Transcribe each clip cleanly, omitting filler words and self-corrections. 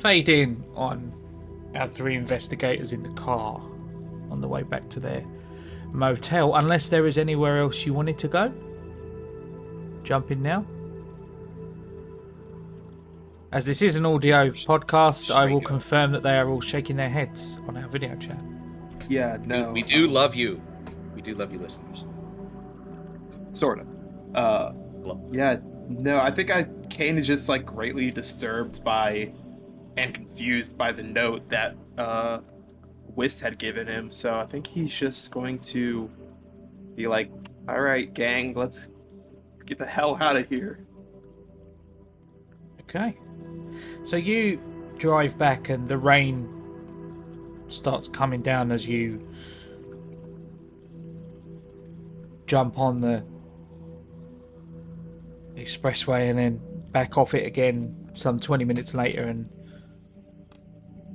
fade in on our three investigators in the car on the way back to their motel, unless there is anywhere else you wanted to go. Jump in now. As this is an audio podcast, I will confirm that they are all shaking their heads on our video chat. Yeah, no. We do love you. We do love you, listeners. Sort of. Yeah, no, I think Kane is just like greatly disturbed by and confused by the note that Wist had given him. So I think he's just going to be like, "All right, gang, let's get the hell out of here." Okay. So you drive back and the rain starts coming down as you jump on the expressway and then back off it again some 20 minutes later, and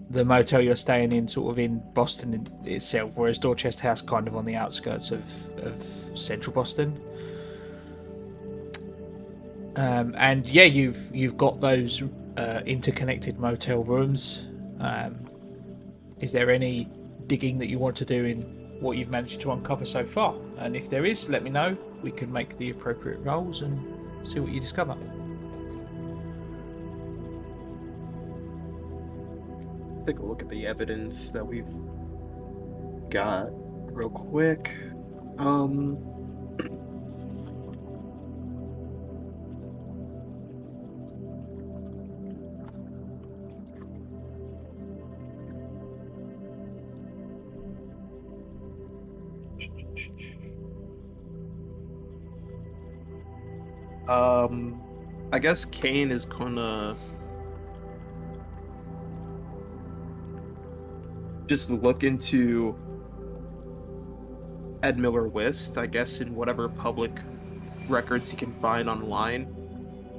the motel you're staying in sort of in Boston itself, whereas Dorchester House kind of on the outskirts of central Boston. And yeah, you've got those interconnected motel rooms. Is there any digging that you want to do in what you've managed to uncover so far? And if there is, let me know. We can make the appropriate rolls and see what you discover. Take a look at the evidence that we've got real quick. I guess Kane is gonna just look into Ed Miller Wist, I guess, in whatever public records he can find online,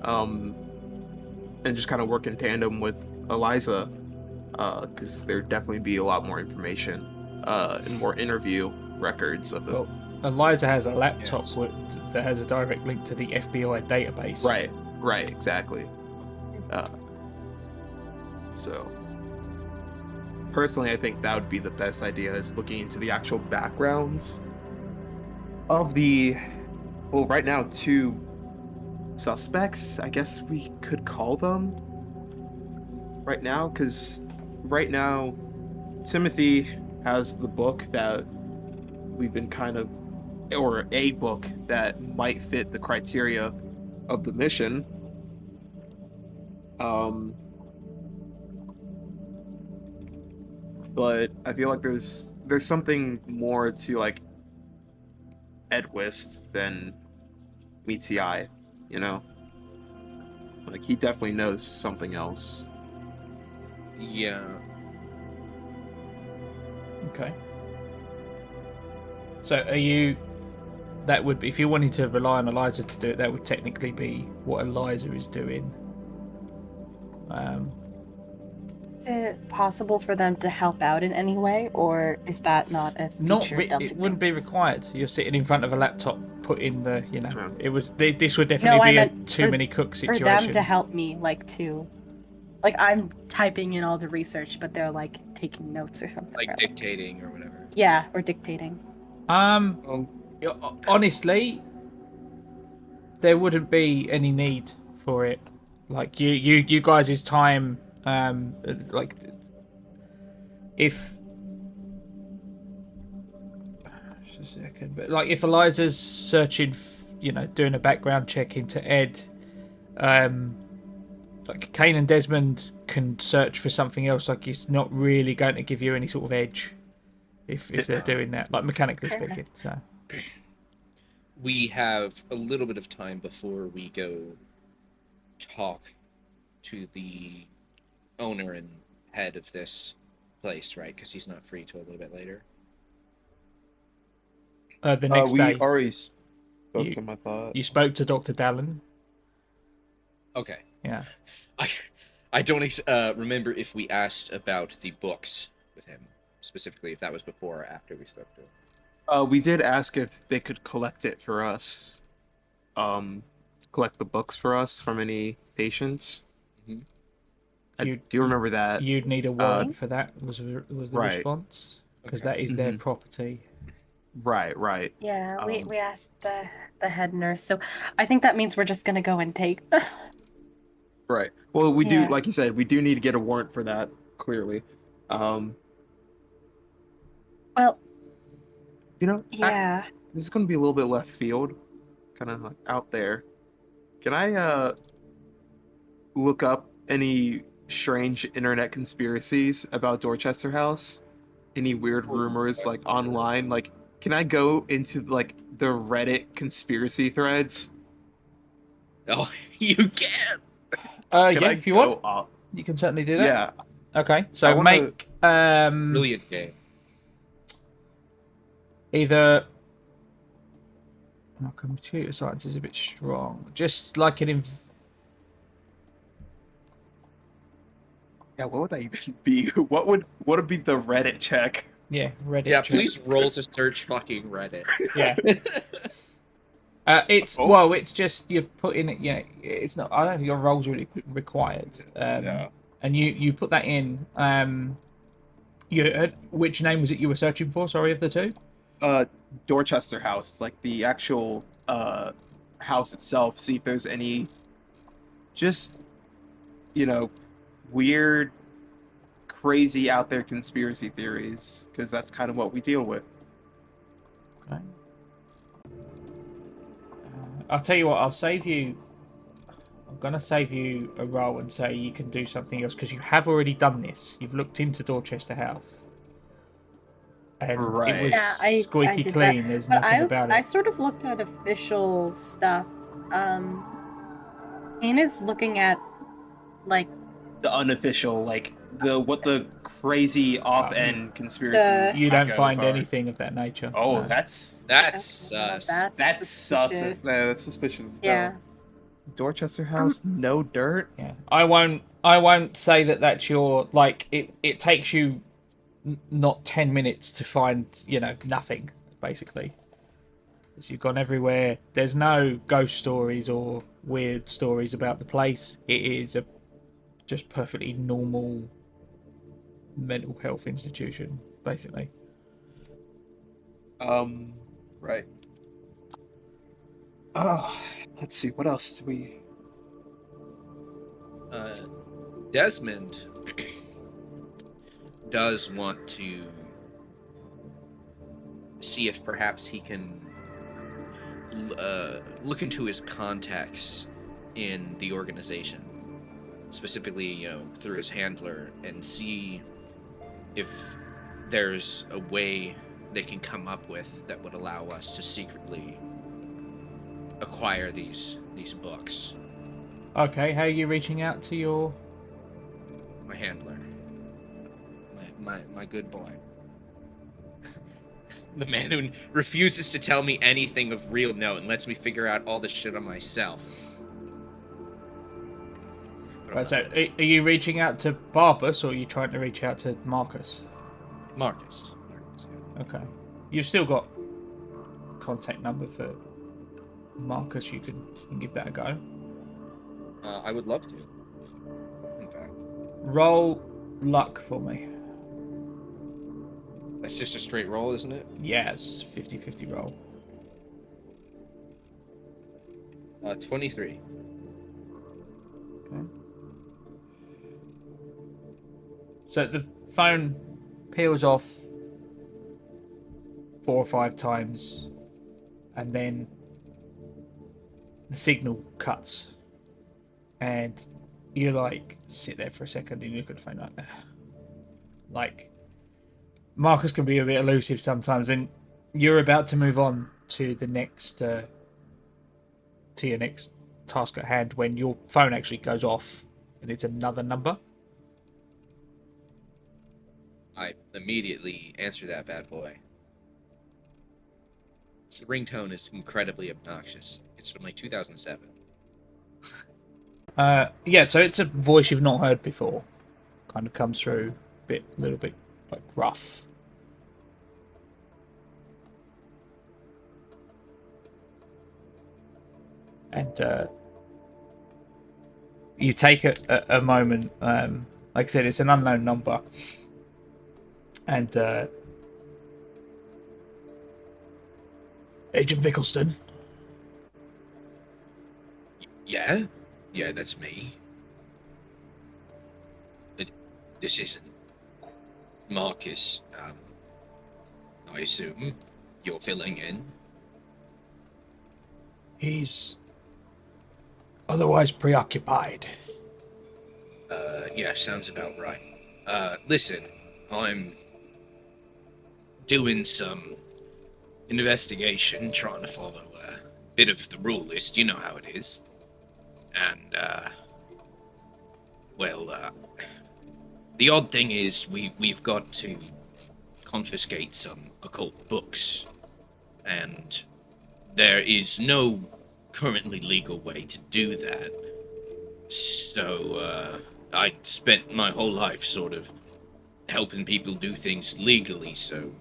and just kind of work in tandem with Eliza, because there'd definitely be a lot more information and more interview records of it. Well, Eliza has a laptop that has a direct link to the FBI database. Right, exactly. So, personally, I think that would be the best idea, is looking into the actual backgrounds of right now, two suspects, I guess we could call them right now, because right now, Timothy has the book that we've been or a book that might fit the criteria of the mission. But I feel like there's something more to like Ed Wist than meets the eye, you know? Like, he definitely knows something else. Yeah. Okay. So that would be, if you wanted to rely on Eliza to do it, that would technically be what Eliza is doing. Is it possible for them to help out in any way, or is that not a feature? It wouldn't be required. You're sitting in front of a laptop, put in the, Yeah. it was, this would definitely be a too many cooks situation. For them to help me, like I'm typing in all the research, but they're like taking notes or something. Like dictating or whatever. Yeah, or dictating. Honestly, there wouldn't be any need for it. Like you guys' time, like if just a second, but like if Eliza's searching, doing a background check into Ed, like Kane and Desmond can search for something else. Like, it's not really going to give you any sort of edge if they're doing that, like mechanically speaking. So we have a little bit of time before we go talk to the owner and head of this place, right? Because he's not free till a little bit later. The next day. We already spoke to him, I thought. You spoke to Dr. Dallin. Okay. Yeah. I don't remember if we asked about the books with him, specifically, if that was before or after we spoke to him. We did ask if they could collect it for us. Collect the books for us from any patients. Mm-hmm. I You- do remember that. You'd need a warrant for that. Was the right. response because Okay. that is their Mhm. property. Right. Yeah, we Um, we asked the head nurse, so I think that means we're just gonna go and take. Right. Well, we do, Yeah. like you said, we do need to get a warrant for that, clearly. Um, Well, you know, yeah. this is going to be a little bit left field, kind of like out there. Can I look up any strange internet conspiracies about Dorchester House? Any weird rumors like online? Like, can I go into like the Reddit conspiracy threads? Oh, you can. Can Yeah, I if you go want, up? you can certainly do that. Yeah, Okay, I so wanna- make Brilliant game. either. Oh, computer science is a bit strong. Just like an. yeah. What would that even be? What would be the Reddit check? Yeah, Reddit. Yeah, check. please roll to search fucking Reddit. Yeah. It's Oh. well, it's just you put in it. Yeah, it's not. I don't think your role's really required. Yeah. And you put that in. Which name was it you were searching for? Sorry, of the two. Dorchester House, like the actual house itself. See if there's any, just weird, crazy out there conspiracy theories, because that's kind of what we deal with. Okay. I'll tell you what. I'll save you. I'm gonna save you a roll and say you can do something else because you have already done this. You've looked into Dorchester House, and it Right. was Yeah, I squeaky did clean. that. There's But nothing about I it. sort of looked at official stuff. Kane is looking at like The unofficial, like the crazy off-end conspiracy. The- You don't geckos find are. anything of that nature. Oh, no. that's That's well, sus. that's sus. suspicious. That's suspicious. as Yeah. hell. Dorchester House, no dirt. Yeah, I won't say that that's your like. It takes you not 10 minutes to find nothing basically. So you've gone everywhere. There's no ghost stories or weird stories about the place. It is a just perfectly normal mental health institution, basically. Right. Oh, let's see. What else do we? Desmond does want to see if perhaps he can look into his contacts in the organization, specifically, through his handler, and see if there's a way they can come up with that would allow us to secretly acquire these books. Okay, how are you reaching out to your? My handler, my good boy, the man who refuses to tell me anything of real note and lets me figure out all this shit on myself. Right, so are you reaching out to Barbas or are you trying to reach out to Marcus? Marcus. Okay. You've still got contact number for Marcus. You can give that a go. I would love to. In fact, Roll luck for me. that's just a straight roll, isn't it? Yes, 50-50 roll. 23. Okay. So the phone peels off 4 or 5 times, and then the signal cuts, and you sit there for a second and you look at the phone like Marcus can be a bit elusive sometimes, and you're about to move on to the next to your next task at hand when your phone actually goes off and it's another number. I immediately answer that bad boy. This ringtone is incredibly obnoxious. It's from 2007. Yeah, so it's a voice you've not heard before. Kind of comes through a little bit rough. And you take a moment like I said, it's an unknown number. And Agent Vickleston. Yeah? Yeah, that's me. But this isn't Marcus. I assume you're filling in. He's otherwise preoccupied. Yeah, sounds about right. Listen, I'm doing some investigation, trying to follow a bit of the rule list. You know how it is. And, the odd thing is we've got to confiscate some occult books. And there is no currently legal way to do that. So, I spent my whole life sort of helping people do things legally, so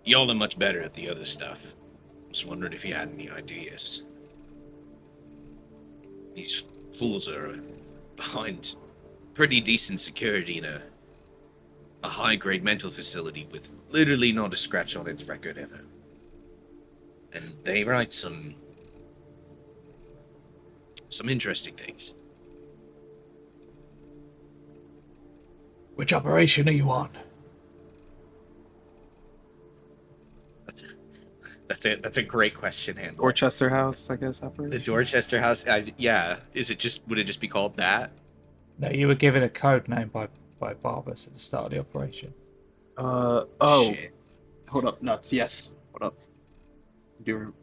y'all are much better at the other stuff. Just wondered if you had any ideas. These fools are behind pretty decent security in a high-grade mental facility with literally not a scratch on its record ever. And they write some interesting things. Which operation are you on? That's a great question, Handler. Dorchester House, I guess. Operation. The Dorchester House. Yeah. Would it just be called that? No, you were given a code name by Barbas at the start of the operation. Shit. Hold up, nuts. Yes, hold up. Do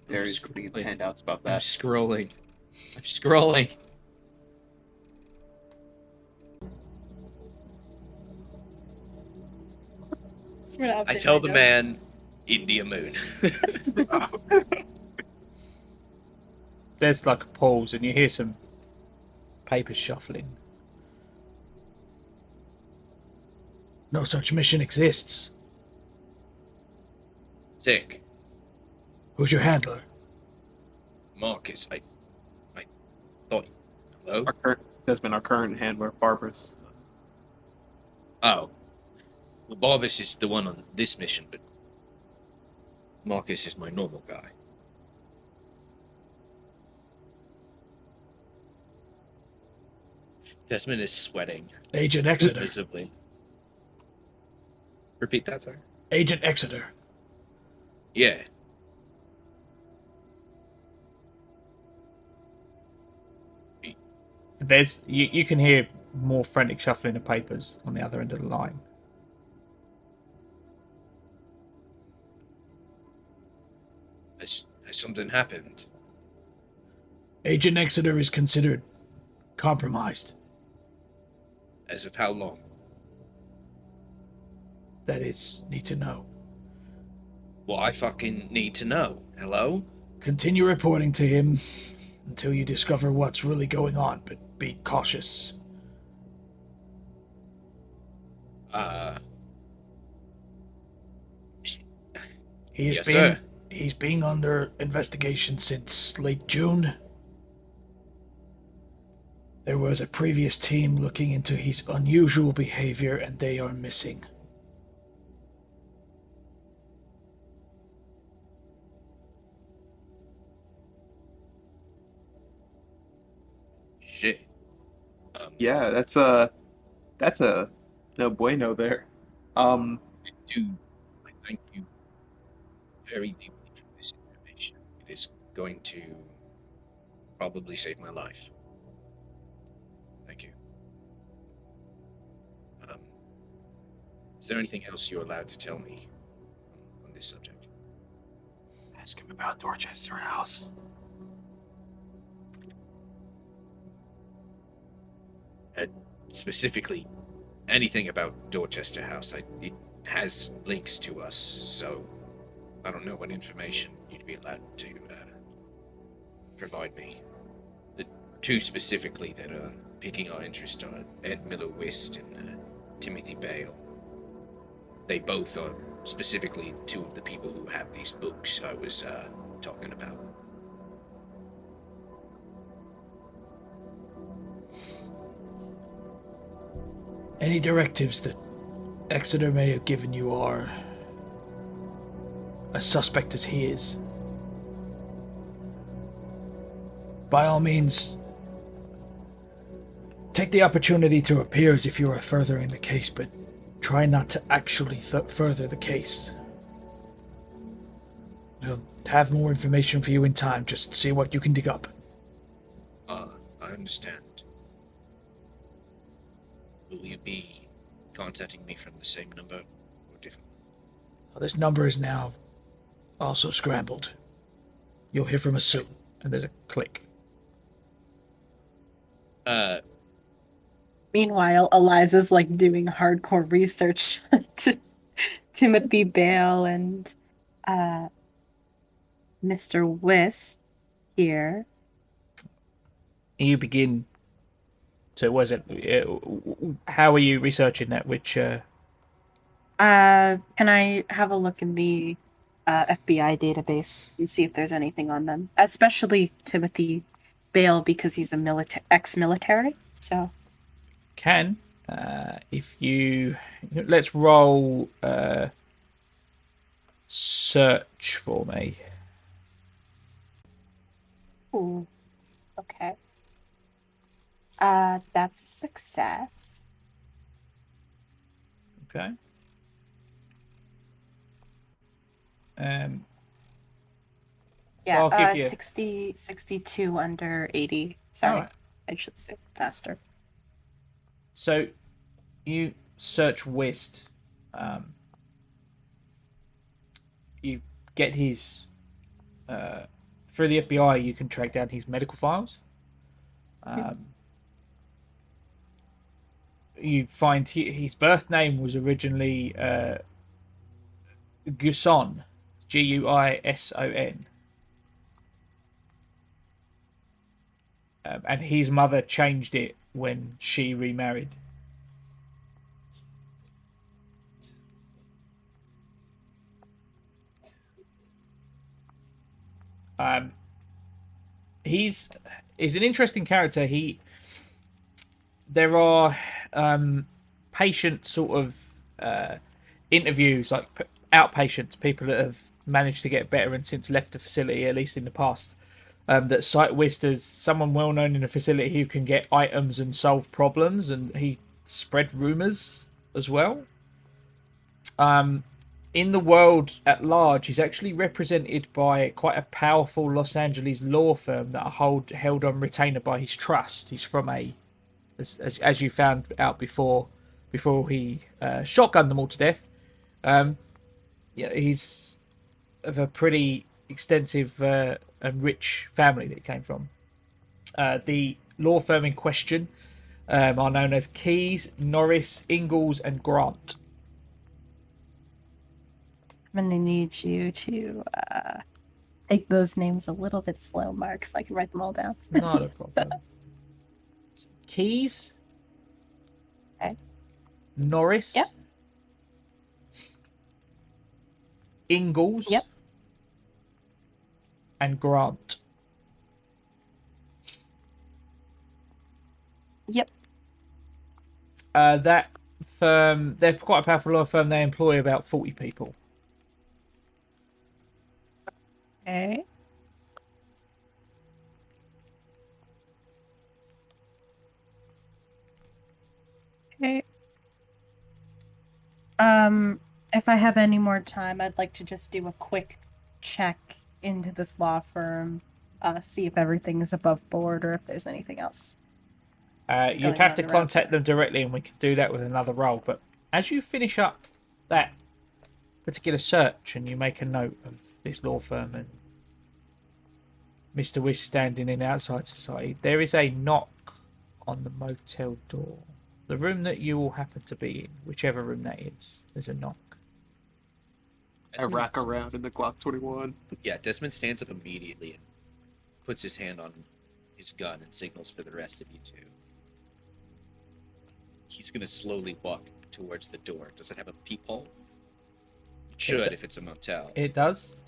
there's scrolling. the handouts about I'm that. scrolling. I tell the man, India Moon. There's like a pause, and you hear some papers shuffling. No such mission exists. Sick. Who's your handler? Marcus, I thought. Hello? Desmond, our current handler, Barbas. Oh. Well, Barbas is the one on this mission, but Marcus is my normal guy. Desmond is sweating. Agent Exeter. Visibly. Repeat that, sir. Agent Exeter. Yeah. There's you can hear more frantic shuffling of papers on the other end of the line. Has something happened? Agent Exeter is considered compromised. As of how long? That is, need to know. Well, I fucking need to know. Hello? Continue reporting to him until you discover what's really going on, but be cautious. Yes, sir. He's been under investigation since late June. There was a previous team looking into his unusual behavior, and they are missing. Shit. Yeah, that's a no bueno there. Dude, I thank you very deeply for this information. It is going to probably save my life. Thank you. Is there anything else you're allowed to tell me on this subject? Ask him about Dorchester House. Specifically, anything about Dorchester House. It has links to us, so I don't know what information you'd be allowed to provide me. The two specifically that are piquing our interest are Ed Miller Wist and Timothy Bale. They both are specifically two of the people who have these books I was talking about. Any directives that Exeter may have given you are as suspect as he is. By all means, take the opportunity to appear as if you are furthering the case, but try not to actually further the case. We'll have more information for you in time. Just see what you can dig up. I understand. Will you be contacting me from the same number or different? Well, this number is now also scrambled. You'll hear from us soon. And there's a click. Meanwhile, Eliza's like doing hardcore research to Timothy Bale and Mr. Wist here. You begin to, how are you researching that? Can I have a look in the FBI database and see if there's anything on them, especially Timothy Bale because he's a ex-military. So if you let's roll search for me. Ooh, okay. That's a success. Okay. Yeah, I'll give you 62 under 80. Sorry, Alright. I should say faster. So you search Wist. You get his through the FBI. You can track down his medical files. You find his birth name was originally Guison, Guison, and his mother changed it when she remarried. He's an interesting character. There are patient sort of interviews, like outpatients, people that have managed to get better and since left the facility, at least in the past, that cite Wist as someone well known in the facility who can get items and solve problems, and he spread rumors as well. In the world at large, he's actually represented by quite a powerful Los Angeles law firm that are held on retainer by his trust. He's from as you found out before he shotgunned them all to death. He's of a pretty extensive and rich family that he came from. The law firm in question are known as Keyes, Norris, Ingalls, and Grant. I'm gonna need you to take those names a little bit slow, Mark, so I can write them all down. Not a problem. Keyes. Okay. Norris. Yep. Ingalls. Yep. And Grant. Yep. That firm, they're quite a powerful law firm. They employ about 40 people. Okay. Okay. If I have any more time, I'd like to just do a quick check into this law firm, see if everything is above board or if there's anything else. You'd have to contact them directly, and we can do that with another role. But as you finish up that particular search and you make a note of this law firm and Mr. Wish standing in outside society, there is a knock on the motel door. The room that you all happen to be in, whichever room that is, there's a knock. I rack around in the Glock 21. Yeah, Desmond stands up immediately and puts his hand on his gun and signals for the rest of you two. He's going to slowly walk towards the door. Does it have a peephole? It should if it's a motel. It does.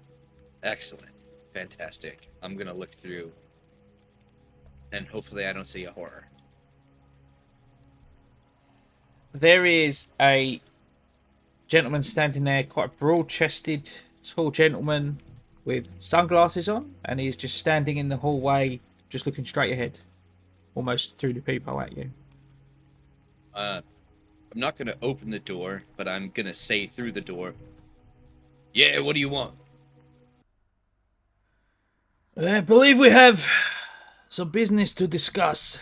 Excellent. Fantastic. I'm going to look through, and hopefully I don't see a horror. there is a gentleman standing there, quite a broad-chested, tall gentleman with sunglasses on, and he's just standing in the hallway, just looking straight ahead, almost through the peephole at you. I'm not gonna open the door, but I'm gonna say through the door, "Yeah, what do you want?" I believe we have some business to discuss.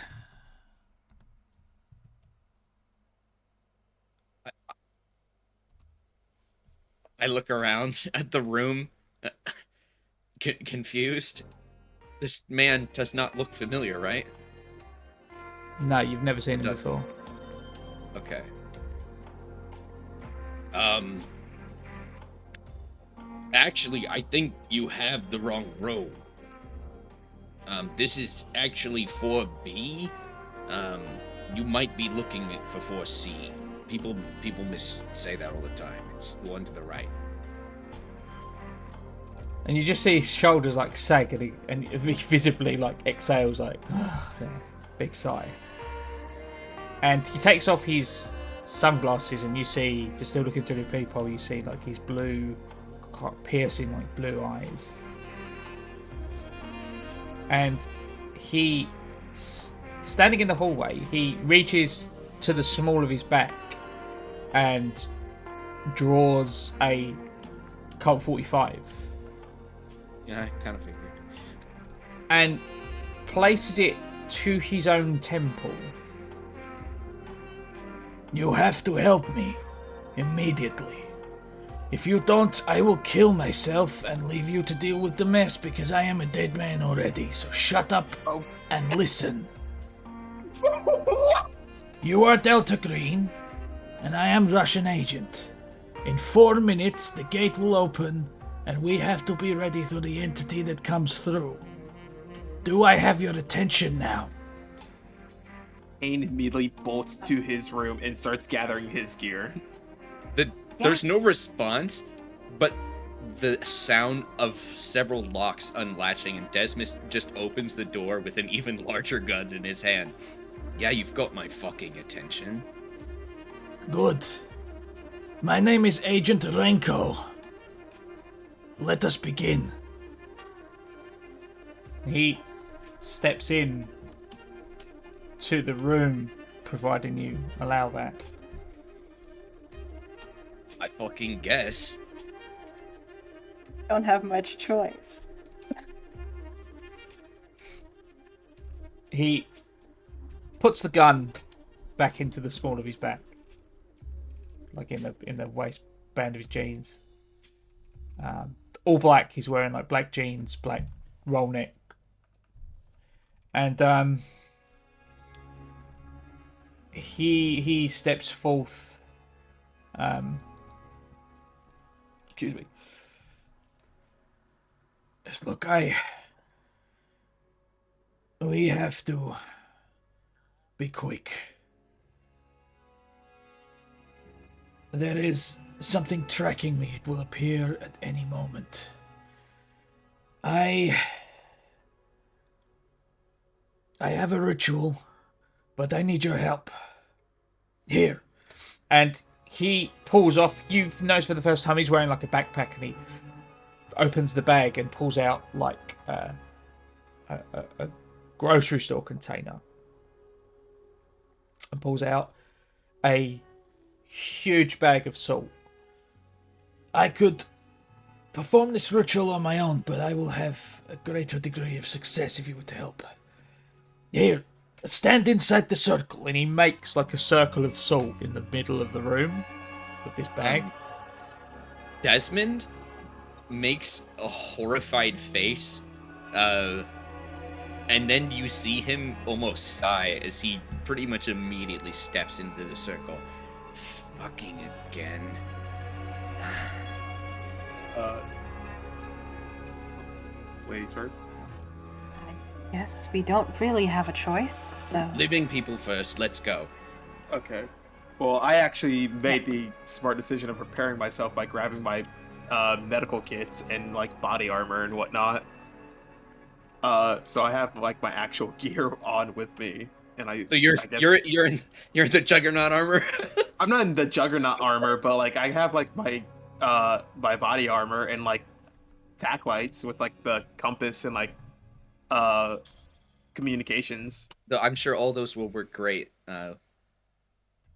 I look around at the room, confused. This man does not look familiar, right? No, you've never seen him Doesn't. before. Okay. Actually, I think you have the wrong row. This is actually 4B. You might be looking for 4C. People say that all the time. It's the one to the right. And you just see his shoulders like sag, and he visibly like exhales like, big sigh. And he takes off his sunglasses, and you see, if you're still looking through the peephole, you see like his blue, quite piercing like blue eyes. And he, standing in the hallway, he reaches to the small of his back and draws a Colt 45. Yeah, I kind of figured. And places it to his own temple. You have to help me immediately. If you don't, I will kill myself and leave you to deal with the mess, because I am a dead man already. So shut up and listen. You are Delta Green, and I am Russian agent. In 4 minutes, the gate will open, and we have to be ready for the entity that comes through. Do I have your attention now? Kane immediately bolts to his room and starts gathering his gear. There's no response, but the sound of several locks unlatching, and Desmond just opens the door with an even larger gun in his hand. Yeah, you've got my fucking attention. Good. My name is Agent Renko. Let us begin. He steps in to the room, providing you allow that. I fucking guess. Don't have much choice. He puts the gun back into the small of his back, like in the waistband of his jeans. All black. He's wearing like black jeans, black roll neck, and he steps forth. Excuse me. Yes, look, we have to be quick. There is something tracking me. It will appear at any moment. I have a ritual, but I need your help. Here. And he pulls off, you've noticed for the first time, he's wearing like a backpack, and he opens the bag and pulls out like a grocery store container. And pulls out a huge bag of salt. I could perform this ritual on my own, but I will have a greater degree of success if you were to help. Here, stand inside the circle. And he makes like a circle of salt in the middle of the room with this bag. Desmond makes a horrified face, and then you see him almost sigh as he pretty much immediately steps into the circle. Fucking again. Ladies first. Yes, we don't really have a choice, so... Living people first, let's go. Okay. Well, I actually made the smart decision of preparing myself by grabbing my medical kits and like body armor and whatnot. So I have like my actual gear on with me. and I. So you're I guess you're in the Juggernaut armor. I'm not in the Juggernaut armor, but like I have like my body armor and like tack lights with like the compass and like uh communications. No, I'm sure all those will work great, and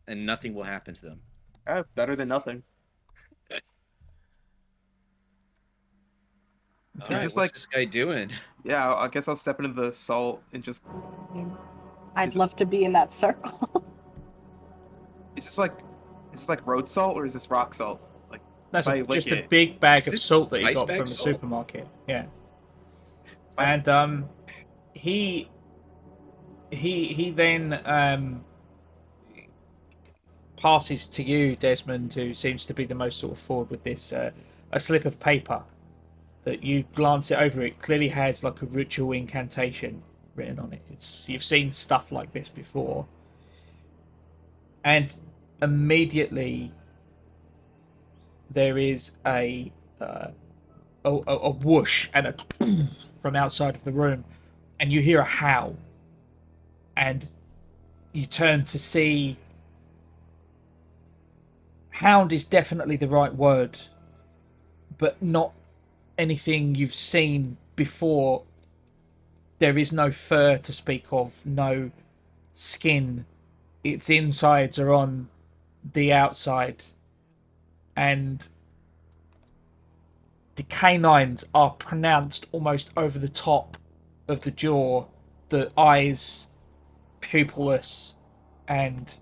nothing will happen to them. Better than nothing. All Is right, this what's like this guy doing? yeah? I guess I'll step into the salt and just. I'd love to be in that circle. Is this like road salt or is this rock salt? Like That's if I lick just a it, big bag Is of this salt that he ice got bag from the salt? supermarket. Yeah. I- And he then passes to you, Desmond, who seems to be the most sort of forward with this, a slip of paper that you glance it over. It clearly has like a ritual incantation written on it. You've seen stuff like this before, and immediately there is a whoosh and a from outside of the room, and you hear a howl, and you turn to see. Hound is definitely the right word, but not anything you've seen before. There is no fur to speak of, no skin. Its insides are on the outside, and the canines are pronounced almost over the top of the jaw, the eyes pupilless, and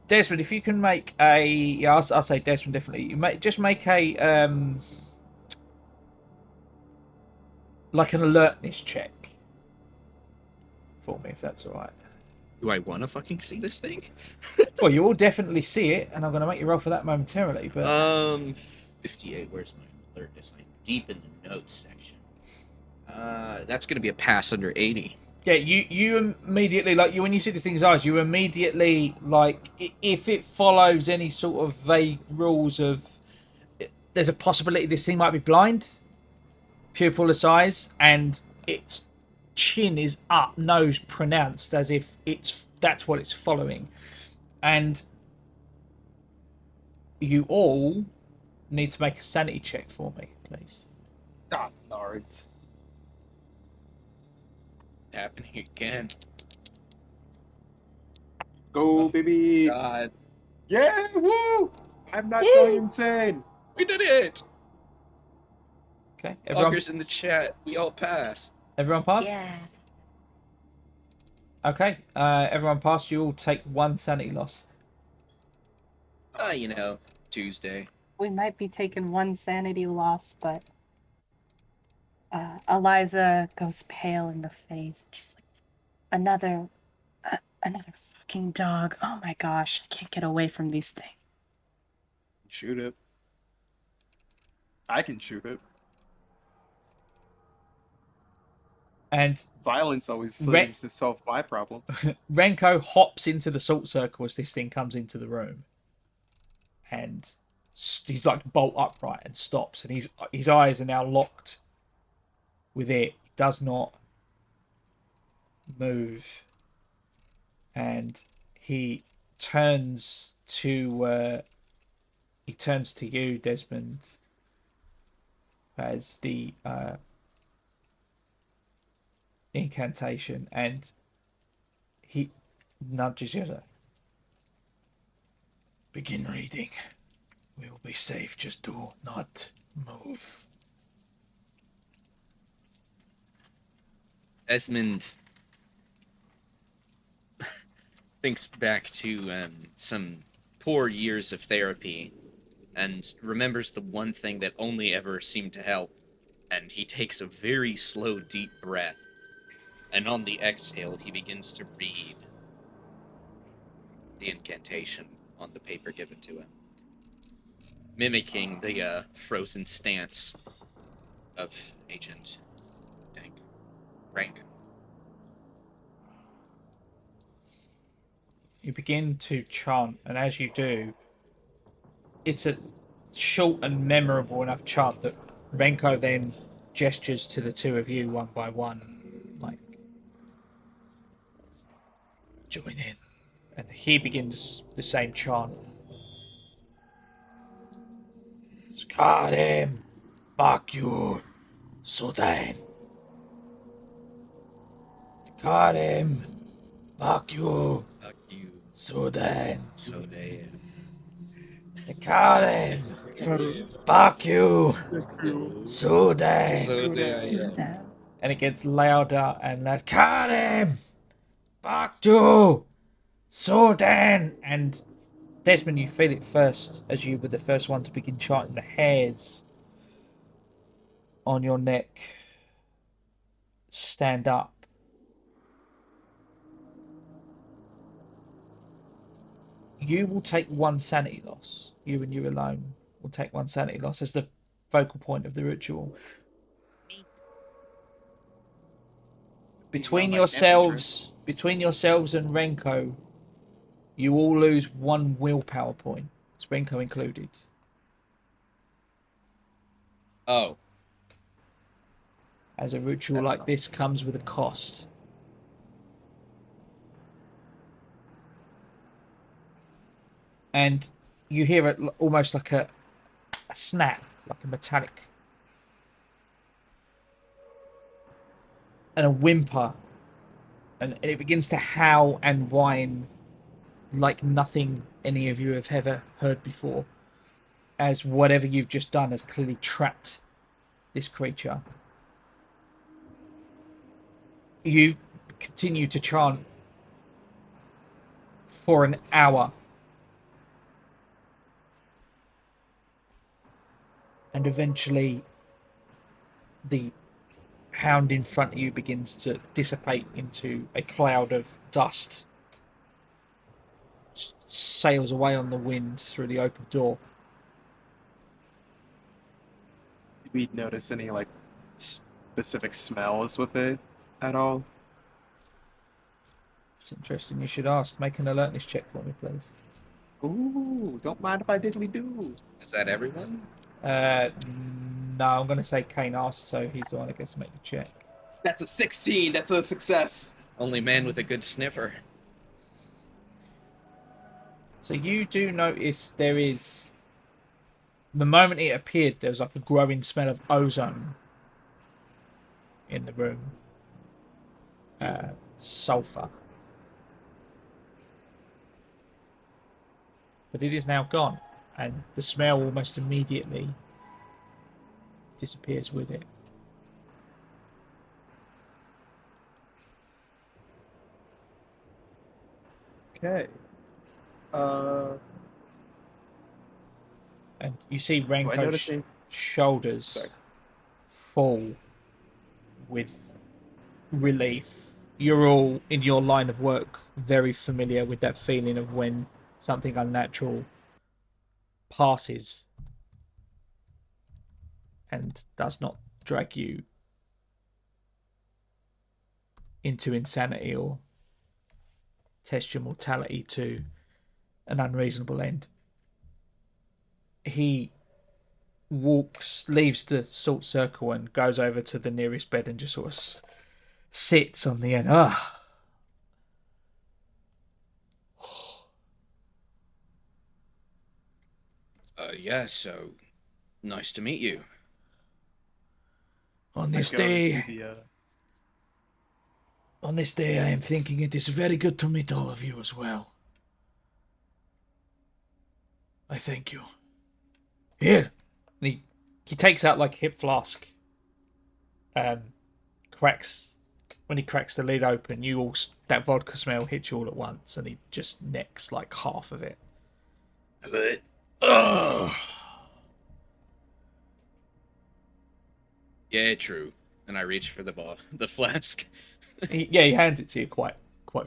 Desmond, if you can make I'll say Desmond definitely. Just make a like an alertness check for me, if that's all right. Do I want to fucking see this thing? Well, you will definitely see it, and I'm going to make you roll for that momentarily. But 58. Where's my alertness? I'm deep in the notes section. That's gonna be a pass under 80. yeah, you immediately when you see this thing's eyes, you immediately if it follows any sort of vague rules of, there's a possibility this thing might be blind, pupilless eyes, and its chin is up, nose pronounced, as if that's what it's following, and you all need to make a sanity check for me, please. ah, nards. Happening again. Go Oh, baby! God, Yeah, woo! I'm not Woo! going insane. we did it! Okay, everyone Augers in the chat. We all passed. passed. Yeah. Okay, everyone passed. You all take 1 sanity loss. Tuesday. We might be taking one sanity loss, but Eliza goes pale in the face. She's like, another fucking dog. Oh my gosh, I can't get away from these things. Shoot it. I can shoot it. And Violence always seems to solve my problem. Renko hops into the salt circle as this thing comes into the room, and he's like bolt upright and stops, and his eyes are now locked with it. He does not move, and he turns to you, Desmond, as the incantation, and he nudges you. Begin reading. We will be safe. Just do not move. Desmond thinks back to some poor years of therapy and remembers the one thing that only ever seemed to help, and he takes a very slow, deep breath, and on the exhale, he begins to read the incantation on the paper given to him, mimicking the frozen stance of Agent Rank. You begin to chant, and as you do, it's a short and memorable enough chant that Renko then gestures to the two of you one by one. join in. And he begins the same chant. Got him! Fuck you! Sudan! Got him! Fuck you! Fuck you. Sudan! So they. Got him! Fuck you! Sudan! So they. Damn. And it gets louder and louder. Got him! Fuck you! Sudan! And Desmond, you feel it first as you were the first one to begin chanting. The hairs on your neck stand up. You will take one sanity loss. You and you alone will take one sanity loss as the focal point of the ritual. Between yourselves and Renko, you all lose one willpower point. It's Renko included. Oh. As a ritual like this comes with a cost. And you hear it almost like a snap, like a metallic. And a whimper. And it begins to howl and whine like nothing any of you have ever heard before. As whatever you've just done has clearly trapped this creature. You continue to chant for an hour. And eventually the hound in front of you begins to dissipate into a cloud of dust. Sails away on the wind through the open door. Did we notice any like specific smells with it at all? It's interesting you should ask. Make an alertness check for me, please. Ooh, don't mind if I diddly do. Is that everyone? No, I'm going to say Kane asked, so he's the one that gets to make the check. That's a 16. That's a success. Only man with a good sniffer. So you do notice there is... The moment it appeared, there was like a growing smell of ozone in the room. Sulfur. But it is now gone, and the smell almost immediately disappears with it. Okay. And you see Do I Renko's notice any- shoulders Sorry. fall with relief. You're all, in your line of work, very familiar with that feeling of when something unnatural passes and does not drag you into insanity or test your mortality to an unreasonable end. He leaves the salt circle and goes over to the nearest bed and just sort of sits on the end. Yeah, so nice to meet you. On this I go day, to the, I am thinking it is very good to meet all of you as well. I thank you. Here. And he takes out like a hip flask. Cracks. When he cracks the lid open, that vodka smell hits you all at once, and he just necks like half of it. Ugh. Yeah, true. And I reach for the flask. He hands it to you quite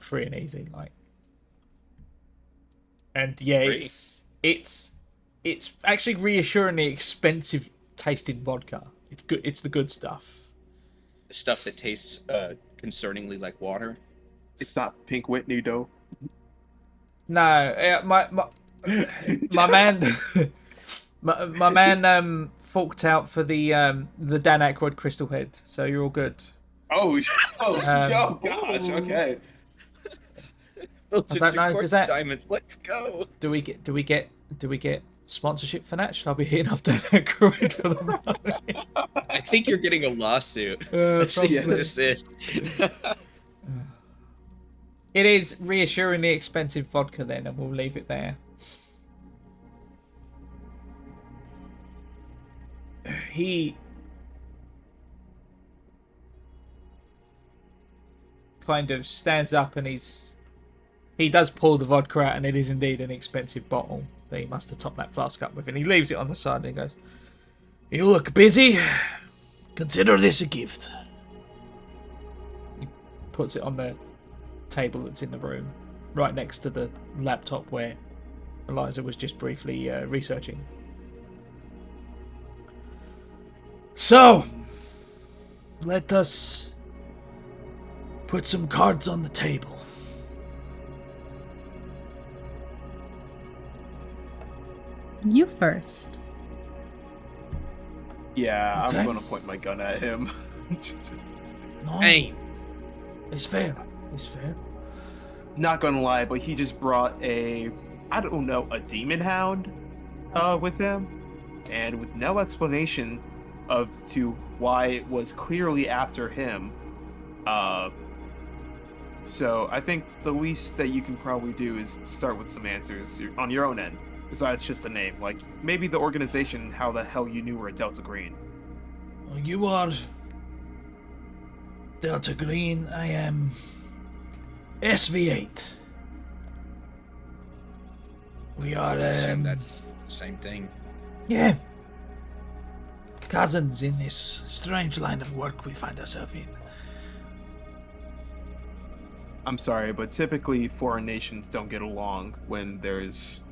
free and easy, like. And yeah, Free. it's actually reassuringly expensive tasting vodka. It's good. It's the good stuff. The stuff that tastes concerningly like water. it's not Pink Whitney, though. No, my man, my man forked out for the Dan Aykroyd Crystal Head, so you're all good. Oh, oh, Um, oh gosh, okay. Filtered don't through know, quartz does that- diamonds. Let's go. Do we get sponsorship for that? Should I be hitting up that Croyd for the money? I think you're getting a lawsuit. Uh, Cease and probably. desist. It is reassuringly expensive vodka then, and we'll leave it there. He kind of stands up and he does pour the vodka out, and it is indeed an expensive bottle that he must have topped that flask up with, and he leaves it on the side and he goes, "You look busy. Consider this a gift." He puts it on the table that's in the room, right next to the laptop where Eliza was just briefly researching. So, let us put some cards on the table. You first. Yeah, Okay. I'm gonna point my gun at him. No, Hey, it's fair. It's fair. Not gonna lie, but he just brought I don't know, a demon hound with him, and with no explanation to why it was clearly after him. So I think the least that you can probably do is start with some answers on your own end, besides just a name. Like, maybe the organization, how the hell you knew we're at Delta Green. Well, you are Delta Green. I am SV8. We are, I assume that's the same thing. yeah, cousins in this strange line of work we find ourselves in. I'm sorry, but typically foreign nations don't get along when there's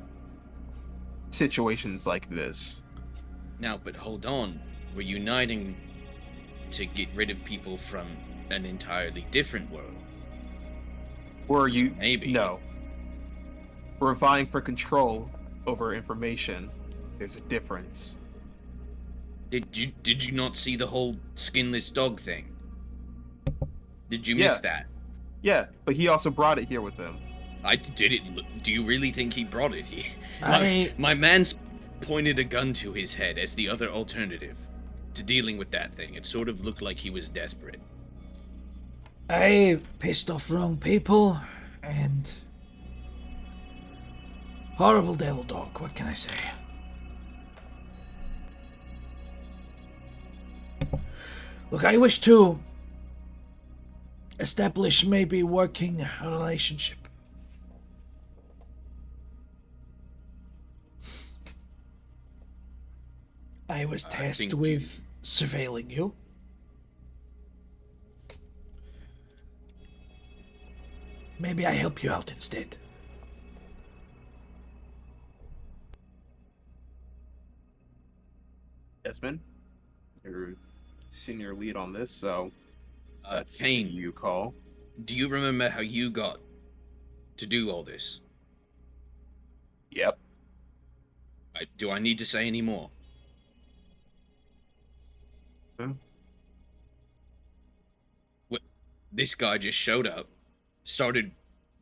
situations like this. Now, but hold on. We're uniting to get rid of people from an entirely different world. Or So you maybe. No. We're vying for control over information. There's a difference. Did you not see the whole skinless dog thing? Did you miss that? Yeah, but he also brought it here with him. I did it. Do you really think he brought it here? I- My man's pointed a gun to his head as the other alternative to dealing with that thing. It sort of looked like he was desperate. I pissed off wrong people, and horrible devil dog, what can I say? Look, I wish to establish maybe working a relationship. I was I tasked think with surveilling you. Maybe I help you out instead. Desmond, you're senior lead on this, so that's Kane, you call. do you remember how you got to do all this? Yep. Do I need to say any more? Hmm? This guy just showed up, started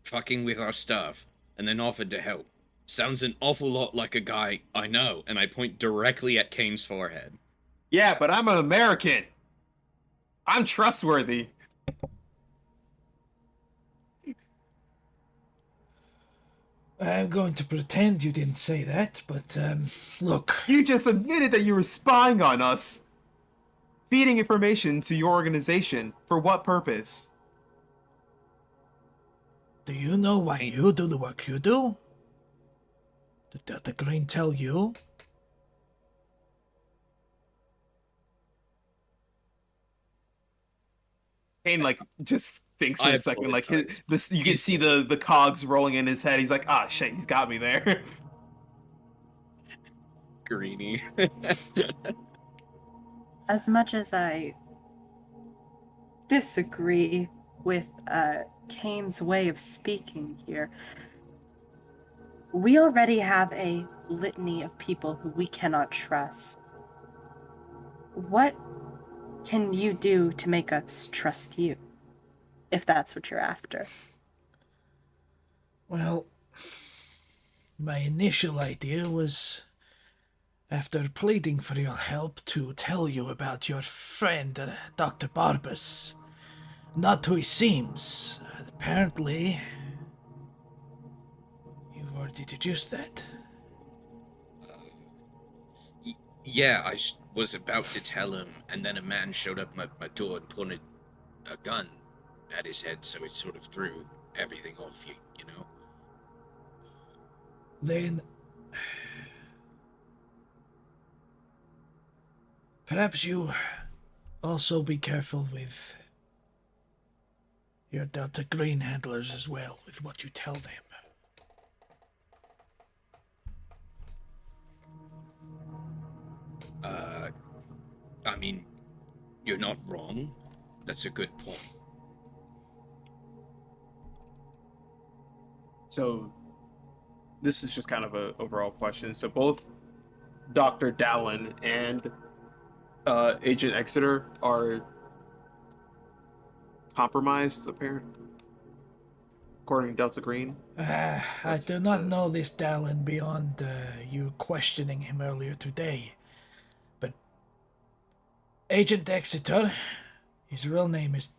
fucking with our stuff, and then offered to help. Sounds an awful lot like a guy I know, and I point directly at Kane's forehead. Yeah, but I'm an American. I'm trustworthy. I'm going to pretend you didn't say that, but look. You just admitted that you were spying on us. Feeding information to your organization. For what purpose? Do you know why you do the work you do? Did Delta Green tell you? Kane, like, just thinks for I a second, like, apologize. you can see the cogs rolling in his head. He's like, ah, shit, he's got me there. Greeny. As much as I disagree with Kane's way of speaking here, we already have a litany of people who we cannot trust. What can you do to make us trust you, if that's what you're after? Well, my initial idea was, after pleading for your help, to tell you about your friend, Dr. Barbas. Not who he seems. Apparently, you've already deduced that. Yeah, was about to tell him, and then a man showed up at my door and pointed a gun at his head, so it sort of threw everything off, you know? Then perhaps you also be careful with your Delta Green handlers as well, with what you tell them. I mean, you're not wrong. That's a good point. So, this is just kind of a overall question. So both Dr. Dallin and Agent Exeter are compromised, apparently, according to Delta Green. I That's do not the- know this Dallin beyond you questioning him earlier today. But Agent Exeter, his real name is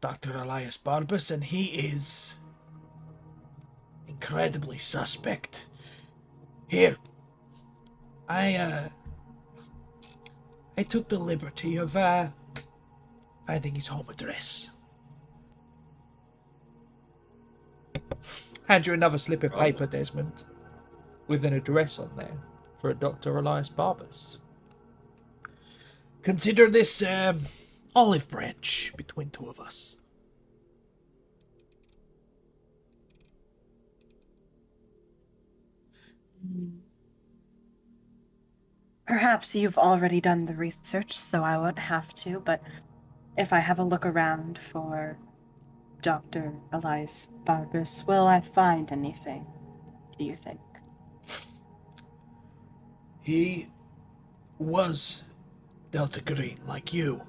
Dr. Elias Barbas, and he is incredibly suspect. Here, I took the liberty of finding his home address. Hand you another slip of paper, Desmond, with an address on there for a Dr. Elias Barbas. Consider this olive branch between two of us. Perhaps you've already done the research, so I won't have to, but if I have a look around for Dr. Elias Barbas, will I find anything, do you think? He was Delta Green, like you.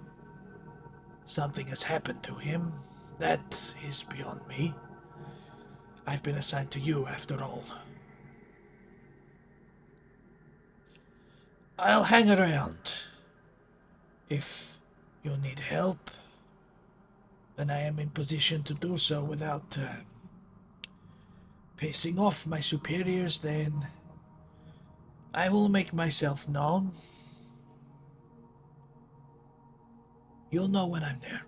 Something has happened to him. That is beyond me. I've been assigned to you, after all. I'll hang around. If you need help, and I am in position to do so without pissing off my superiors, then I will make myself known. You'll know when I'm there.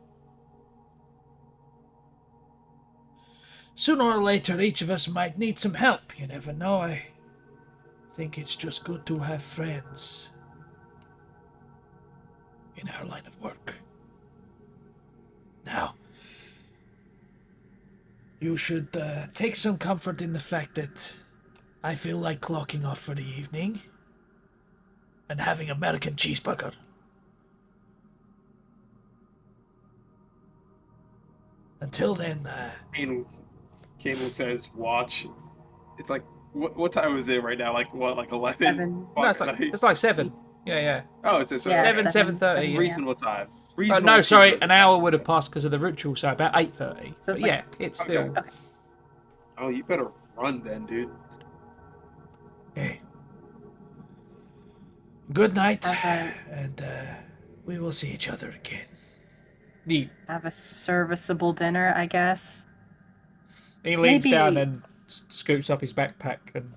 Sooner or later, each of us might need some help. You never know. I think it's just good to have friends in our line of work. Now, you should take some comfort in the fact that I feel like clocking off for the evening and having American cheeseburger. Until then, Kane looks at his watch. It's like, what time is it right now? Like what? Like 11? 7. No, it's like 7. Yeah. Oh, it's Yeah, 7:30. reasonable time. Oh, Reasonable no, sorry, cheeseburger an hour time. would have passed because of the ritual, so about 8:30. So it's But like- yeah, it's Okay. still. Okay. Oh, you better run then, dude. hey, good night, Okay. and we will see each other again. He Have a serviceable dinner, I guess. leans Maybe- down and scoops up his backpack and.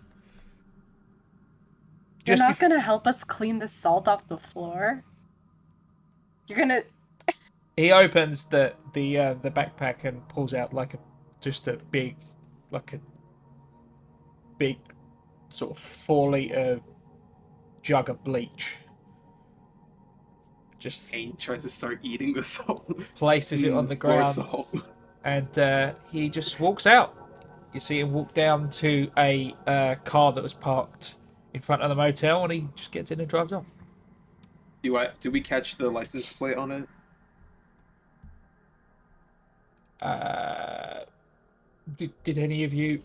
You're not bef- gonna help us clean the salt off the floor? You're gonna... He opens the backpack and pulls out like a big sort of 4-liter jug of bleach. Just Kane tries to start eating the salt. places it on the Poor ground, soul. and he just walks out. You see him walk down to a car that was parked in front of the motel, and he just gets in and drives off. Do we catch the license plate on it? Did any of you?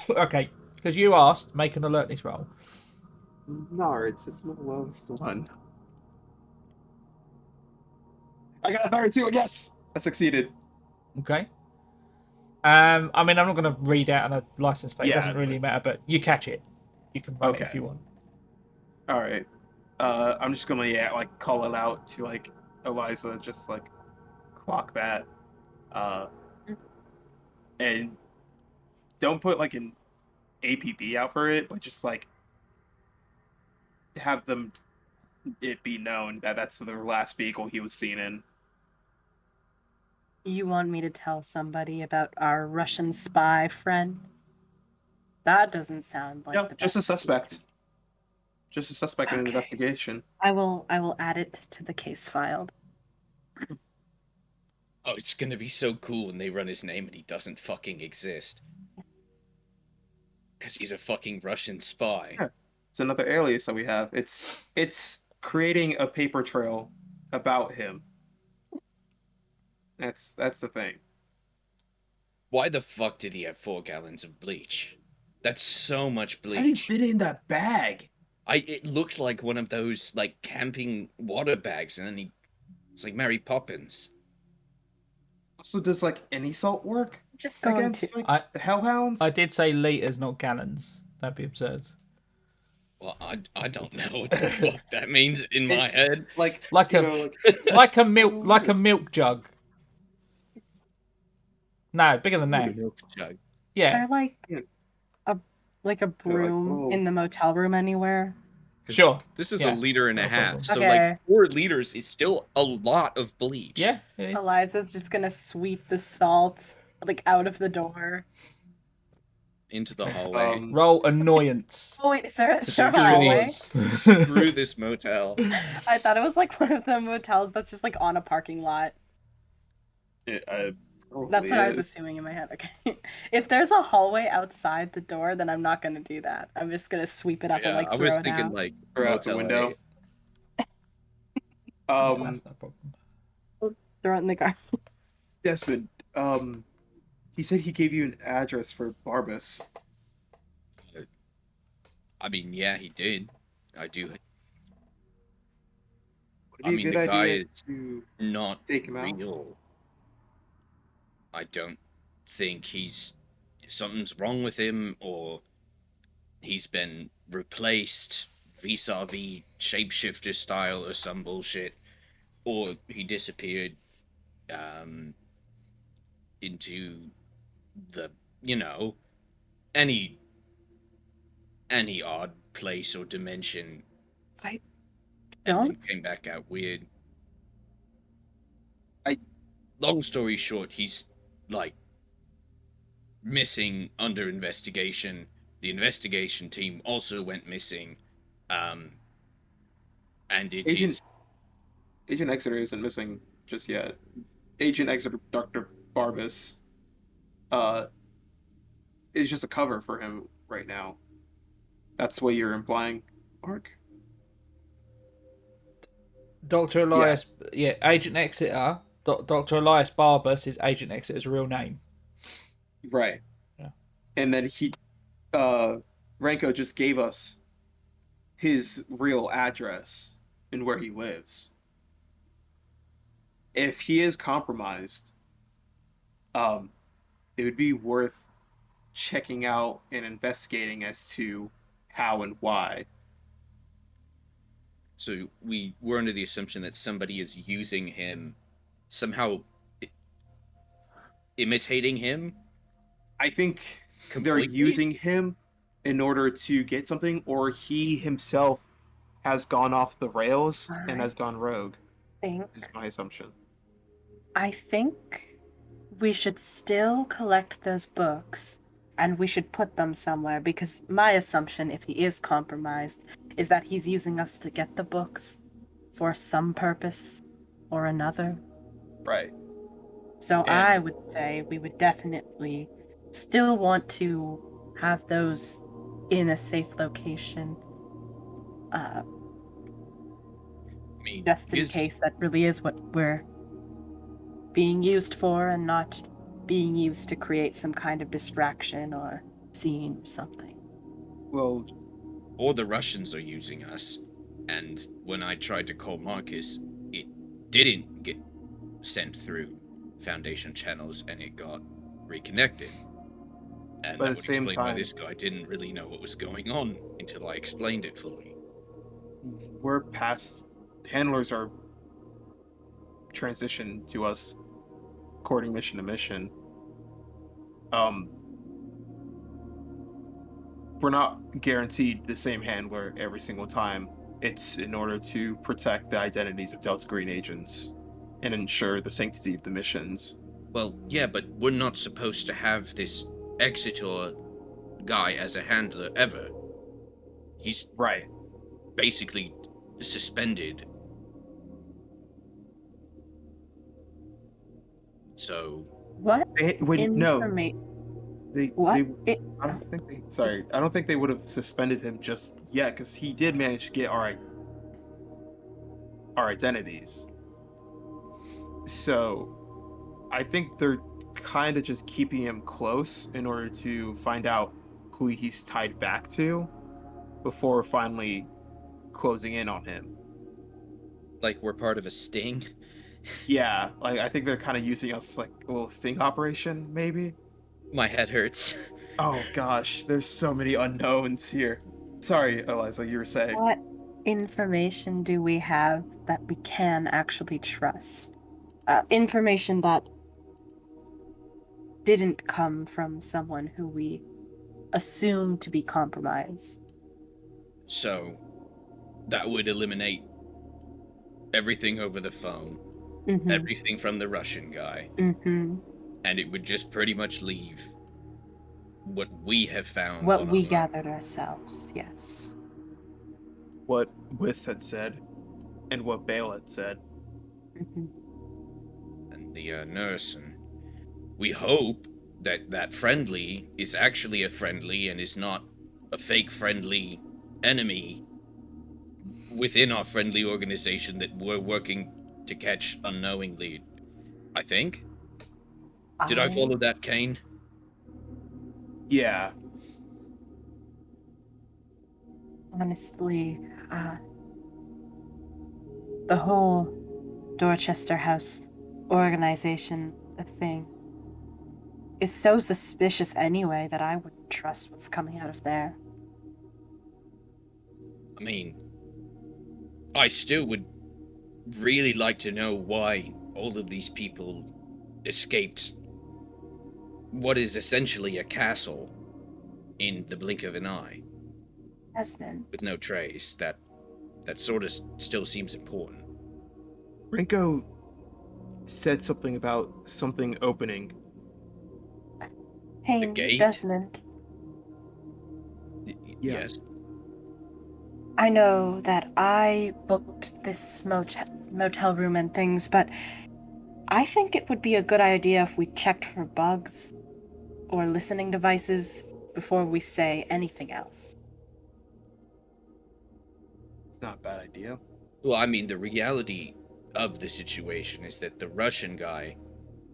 Okay, because you asked, make an alertness roll. No, it's my lowest one. I got a 32. Yes, I succeeded. Okay. I mean, I'm not going to read out on a license plate. It Yeah, doesn't really matter, but you catch it. You can run it if Okay. you want. All right. I'm just gonna like call it out to like Eliza, just like clock that. Uh, and don't put like an APB out for it, but just like have them it be known that that's the last vehicle he was seen in. You want me to tell somebody about our Russian spy friend? That doesn't sound like Yeah, the just a best idea. suspect. Just a suspect in an Okay. investigation. I will add it to the case file. Oh, it's gonna be so cool when they run his name and he doesn't fucking exist. Because he's a fucking Russian spy. Yeah. It's another alias that we have. It's creating a paper trail about him. That's the thing. Why the fuck did he have 4 gallons of bleach? That's so much How did he bleach. fit in that bag? It looked like one of those like camping water bags, and then it's like Mary Poppins. So does like any salt work Just going against to. like the hellhounds? I did say liters, not gallons. That'd be absurd. Well, I don't know what the fuck that means in my It's head. like Like you a know, like a milk jug. No, bigger than that. Milk jug. Yeah. They're like Yeah. a broom oh. in the motel room anywhere. Sure. This is Yeah, a liter it's and not a a half, problem. so Okay. like 4 liters is still a lot of bleach. Yeah, it is. Eliza's just gonna sweep the salt like out of the door. Into the hallway. Roll annoyance. Oh wait, is there a To hallway? Screw this motel. I thought it was like one of the motels that's just like on a parking lot. That's what I was assuming in my head. Okay. If there's a hallway outside the door, then I'm not gonna do that. I'm just gonna sweep it up and Yeah, like I throw was it thinking out. like Throw out the Motel window. A. Yeah, that's no problem. Throw it in the garbage. Desmond, he said he gave you an address for Barbas. I mean, yeah, he did. I do. Would it I be mean, a the good guy idea is to not take him out? real. I don't think something's wrong with him, or he's been replaced vis-a-vis shapeshifter style or some bullshit, or he disappeared into the any odd place or dimension. I and then don't- came back out weird. I- Long story short, he's like missing under investigation. The investigation team also went missing, and it Agent is Agent Exeter isn't missing just yet. Agent Exeter, Dr. Barbas, is just a cover for him right now. That's what you're implying, Mark? Dr. Elias, yeah, Agent Exeter. Dr. Elias Barbas is Agent Exeter's real name. Right. Yeah. And then Ranko just gave us his real address and where he lives. If he is compromised, it would be worth checking out and investigating as to how and why. so we were under the assumption that somebody is using him, somehow imitating him. I think they're Completely? using him in order to get something, or he himself has gone off the rails and has gone rogue, is my assumption. I think we should still collect those books and we should put them somewhere because my assumption, if he is compromised, is that he's using us to get the books for some purpose or another. Right. So And- I would say we would definitely still want to have those in a safe location, I mean, just in case that really is what we're being used for and not being used to create some kind of distraction or scene or something. Well, or the Russians are using us. And when I tried to call Marcus, it didn't get sent through Foundation channels, and it got reconnected. And But that at would the same explain why time- this guy didn't really know what was going on until I explained it fully. We're past handlers are transitioned to us according mission to mission. We're not guaranteed the same handler every single time. It's in order to protect the identities of Delta Green agents and ensure the sanctity of the missions. Well, yeah, but we're not supposed to have this Exeter guy as a handler ever. He's Right. basically suspended. So, What No, information? they, What? they I don't think they. Sorry, I don't think they would have suspended him just yet because he did manage to get our identities. So, I think they're kind of just keeping him close in order to find out who he's tied back to before finally closing in on him. like, we're part of a sting. Yeah, like I think they're kind of using us like a little sting operation, maybe. My head hurts. Oh gosh, there's so many unknowns here. Sorry, Eliza, you were saying. What information do we have that we can actually trust? Information that didn't come from someone who we assume to be compromised. So, that would eliminate everything over the phone, Mm-hmm. everything from the Russian guy, Mm-hmm. and it would just pretty much leave what we have found. What on we our own. gathered ourselves, yes. What Wiss had said, and what Bale had said. Mm-hmm. And the nurse, and we hope that that friendly is actually a friendly and is not a fake friendly enemy within our friendly organization that we're working to catch unknowingly. I think. Did I follow that, Kane? Yeah, Honestly, the whole Dorchester House organization thing is so suspicious anyway that I wouldn't trust what's coming out of there. I mean, I still would really like to know why all of these people escaped what is essentially a castle in the blink of an eye Desmond, with no trace. That sort of still seems important. Rinko said something about something opening. Kane, gate? Desmond, Yeah. Yes. I know that I booked this motel room and things, but I think it would be a good idea if we checked for bugs or listening devices before we say anything else. It's not a bad idea. Well, I mean, the reality of the situation is that the Russian guy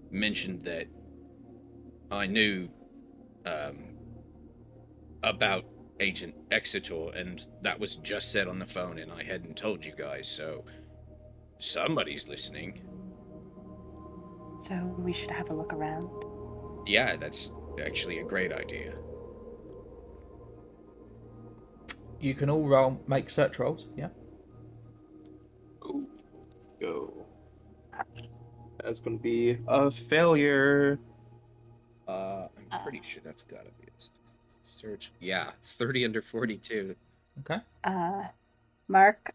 mentioned that I knew about Agent Exeter, and that was just said on the phone, and I hadn't told you guys, so somebody's listening. So we should have a look around. Yeah, that's actually a great idea. You can all make search rolls. Yeah. Ooh, let's go. That's going to be a failure. I'm pretty sure that's gotta be a search. Yeah, 30 under 42. Okay. Mark,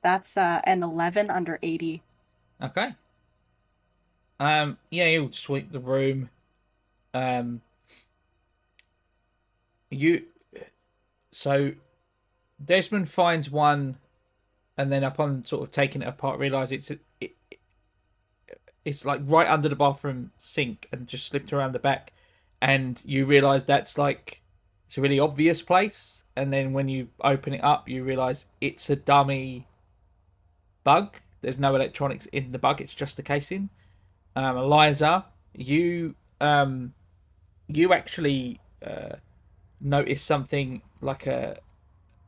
that's an 11 under 80. Okay. Yeah, you'll sweep the room. So Desmond finds one, and then upon sort of taking it apart, realise it's like right under the bathroom sink and just slipped around the back, and you realise that's like it's a really obvious place. And then when you open it up, you realise it's a dummy bug. There's no electronics in the bug; it's just a casing. Eliza, you actually notice something like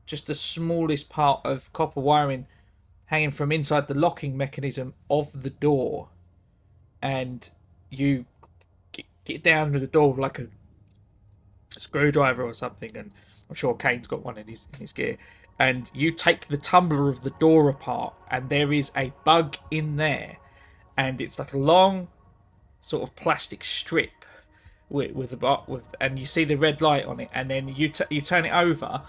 just the smallest part of copper wiring hanging from inside the locking mechanism of the door, and you it down with the door like a screwdriver or something, and I'm sure Kane's got one in his gear. And you take the tumbler of the door apart, and there is a bug in there, and it's like a long sort of plastic strip and you see the red light on it, and then you turn it over,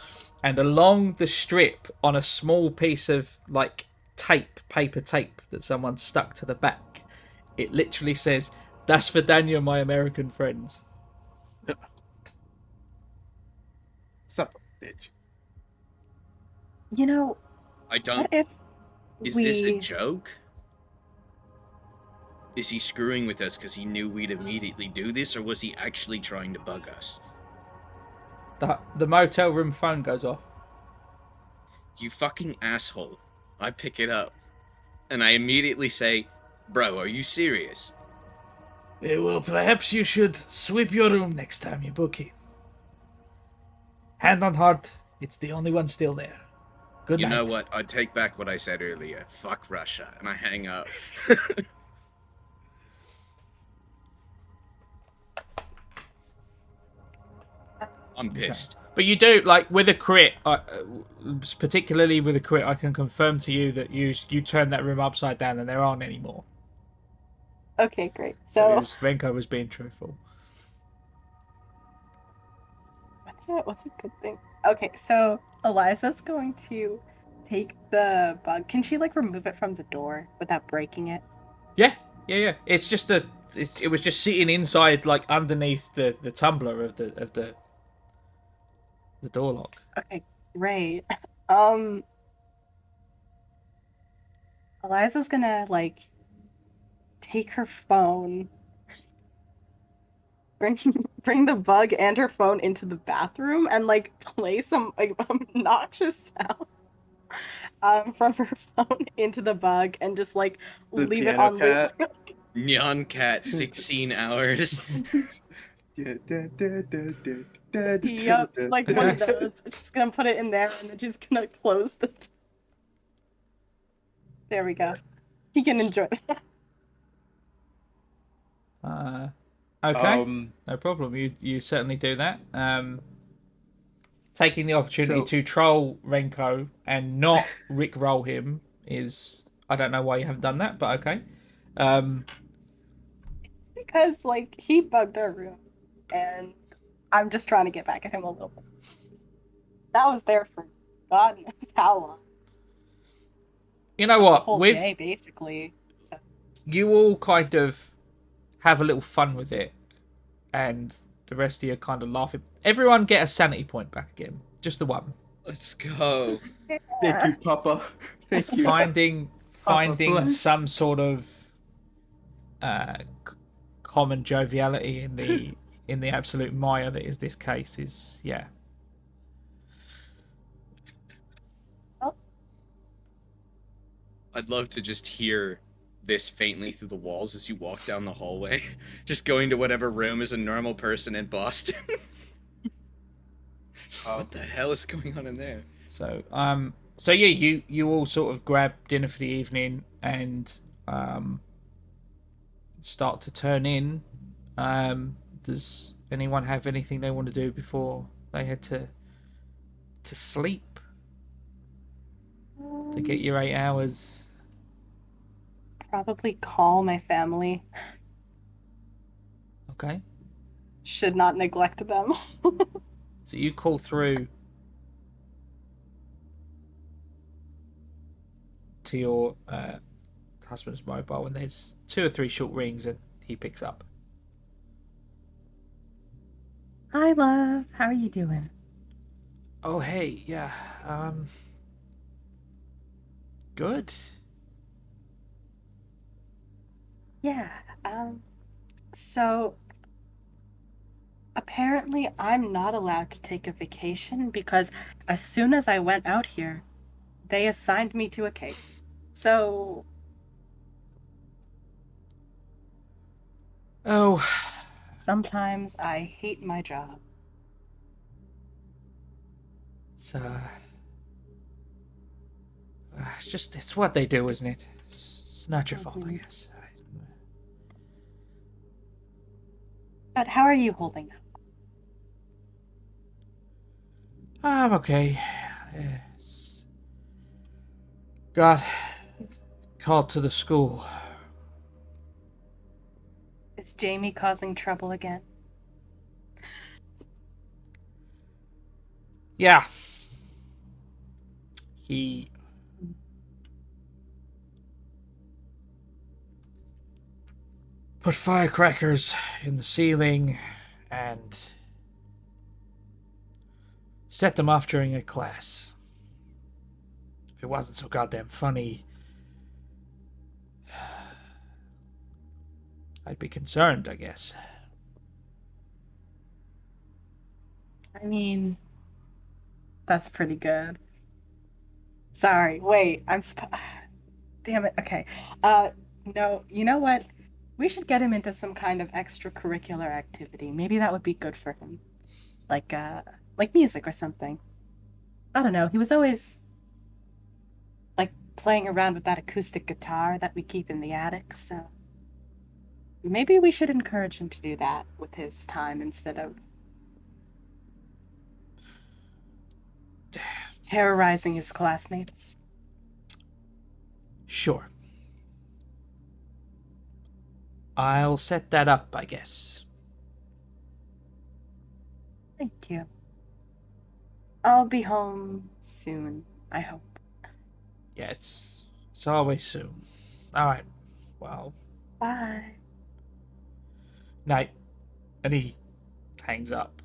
and along the strip on a small piece of like paper tape that someone stuck to the back, it literally says, "Das for Daniel, my American friends." Son of a bitch. You know, I don't. what if Is we... this a joke? Is he screwing with us because he knew we'd immediately do this, or was he actually trying to bug us? The motel room phone goes off. You fucking asshole. I pick it up, and I immediately say, "Bro, are you serious?" Well, perhaps you should sweep your room next time you book in. Hand on heart, it's the only one still there. Good You night. know what? I take back what I said earlier. Fuck Russia. And I hang up. I'm pissed. But you do, like, with a crit, particularly with a crit, I can confirm to you that you turn that room upside down and there aren't any more. Okay, great. So So, Renko was being truthful. what's a good thing? Okay, so Eliza's going to take the bug. Can she, like, remove it from the door without breaking it? Yeah. It's just it was just sitting inside, like, underneath the tumbler of the door lock. Okay, great. Eliza's gonna, like, take her phone, bring the bug and her phone into the bathroom, and, like, play some, like, obnoxious sound from her phone into the bug, and just, like, The leave it piano on loop. cat. Nyan Cat, 16 hours. Yup, like one of those. Just gonna put it in there, and then she's gonna close the. There we go. He can enjoy that. Okay, no problem. You certainly do that. Taking the opportunity to troll Renko and not rickroll him is, I don't know why you haven't done that, but okay. It's because, like, he bugged our room, and I'm just trying to get back at him a little bit. That was there for God knows how long. You know The what? whole With day, basically. So, you all kind of have a little fun with it, and the rest of you are kind of laughing. Everyone get a sanity point back again. Just the one. Let's go. Thank you, Papa. Thank you. Finding bless. some sort of common joviality in the absolute mire that is this case is, yeah. I'd love to just hear this faintly through the walls as you walk down the hallway. Just going to whatever room is a normal person in Boston. What the hell is going on in there? So yeah, you all sort of grab dinner for the evening and start to turn in. Does anyone have anything they want to do before they head to sleep? To get your 8 hours. probably call my family. Okay. Should not neglect them. So you call through to your husband's mobile, and there's 2 or 3 short rings, and he picks up. Hi, love. How are you doing? Oh, hey, yeah, good. Yeah, so apparently I'm not allowed to take a vacation because as soon as I went out here, they assigned me to a case. So, Oh, sometimes I hate my job. it's what they do, isn't it? It's not your fault, I guess. But how are you holding up? I'm okay. Yes. Got called to the school. Is Jamie causing trouble again? Yeah. He put firecrackers in the ceiling and set them off during a class. If it wasn't so goddamn funny, I'd be concerned, I guess. I mean, that's pretty good. Sorry, wait, damn it, okay. No, you know what? We should get him into some kind of extracurricular activity. Maybe that would be good for him. Like music or something. I don't know, he was always, like, playing around with that acoustic guitar that we keep in the attic, so... Maybe we should encourage him to do that with his time instead of terrorizing his classmates. Sure. I'll set that up, I guess. Thank you. I'll be home soon, I hope. Yeah, it's always soon. Alright. Well, Bye. night. And he hangs up.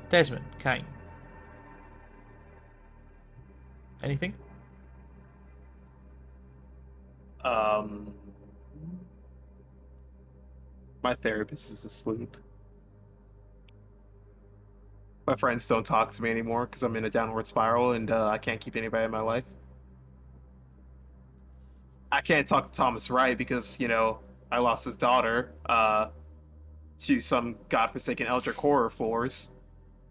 Desmond, Kane. Anything? My therapist is asleep. My friends don't talk to me anymore because I'm in a downward spiral and I can't keep anybody in my life. I can't talk to Thomas Wright because, I lost his daughter to some godforsaken Eldritch horror force.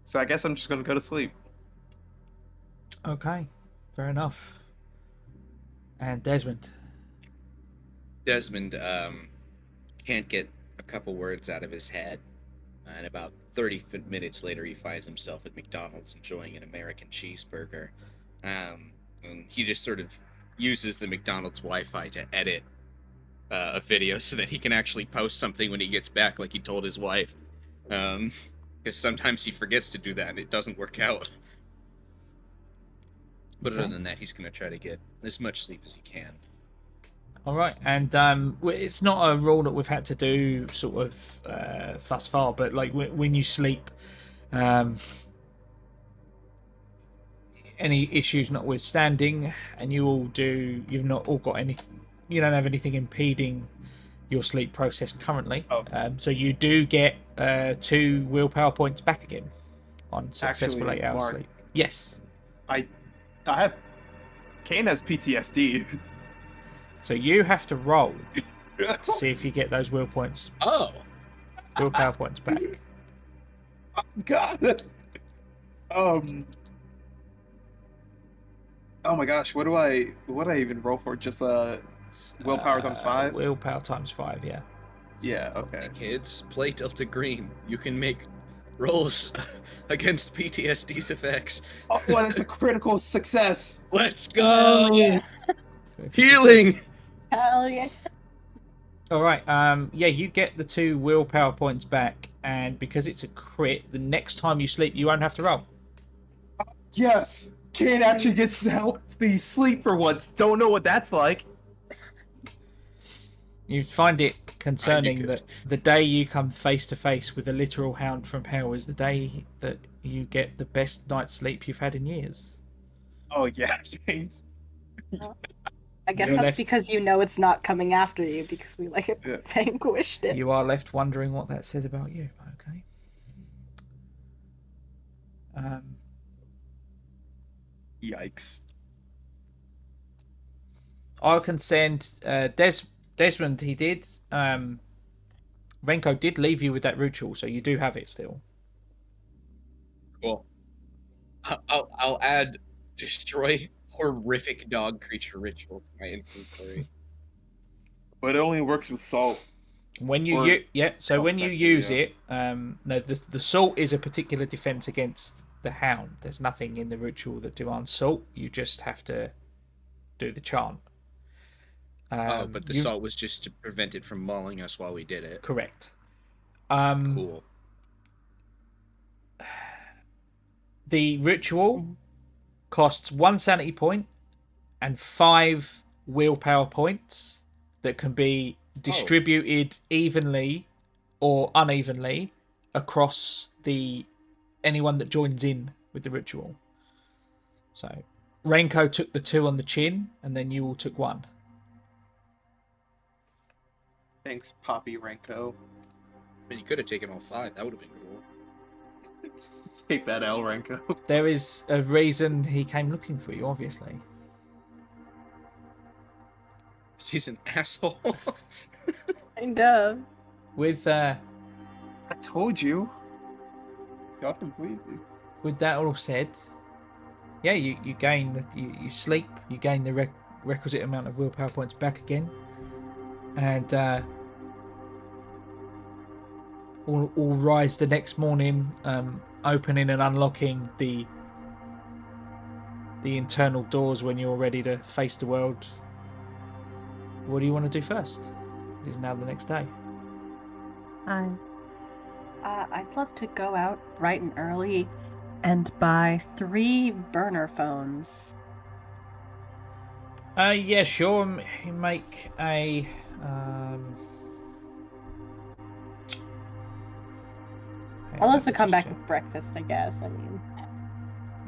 So I guess I'm just going to go to sleep. Okay. Fair enough. And Desmond. Desmond can't get a couple words out of his head, and about 30 minutes later, he finds himself at McDonald's enjoying an American cheeseburger. And he just sort of uses the McDonald's Wi-Fi to edit a video so that he can actually post something when he gets back, like he told his wife. Because sometimes he forgets to do that, and it doesn't work out. But Okay. other than that, he's going to try to get as much sleep as he can. All right, and it's not a rule that we've had to do sort of thus far, but like when you sleep, any issues notwithstanding, and you've not all got anything, you don't have anything impeding your sleep process currently. Oh. So you do get 2 willpower points back again on successful Actually, 8-hour Mark, sleep. Yes. I have... Kane has PTSD. So you have to roll to see if you get those willpower points back. God. Oh my gosh, what do I even roll for? Just willpower times 5? Willpower times 5, yeah. Yeah, okay. Hey kids, play Delta Green. You can make rolls against PTSD's effects. Oh, well, it's a critical success. Let's go! Yeah. Healing! Hell yeah. All right. Yeah, you get the 2 willpower points back, and because it's a crit, the next time you sleep, you won't have to roll. Yes, Kane actually gets to help the sleep for once. Don't know what that's like. You find it concerning good. that the day you come face to face with a literal hound from hell is the day that you get the best night's sleep you've had in years. Oh yeah, James. I guess You're that's left- because you know it's not coming after you because we Yeah. vanquished it. You are left wondering what that says about you. Okay. Yikes. I can send Desmond. He did. Renko did leave you with that ritual, so you do have it still. Cool. I'll add destroy horrific dog creature ritual to my inventory. but it only works with salt. When you Or when you bacteria. use it, no, the salt is a particular defense against the hound. There's nothing in the ritual that demands salt. You just have to do the chant. But the salt was just to prevent it from mauling us while we did it. Correct. Cool. The ritual costs 1 sanity point and 5 willpower points that can be distributed evenly or unevenly across anyone that joins in with the ritual. So Renko took the 2 on the chin, and then you all took 1. Thanks, Poppy Renko. I mean, you could have taken all 5. That would have been cool. Take that L, Renko. There is a reason he came looking for you, obviously. He's an asshole. Kind of. With I told you. Got completely. with that all said, yeah, you gain you sleep, you gain the requisite amount of willpower points back again, and all rise the next morning, opening and unlocking the internal doors when you're ready to face the world. What do you want to do first? It is now the next day. I'd love to go out bright and early and buy 3 burner phones. Yeah, sure. You make a I'll also come back with breakfast, I guess. I mean,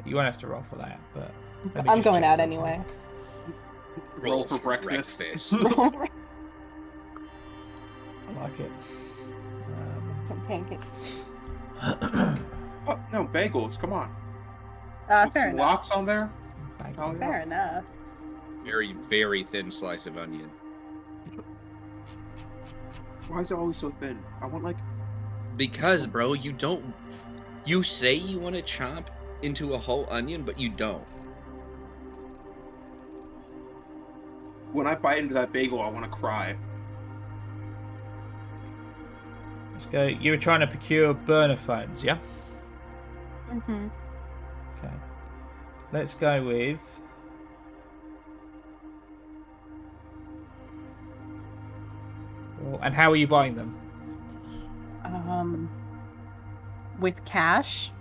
you won't have to roll for that, but let me I'm just going check out something. anyway. Roll for breakfast. I like it. Some pancakes. Oh, no, bagels. Come on. Fair Some enough. lox on there. Oh, Fair yeah. enough. Very, very thin slice of onion. Why is it always so thin? I want like. Because, bro, you don't... You say you want to chop into a whole onion, but you don't. When I bite into that bagel, I want to cry. Let's go. You were trying to procure burner phones, yeah? Mm-hmm. Okay. Let's go with. And how are you buying them? With cash.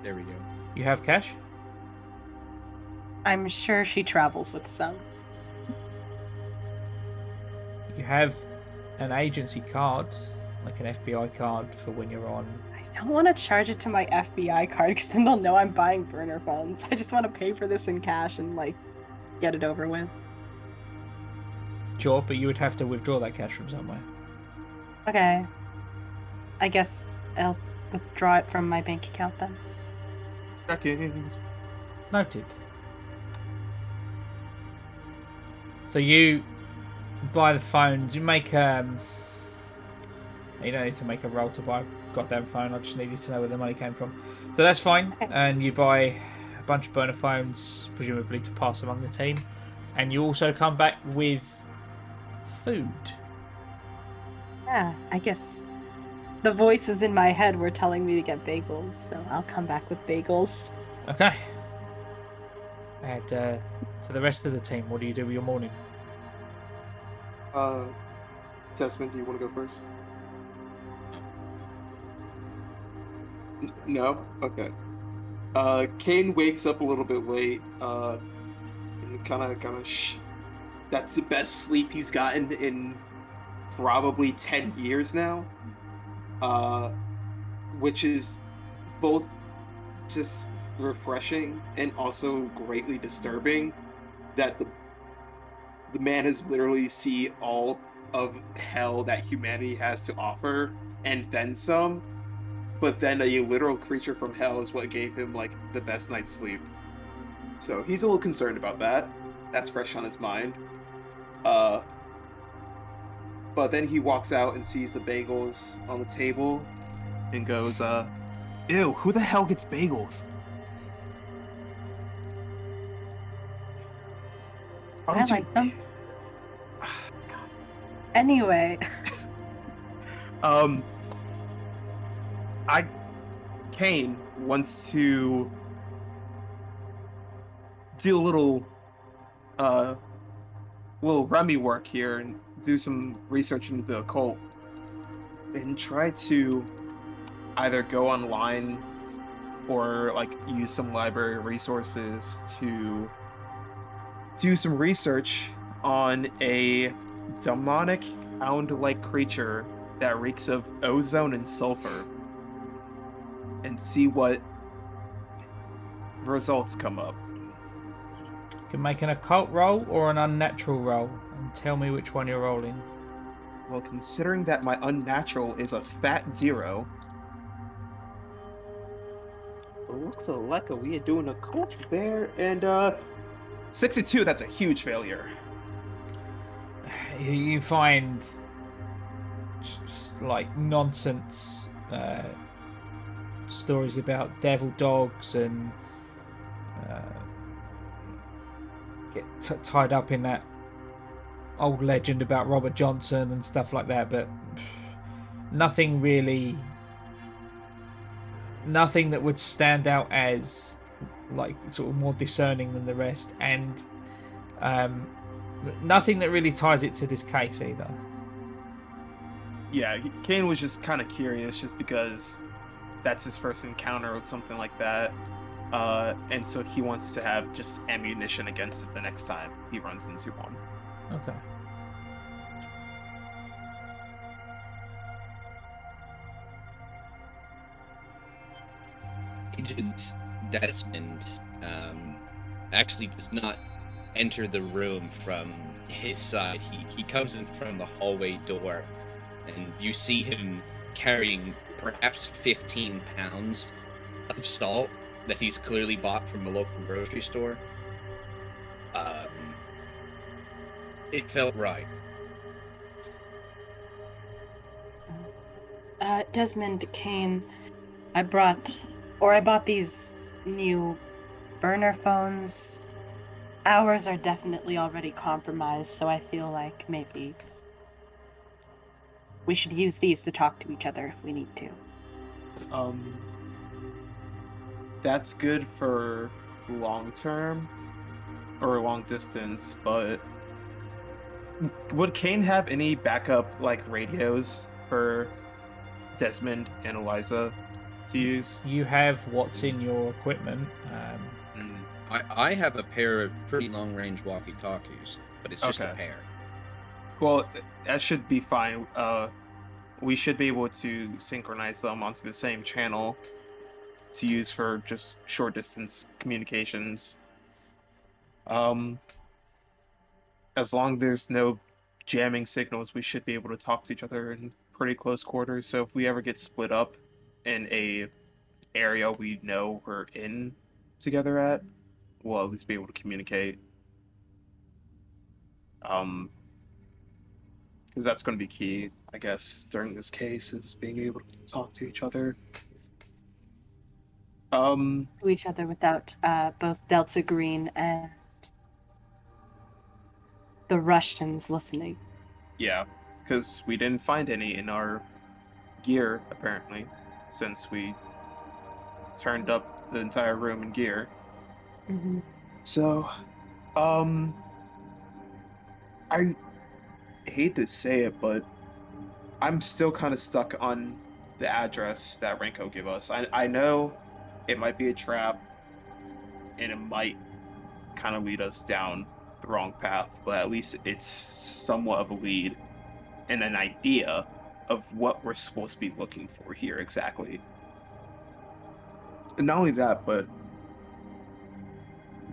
There we go. You have cash? I'm sure she travels with some. You have an agency card, like an FBI card for when you're on. I don't want to charge it to my FBI card because then they'll know I'm buying burner phones. I just want to pay for this in cash and like get it over with. Sure, but you would have to withdraw that cash from somewhere. Okay. I guess I'll withdraw it from my bank account then. Check-ins. Noted. So you buy the phones. You make You don't need to make a roll to buy a goddamn phone. I just needed to know where the money came from. So that's fine. Okay. And you buy a bunch of burner phones, presumably to pass among the team. And you also come back with food. Yeah, I guess the voices in my head were telling me to get bagels, so I'll come back with bagels. Okay. And to the rest of the team, what do you do with your morning? Desmond, do you want to go first? No? Okay. Kane wakes up a little bit late, and kind of that's the best sleep he's gotten in probably 10 years now. Which is both just refreshing and also greatly disturbing that the man has literally seen all of hell that humanity has to offer and then some, but then a literal creature from hell is what gave him like the best night's sleep. So he's a little concerned about that. That's fresh on his mind. But then he walks out and sees the bagels on the table and goes, ew, who the hell gets bagels? I like them. Anyway, Um, Kane wants to do a uh, little rummy work here and do some research into the occult and try to either go online or like use some library resources to do some research on a demonic hound-like creature that reeks of ozone and sulfur and see what results come up. You can make an occult roll or an unnatural roll, and tell me which one you're rolling. Well, considering that my unnatural is a fat 0, it looks like we are doing a cult there, and 62, that's a huge failure. You find like nonsense stories about devil dogs and get tied up in that old legend about Robert Johnson and stuff like that, but nothing that would stand out as like sort of more discerning than the rest, and nothing that really ties it to this case either. Yeah, Kane was just kind of curious just because that's his first encounter with something like that. And so he wants to have just ammunition against it the next time he runs into one. Okay. Agent Desmond actually does not enter the room from his side. He comes in from the hallway door, and you see him carrying perhaps 15 pounds of salt that he's clearly bought from a local grocery store. It felt right. Desmond, Kane, I bought these new burner phones. Ours are definitely already compromised, so I feel like maybe we should use these to talk to each other if we need to. That's good for long term or long distance, but would Kane have any backup like radios for Desmond and Eliza to use? You have what's in your equipment. I have a pair of pretty long-range walkie-talkies, but it's just a Okay. pair. Well, that should be fine. We should be able to synchronize them onto the same channel to use for just short distance communications. As long as there's no jamming signals, we should be able to talk to each other in pretty close quarters. So if we ever get split up in a area we know we're in together at, we'll at least be able to communicate. Because that's going to be key, I guess, during this case, is being able to talk to each other. To each other without both Delta Green and the Russians listening. Yeah, because we didn't find any in our gear, apparently, since we turned up the entire room in gear. Mm-hmm. So, I hate to say it, but I'm still kind of stuck on the address that Renko gave us. I know it might be a trap, and it might kind of lead us down the wrong path, but at least it's somewhat of a lead and an idea of what we're supposed to be looking for here exactly. And not only that, but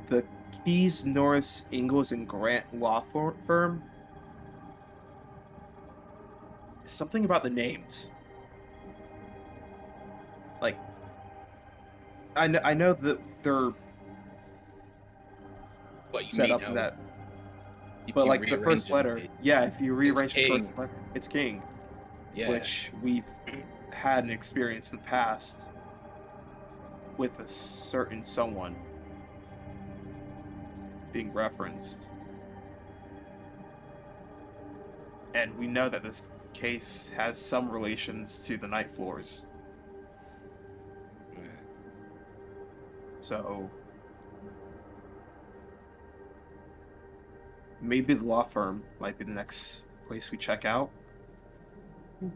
the Keys, Norris, Ingalls, and Grant law firm, something about the names. Like, I know that they're What you set may up know, in that, if but you like the rearrange first it, letter, yeah, if you rearrange the King. first letter, it's King, Yeah. which we've had an experience in the past with a certain someone being referenced. And we know that this case has some relations to the night floors. So maybe the law firm might be the next place we check out. I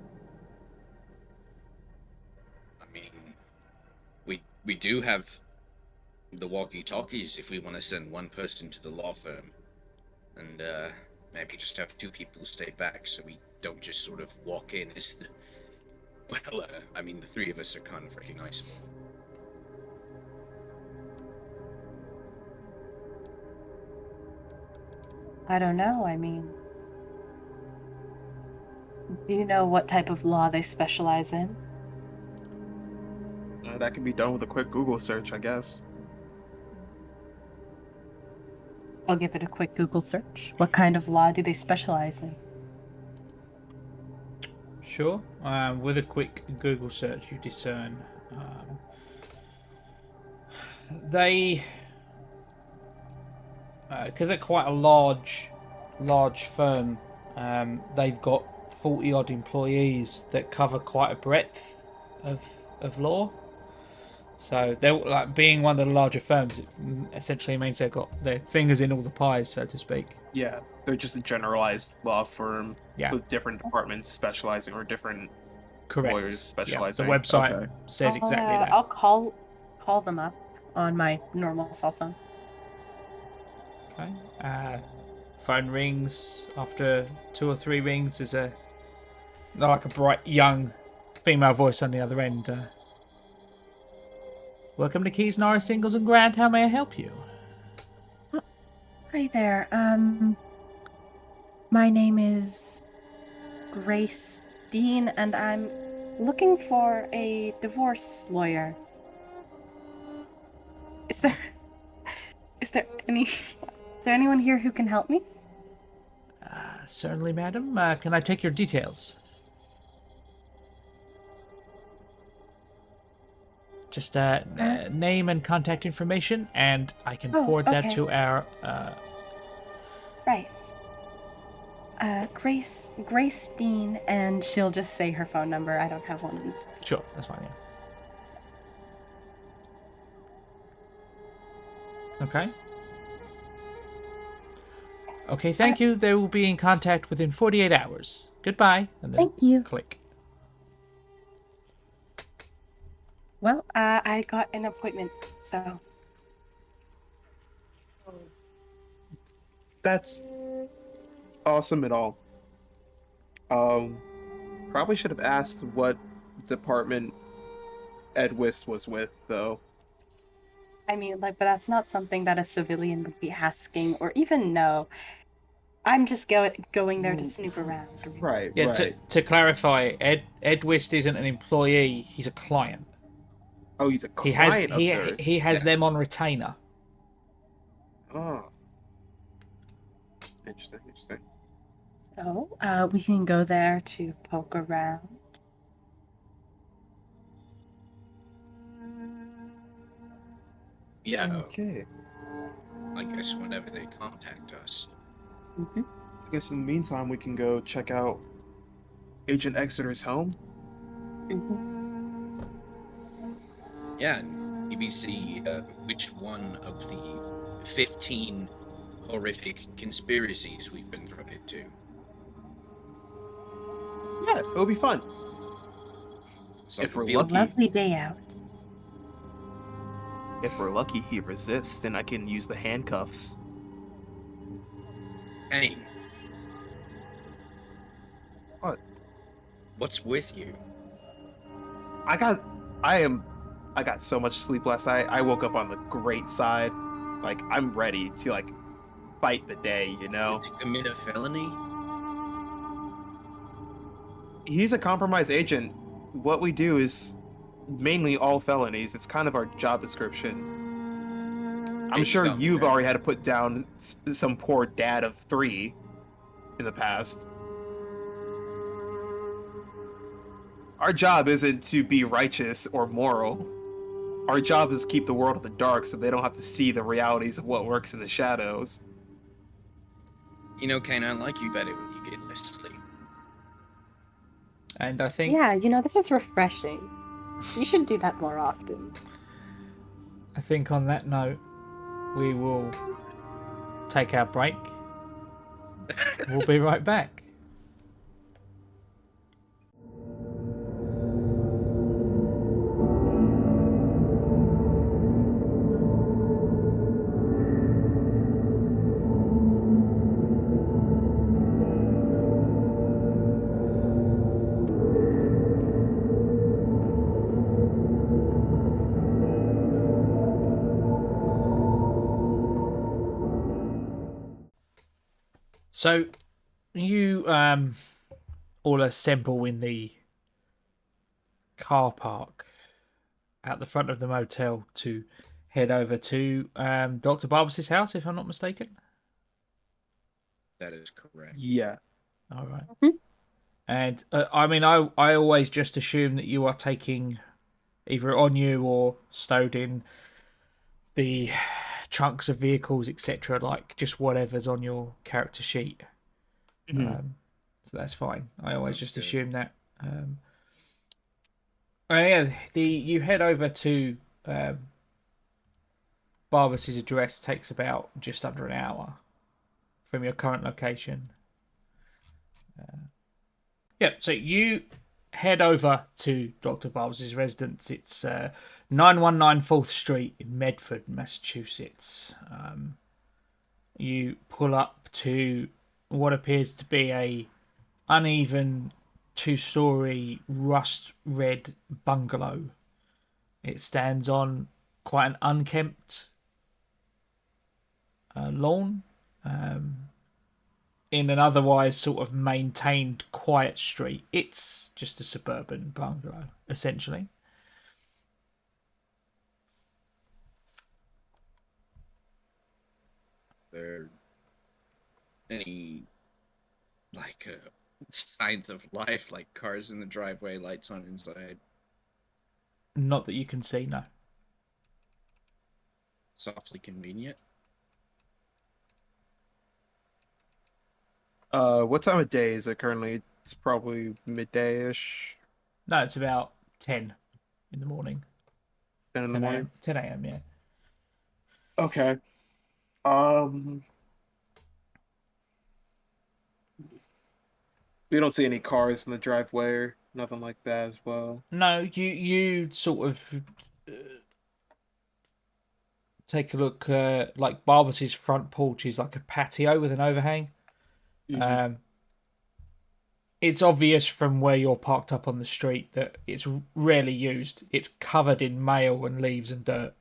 mean, we do have the walkie-talkies if we want to send one person to the law firm, and maybe just have 2 people stay back so we don't just sort of walk in as the... Well, I mean, the 3 of us are kind of recognizable. I don't know. I mean, do you know what type of law they specialize in? That can be done with a quick Google search, I guess. I'll give it a quick Google search. What kind of law do they specialize in? Sure. With a quick Google search, you discern they, because they're quite a large firm. They've got 40 odd employees that cover quite a breadth of law. So they're like, being one of the larger firms, it essentially means they've got their fingers in all the pies, so to speak. Yeah, they're just a generalized law firm Yeah. with different departments specializing or different Correct. lawyers Yeah. specializing. The website Okay. says exactly that. I'll call them up on my normal cell phone. Okay. Phone rings. After 2 or 3 rings, there's like a bright young female voice on the other end. Welcome to Keys, Norris, Singles and Grand. How may I help you? Hi there. My name is Grace Dean, and I'm looking for a divorce lawyer. Is there anyone here who can help me? Certainly, madam. Can I take your details? Just name and contact information, and I can forward that okay. to our... Right. Grace Dean, and she'll just say her phone number. I don't have one. Sure, that's fine, yeah. Okay. Okay, thank you. They will be in contact within 48 hours. Goodbye. And then Thank you. Click. Well, I got an appointment, so... That's awesome and all. Probably should have asked what department Ed Wist was with, though. I mean, but that's not something that a civilian would be asking or even know. I'm just going there to snoop around. Right, Yeah, right. to clarify, Ed Wist isn't an employee, he's a client. Oh, he's a client of theirs. He has them on retainer. Oh. Interesting. So, we can go there to poke around. Yeah, Okay. I guess whenever they contact us. Mm-hmm. I guess in the meantime, we can go check out Agent Exeter's home. Mm-hmm. Yeah, and maybe see which one of the 15 horrific conspiracies we've been thrown into. Yeah, it'll be fun. So If we're feel- lucky. Lovely day out. If we're lucky, he resists, and I can use the handcuffs. Kane. What? What's with you? I got so much sleep last night. I woke up on the great side. Like, I'm ready to, like, fight the day, you know? To commit a felony? He's a compromised agent. What we do is mainly all felonies. It's kind of our job description. I'm sure you've already had to put down some poor dad of 3 in the past. Our job isn't to be righteous or moral. Our job is to keep the world in the dark so they don't have to see the realities of what works in the shadows. You know, Kane, I like you better when you get less sleep. And I think Yeah, this is refreshing. You should do that more often. on that note, we will take our break. We'll be right back. So you all assemble in the car park at the front of the motel to head over to Dr. Barbas's house, if I'm not mistaken. That is correct. Yeah. All right. Mhm. And I always just assume that you are taking either on you or stowed in the trunks of vehicles, etc., like just whatever's on your character sheet. Mhm. So that's fine. I always Sounds just good. assume that. Yeah, you head over to Barbas's address. Takes about just under an hour from your current location. Yeah, so you head over to Dr. Barbas's residence. It's 919 4th Street in Medford, Massachusetts. You pull up to what appears to be a uneven two-story rust red bungalow. It stands on quite an unkempt lawn in an otherwise sort of maintained quiet street. It's just a suburban bungalow, essentially. There any signs of life, like cars in the driveway, lights on inside, Not that you can see, no. softly convenient? What time of day is it currently? It's probably midday-ish, No, it's about 10 in the morning. 10 in the 10 morning. a.m. 10 a.m., yeah. Okay. Um, we don't see any cars in the driveway or nothing like that as well. No, you sort of take a look. Like Barbas's front porch is like a patio with an overhang. Mhm. Um, it's obvious from where you're parked up on the street that it's rarely used. It's covered in mail and leaves and dirt.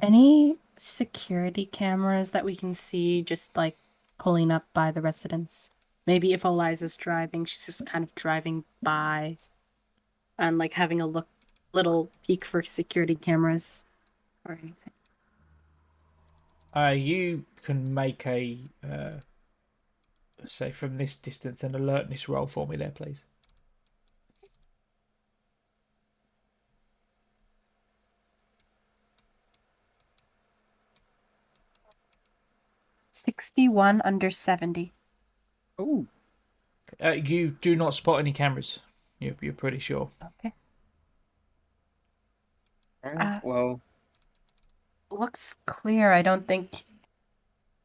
Any security cameras that we can see just like pulling up by the residence? Maybe if Eliza's driving, she's just kind of driving by and like having a little peek for security cameras or anything. You can make a say from this distance an alertness roll for me there, please. 61 under 70. Oh, You do not spot any cameras. You're pretty sure. Okay. all right. Well, Looks clear. I don't think.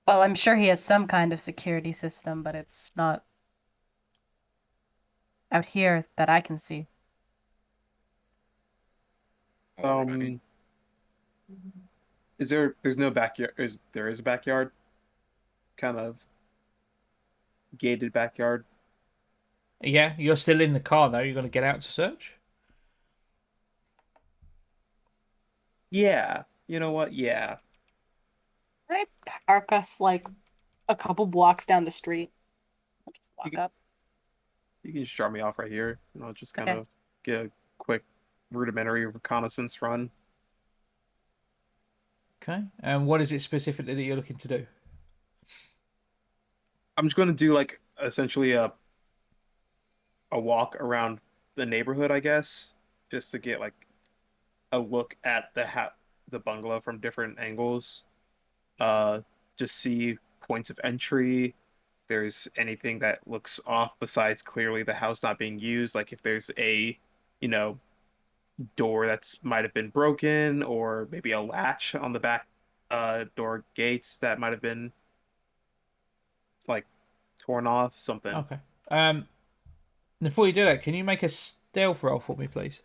Well, I'm sure he has some kind of security system, but it's not out here that I can see. All right. there's no backyard. There is a backyard, kind of gated backyard. Yeah, you're still in the car though. You're going to get out to search. Yeah. You know what? Yeah. Can I park us like a couple blocks down the street? I'll just walk can- up. You can just drop me off right here, and I'll just kind Okay. of get a quick rudimentary reconnaissance run. Okay. And what is it specifically that you're looking to do? I'm just going to do like essentially a walk around the neighborhood, I guess, just to get like a look at the bungalow from different angles. Uh, just see points of entry, there's anything that looks off besides clearly the house not being used, like if there's a, you know, door that's might have been broken, or maybe a latch on the back door gates that might have been like torn off, something. Okay. Before you do that, can you make a stealth roll for me, please?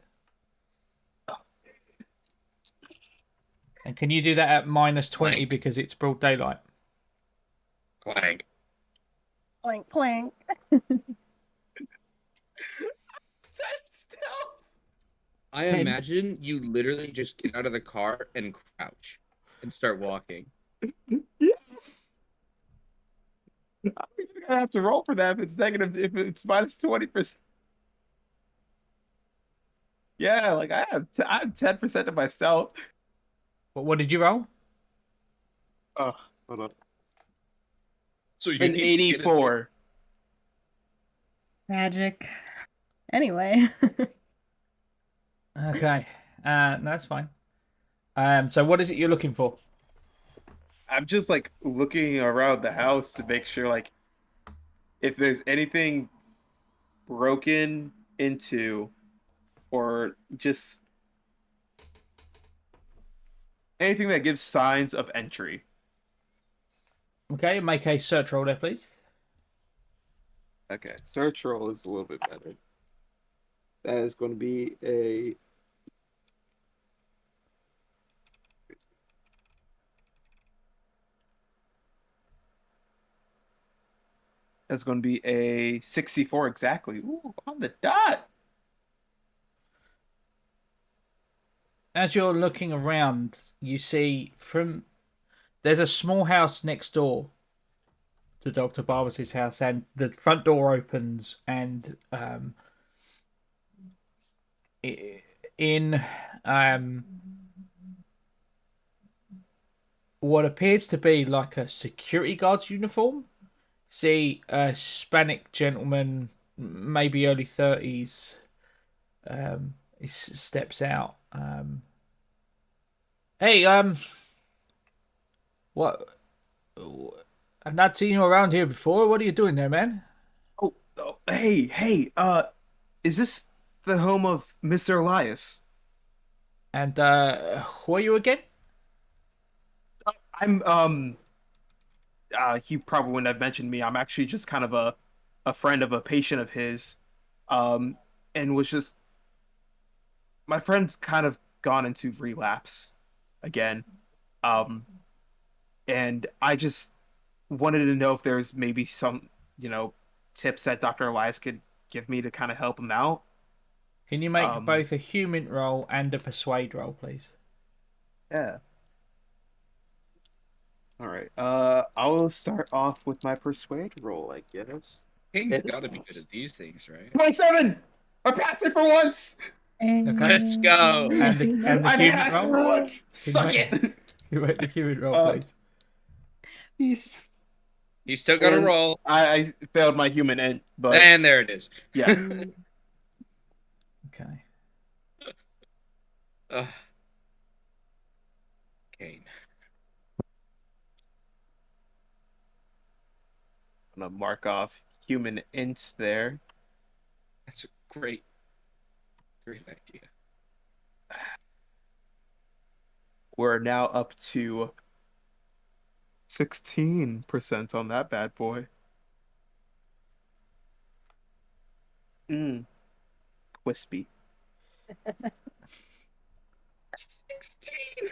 And can you do that at -20 Clank. because it's broad daylight? Clank. Clank, clank. I 10. imagine you literally just get out of the car and crouch and start walking. Yeah. I don't think I have to roll for that if it's negative, if it's -20%. Yeah, like I have 10% of my stealth. What did you roll? Oh, hold on. So you An need to get in 84. Magic. Anyway. Okay. No, that's fine. So what is it you're looking for? I'm just like looking around the house to make sure like if there's anything broken into or just anything that gives signs of entry. Okay, make a search roll there, please. Okay, search roll is a little bit better. That is going to be a That's going to be a 64 exactly. Ooh, on the dot. As you're looking around, you see there's a small house next door to Dr. Barbas' house, and the front door opens, and in what appears to be like a security guard's uniform, see a Hispanic gentleman, maybe early 30s, he steps out. Hey, what? I've not seen you around here before. What are you doing there, man? Oh, hey, is this the home of Mr. Elias? And who are you again? I'm he probably wouldn't have mentioned me. I'm actually just kind of a friend of a patient of his. Um and was just my friend's kind of gone into relapse again. Um and I just wanted to know if there's maybe some, tips that Dr. Elias could give me to kind of help him out. Can you make Um both a human roll and a persuade roll, please? yeah. All right. I will start off with my persuade roll, I guess. Kane's got to be good at these things, right? 27! I passed it for once! Okay. Let's go. And the I human passed it roll. for once! Can Suck you it! You make the human roll, Uh, please. He's He's still got to And roll. I failed my human int, but And there it is. yeah. Okay. Ugh. Kane. I'm gonna mark off human int there. That's a great idea. We're now up to 16% on that bad boy. Wispy. 16.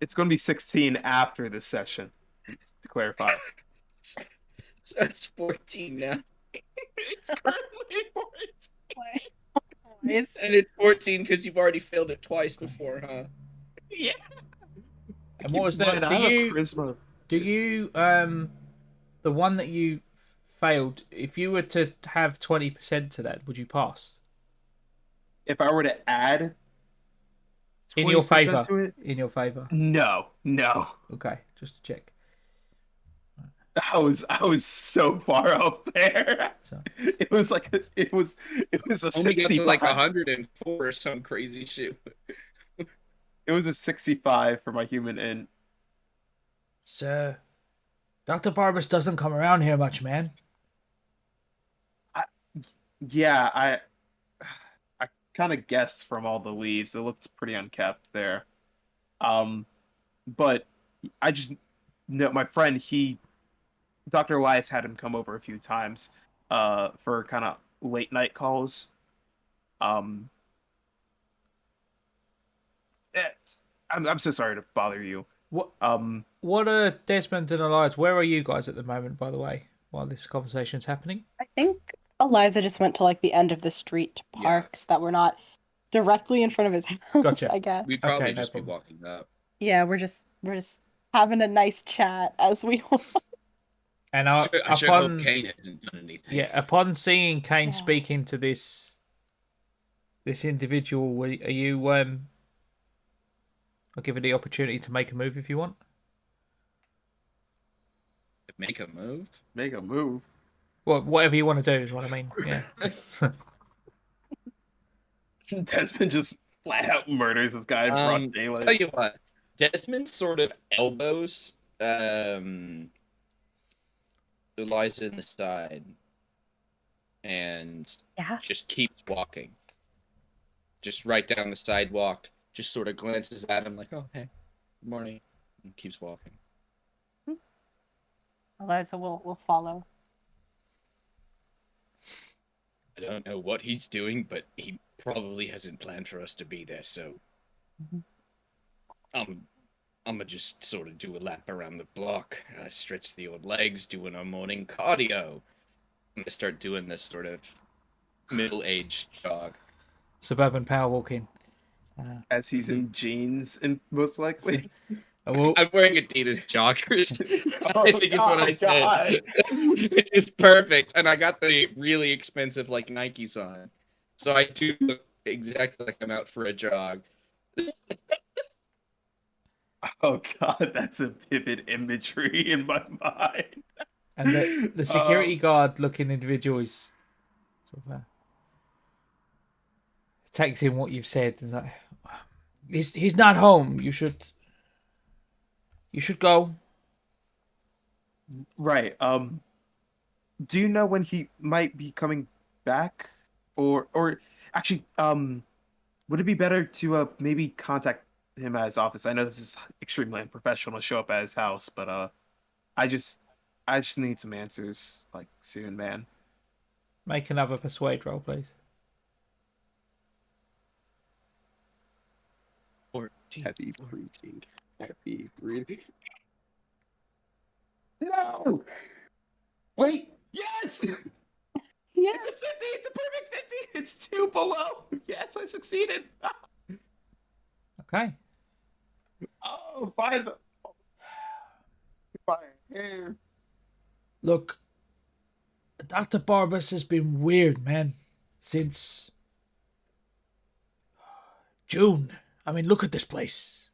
It's going to be 16 after this session, to clarify. So that's 14 now. It's currently 14. Nice. And it's 14 because you've already failed it twice before, huh? Yeah. And what was that? I have a charisma. Do you the one that you failed? If you were to have 20% to that, would you pass? If I were to add In your 20% favor. to it, In your favor. no. Okay, just to check. I was so far up there. So It was like it was a Only got 65. to like 104 or some crazy shit. It was a 65 for my human int. Sir, Dr. Barbas doesn't come around here much, man. Yeah, I kind of guessed from all the leaves. It looked pretty unkept there. But I just know my friend, Dr. Elias had him come over a few times, for kind of late night calls. Um, I'm so sorry to bother you. What Um, what are Desmond and Elias? Where are you guys at the moment, by the way, while this conversation's happening? I think Eliza just went to like the end of the street to Yeah. parks that were not directly in front of his house, Gotcha. I guess. We'd probably Okay, no just be problem. walking up. Yeah, we're just having a nice chat as we walk. And I sure hope upon Kane hasn't done anything. yeah, upon seeing Kane Yeah. speaking to this individual, are you I'll give you the opportunity to make a move if you want. Make a move? make a move. Well, whatever you want to do is what I mean. Yeah. Desmond just flat out murders this guy in broad daylight. Tell you what, Desmond sort of elbows Eliza in the side and Yeah. just keeps walking. Just right down the sidewalk, just sort of glances at him like, oh, hey, good morning, and keeps walking. Eliza will follow. I don't know what he's doing, but he probably hasn't planned for us to be there, so I'm gonna just sort of do a lap around the block, stretch the old legs, doing our morning cardio. I'm gonna start doing this sort of middle-aged jog. Suburban power walking. As he's in jeans, and most likely. Well, I'm wearing Adidas joggers. Oh, I think is what I said. God. It's perfect, and I got the really expensive like Nikes on, so I do look exactly like I'm out for a jog. Oh God, that's a vivid imagery in my mind. and the security guard looking individual is sort of takes in what you've said. Is like, he's not home. You should go. Right. Do you know when he might be coming back, or actually, would it be better to maybe contact him at his office? I know this is extremely unprofessional to show up at his house, but I just need some answers like soon, man. Make another persuade roll, please. 14. Heavy breathing. Heavy breathing. No. Wait. Yes. Yes. It's a 50. It's a perfect 50. It's 2 below. Yes, I succeeded. Okay. Oh, fine. Fine. Here. Look, Dr. Barbas has been weird, man, since June. I mean, look at this place.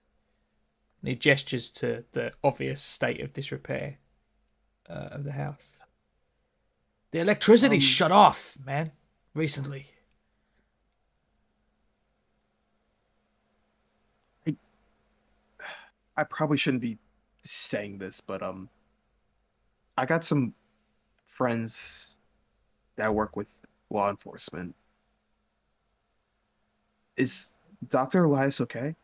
And he gestures to the obvious state of disrepair of the house. The electricity's shut off, man, recently. I probably shouldn't be saying this, but I got some friends that work with law enforcement. Is Dr. Elias okay?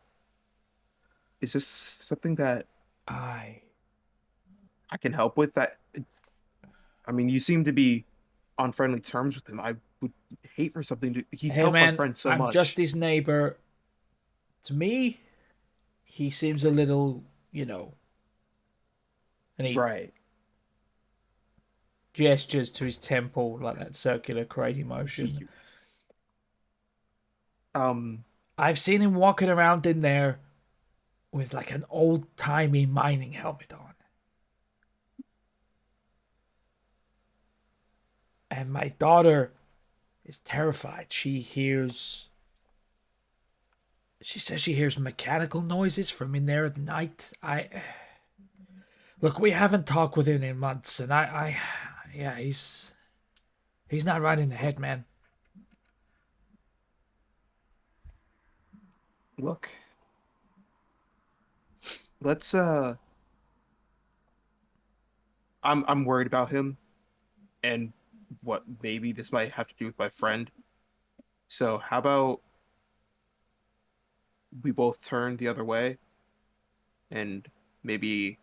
Is this something that I I can help with? I mean, you seem to be on friendly terms with him. I would hate for something to. He's Hey, helped man, my friend so I'm much. just his neighbor. To me, he seems a little, and he Right. gestures to his temple like that circular crazy motion. I've seen him walking around in there with like an old-timey mining helmet on. And my daughter is terrified. She says she hears mechanical noises from in there at night. Look, we haven't talked with him in months, and yeah, he's not right in the head, man. Look. Let's I'm worried about him and what maybe this might have to do with my friend. So how about we both turn the other way and maybe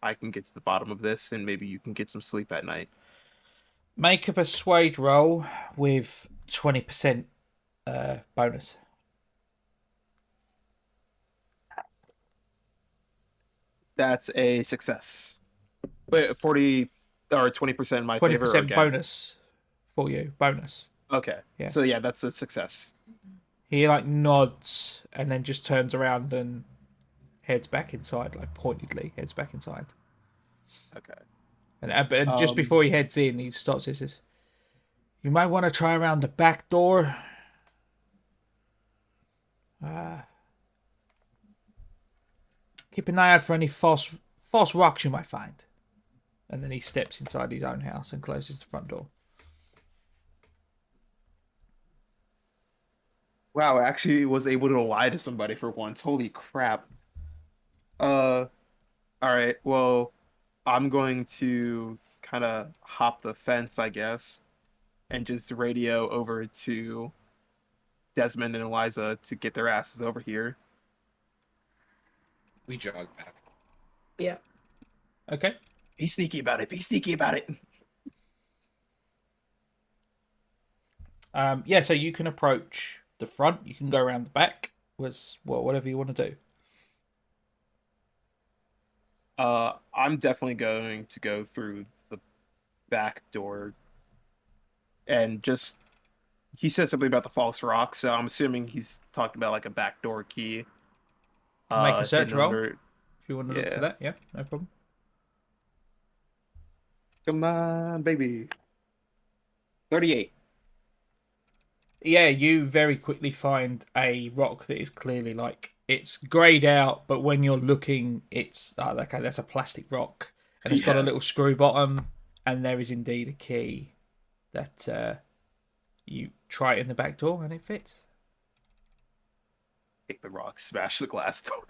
I can get to the bottom of this and maybe you can get some sleep at night. Make a persuade roll with 20% bonus. That's a success. Wait, 40 or 20% in my favor or 20% against? bonus for you. Bonus. Okay. Yeah. So yeah, that's a success. He like nods and then just turns around and heads back inside, like pointedly heads back inside. Okay. And just before he heads in, he stops and says, "You might want to try around the back door. Keep an eye out for any false rocks you might find." And then he steps inside his own house and closes the front door. Wow, I actually was able to lie to somebody for once. Holy crap. All right. Well, I'm going to kind of hop the fence, I guess, and just radio over to Desmond and Eliza to get their asses over here. We jog back. Yeah. Okay. Be sneaky about it. Be sneaky about it. Yeah, so you can approach the front. You can go around the back. Whatever you want to do. I'm definitely going to go through the back door and just he said something about the false rock, so I'm assuming he's talking about like a backdoor key. Make a search Hidden roll under. if you want to look for Yeah. that. Yeah, no problem. Come on, baby. 38. Yeah, you very quickly find a rock that is clearly like it's grayed out, but when you're looking, it's okay. That's a plastic rock, and it's got a Yeah. little screw bottom, and there is indeed a key that you try it in the back door, and it fits. Take the rock, smash the glass door.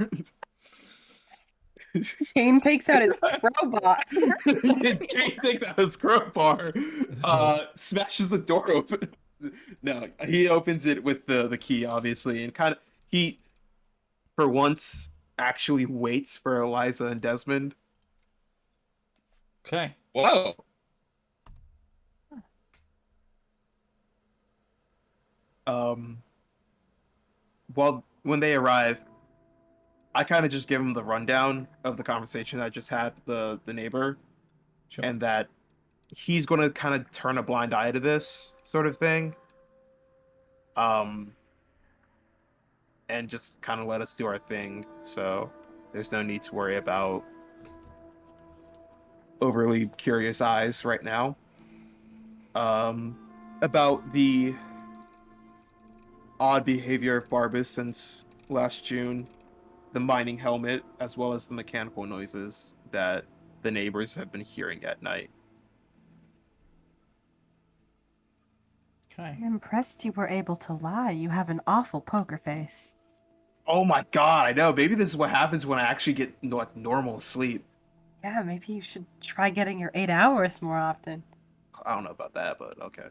Kane takes out his crowbar. Kane takes out his crowbar, smashes the door open. No, he opens it with the key, obviously, and kind of he, for once, actually waits for Eliza and Desmond. Okay. Whoa! Um, well, when they arrive, I kind of just give them the rundown of the conversation I just had with the neighbor, Sure. and that he's going to kind of turn a blind eye to this sort of thing. And just kind of let us do our thing. So there's no need to worry about overly curious eyes right now. About the odd behavior of Barbas since last June, the mining helmet, as well as the mechanical noises that the neighbors have been hearing at night. Okay. I'm impressed you were able to lie. You have an awful poker face. Oh my god, I know. Maybe this is what happens when I actually get like normal sleep. Yeah, maybe you should try getting your 8 hours more often. I don't know about that, but okay.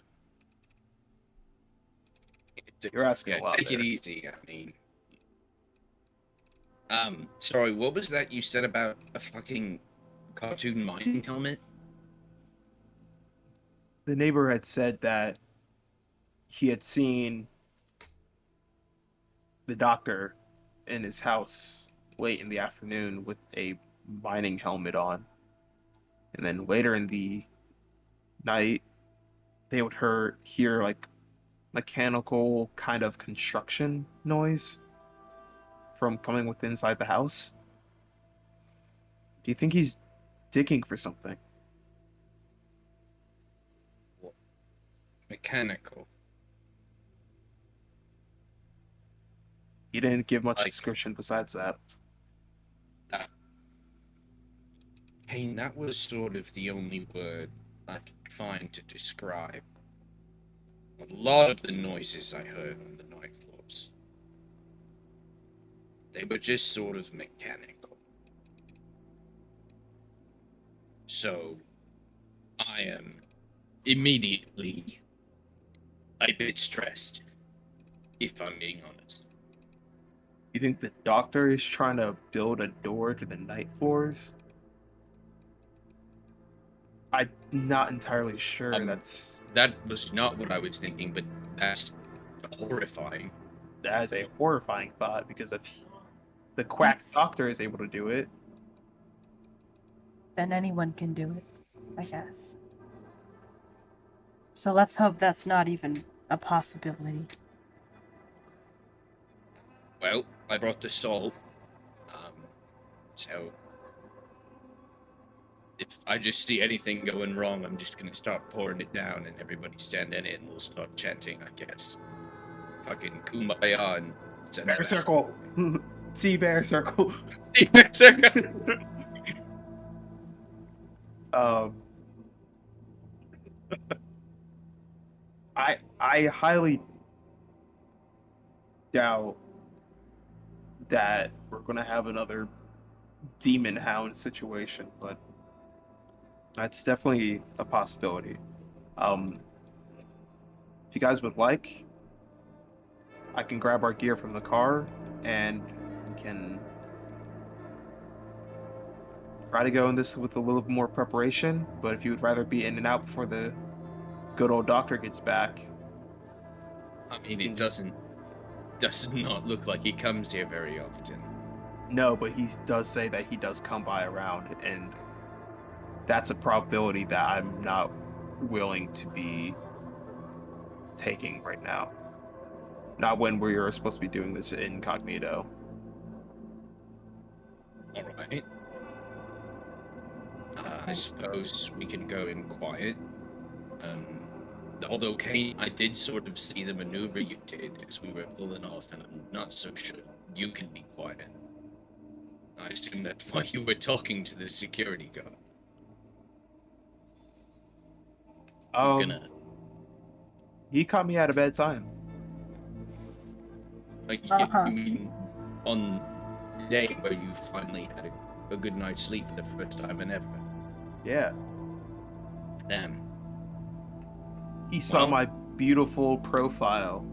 You're asking Yeah, a lot take there. it easy. I mean, sorry, what was that you said about a fucking cartoon mining helmet? The neighbor had said that he had seen the doctor in his house late in the afternoon with a mining helmet on. And then later in the night, they would hear like mechanical kind of construction noise from coming with inside the house. Do you think he's digging for something? Mechanical. He didn't give much Like- description besides that. Kane, that was sort of the only word I could find to describe a lot of the noises I heard on the night floors. They were just sort of mechanical. So, I am immediately a bit stressed, if I'm being honest. You think the doctor is trying to build a door to the night floors? I'm not entirely sure. That was not what I was thinking, but that's horrifying. That is a horrifying thought, because if the quack That's- doctor is able to do it, Then anyone can do it, I guess. So let's hope that's not even a possibility. Well, I brought the salt, so if I just see anything going wrong, I'm just gonna start pouring it down, and everybody stand in it, and we'll start chanting, I guess. Fucking kumbaya and send bear that circle, sea bear circle. bear circle. um, I highly doubt that we're gonna have another demon hound situation, but that's definitely a possibility. If you guys would like, I can grab our gear from the car and we can try to go in this with a little bit more preparation. But if you would rather be in and out before the good old doctor gets back, I mean, it does not look like he comes here very often. no, but he does say that he does come by around, and that's a probability that I'm not willing to be taking right now. Not when we are supposed to be doing this incognito. All right. I suppose we can go in quiet. Although, Kane, I did sort of see the maneuver you did as we were pulling off, and I'm not so sure you can be quiet. I assume that's why you were talking to the security guard. I'm gonna... He caught me at a bad time. Like, Uh-huh. you mean on the day where you finally had a good night's sleep for the first time in ever? Yeah. Damn. He saw Well- my beautiful profile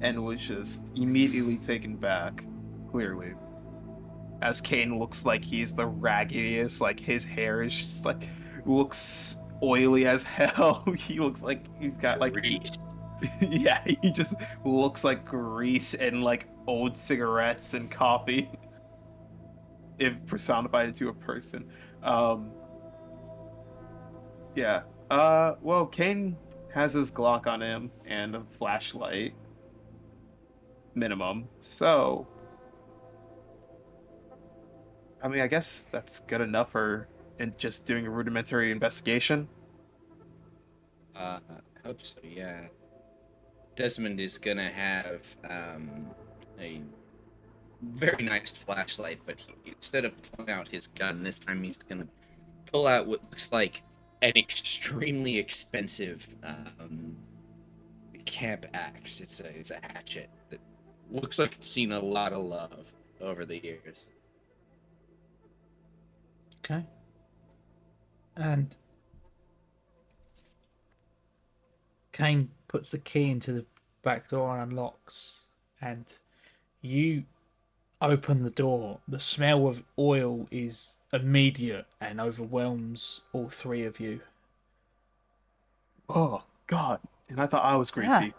and was just immediately taken back, clearly. As Kane looks like he's the raggediest, like his hair is just like, looks oily as hell. He looks like he's got like, Grease. yeah, he just looks like grease and like old cigarettes and coffee. If personified into a person. Yeah. Well, Kane has his Glock on him and a flashlight. Minimum. So, I mean, I guess that's good enough for just doing a rudimentary investigation. I hope so, yeah. Desmond is gonna have a very nice flashlight, but instead of pulling out his gun, this time he's gonna pull out what looks like an extremely expensive camp axe. It's a hatchet that looks like it's seen a lot of love over the years. Okay. And Kane puts the key into the back door and unlocks, and you open the door. The smell of oil is immediate and overwhelms all three of you. Oh, God. And I thought I was greasy.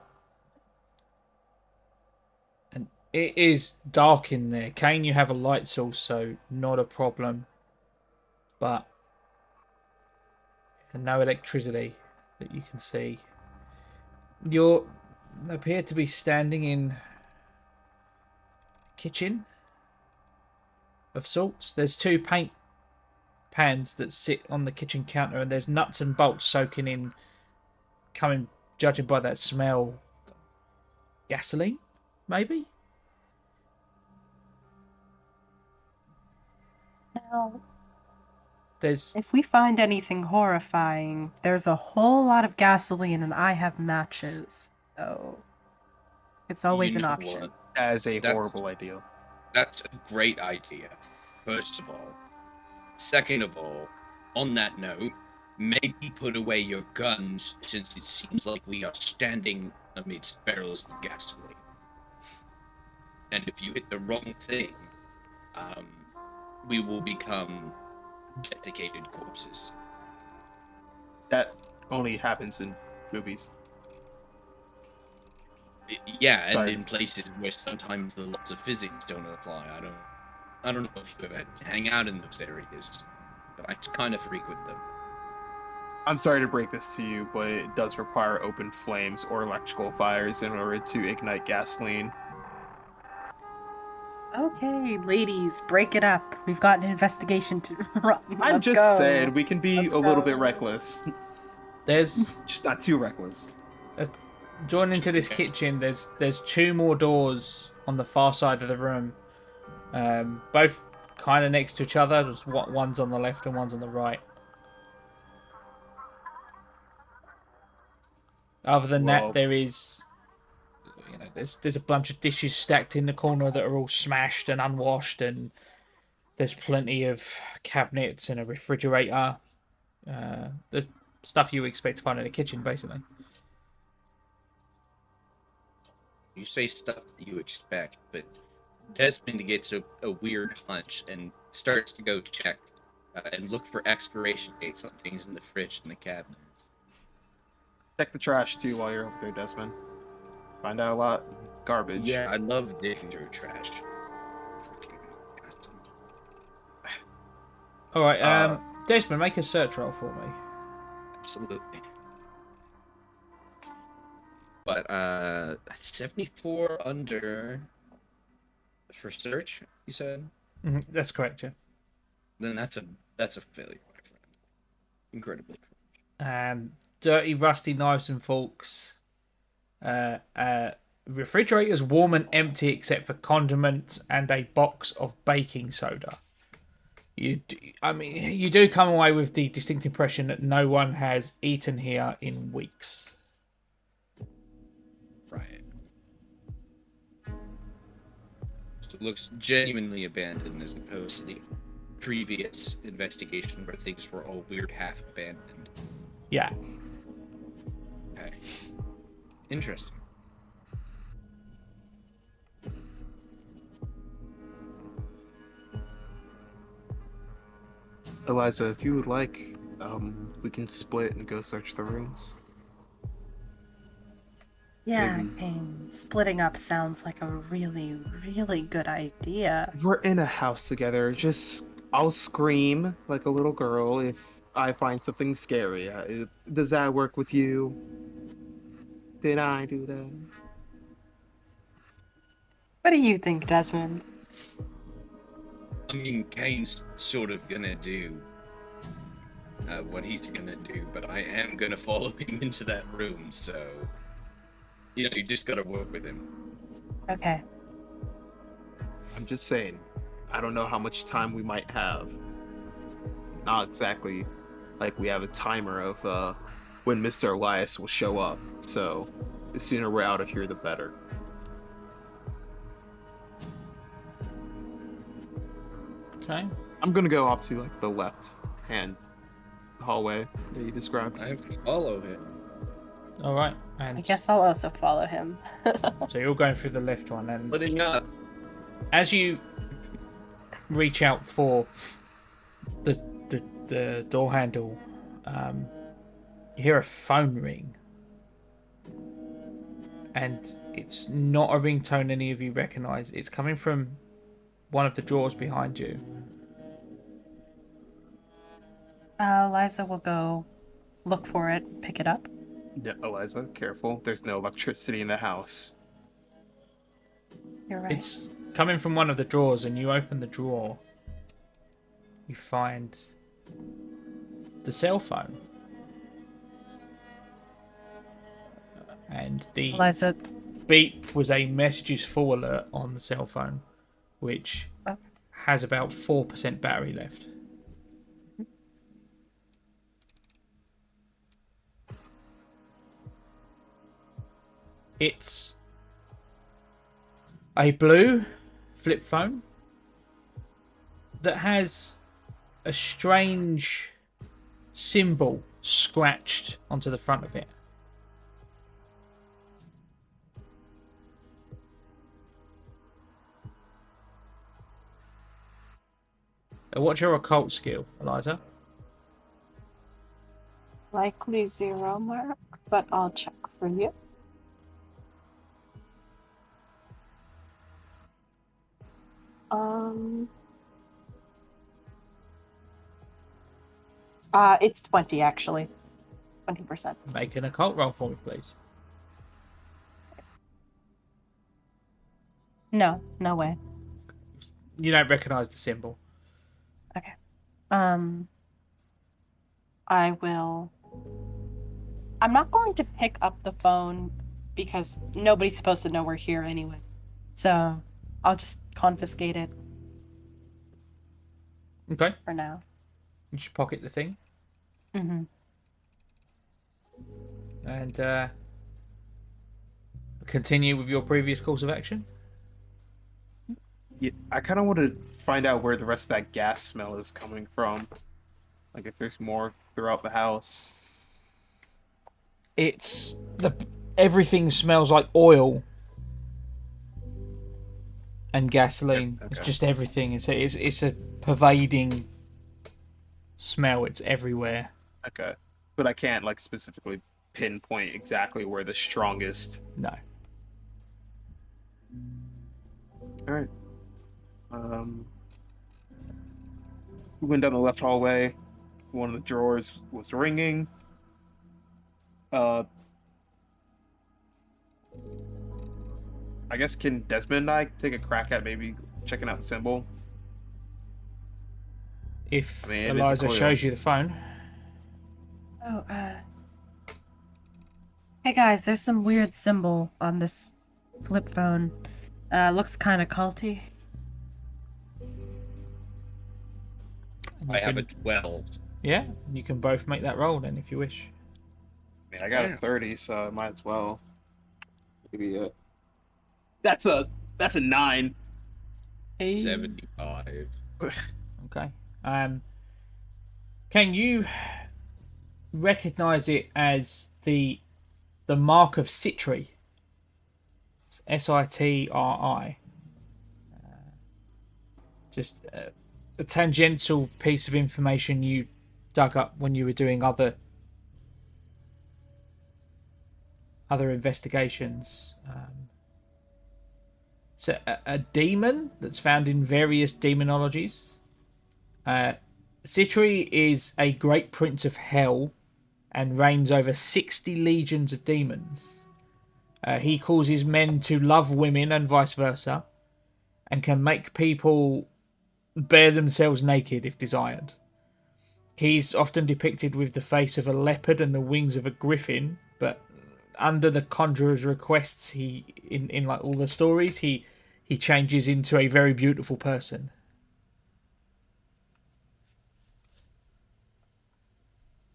And it is dark in there. Kane, you have a light source, so not a problem. But no electricity that you can see. You appear to be standing in a kitchen of sorts. There's two paint pans that sit on the kitchen counter, and there's nuts and bolts soaking in, judging by that smell, gasoline, maybe? Now, There's if we find anything horrifying, there's a whole lot of gasoline and I have matches. So it's always You an know option. what? That is a That's- horrible idea. That's a great idea, first of all. Second of all, on that note, maybe put away your guns, since it seems like we are standing amidst barrels of gasoline. And if you hit the wrong thing, we will become desiccated corpses. That only happens in movies. Yeah, and Sorry. in places where sometimes the laws of physics don't apply. I don't know if you ever had to hang out in those areas, but I kind of frequent them. I'm sorry to break this to you, but it does require open flames or electrical fires in order to ignite gasoline. Okay, ladies, break it up. We've got an investigation to run. I'm Let's just go. saying, we can be Let's a little bit go. reckless. There's Just not too reckless. join into this kitchen. There's two more doors on the far side of the room, both kind of next to each other. Just one's on the left and one's on the right. Other than Well- that, there is, there's a bunch of dishes stacked in the corner that are all smashed and unwashed, and there's plenty of cabinets and a refrigerator. The stuff you expect to find in a kitchen, basically. You say stuff that you expect, but Desmond gets a weird hunch and starts to go check and look for expiration dates on things in the fridge and the cabinets. Check the trash too while you're over there, Desmond. Find out a lot of garbage. Yeah, I love digging through trash. All right, Desmond, make a search roll for me. Absolutely. But 74 under for search, you said? That's correct, yeah. Then that's a failure, my friend. Incredibly. Dirty, rusty knives and forks. Refrigerator's warm and empty except for condiments and a box of baking soda. You do come away with the distinct impression that no one has eaten here in weeks. Right. So it looks genuinely abandoned as opposed to the previous investigation where things were all weird half abandoned. Yeah. Okay. Interesting. Eliza, if you would like, we can split and go search the rooms. Yeah, Maybe. Kane, splitting up sounds like a really, really good idea. We're in a house together. I'll scream like a little girl if I find something scary. Does that work with you? Did I do that? What do you think, Desmond? I mean, Kane's sort of gonna do what he's gonna do, but I am gonna follow him into that room, so you just gotta work with him. Okay. I'm just saying, I don't know how much time we might have. Not exactly like we have a timer of when Mr. Elias will show up, so the sooner we're out of here, the better. Okay. I'm gonna go off to like the left hand hallway that you described. I follow him. All right. I And guess I'll also follow him. so you're going through the left one, and Splitting up. as you reach out for the door handle, you hear a phone ring, and it's not a ringtone any of you recognize. It's coming from one of the drawers behind you. Eliza will go look for it, pick it up. Yeah, Eliza, careful. There's no electricity in the house. You're right. It's coming from one of the drawers, and you open the drawer. You find the cell phone. And the Eliza, beep was a messages full alert on the cell phone, which has about 4% battery left. It's a blue flip phone that has a strange symbol scratched onto the front of it. What's your occult skill, Eliza? Likely 0 mark, but I'll check for you. It's 20 actually. 20%. Make an occult roll for me, please. No, no way. You don't recognise the symbol. Okay. I will. I'm not going to pick up the phone because nobody's supposed to know we're here anyway. So I'll just confiscate it Okay. for now. You just pocket the thing. Mm-hmm. And continue with your previous course of action. Yeah, I kind of want to find out where the rest of that gas smell is coming from. Like if there's more throughout the house. It's everything smells like oil and gasoline. Okay. It's just everything. It's a pervading smell. It's everywhere. Okay. But I can't like specifically pinpoint exactly where the strongest. No. All right. We went down the left hallway. One of the drawers was ringing. I guess can Desmond and I take a crack at maybe checking out the symbol? If I mean, it is a Eliza coil. shows you the phone. Oh, hey guys, there's some weird symbol on this flip phone. Looks kind of culty. And I you have a can- 12. Yeah, you can both make that roll then if you wish. I mean, I got Yeah. a 30, so I might as well. Maybe that's a 9. 75. Okay. Can you recognize it as the mark of Sitri? It's SITRI. Just a tangential piece of information you dug up when you were doing other investigations. So a demon that's found in various demonologies. Sitri is a great prince of hell and reigns over 60 legions of demons. He causes men to love women and vice versa, and can make people bare themselves naked if desired. He's often depicted with the face of a leopard and the wings of a griffin, but under the conjurer's requests, he in like all the stories, he changes into a very beautiful person.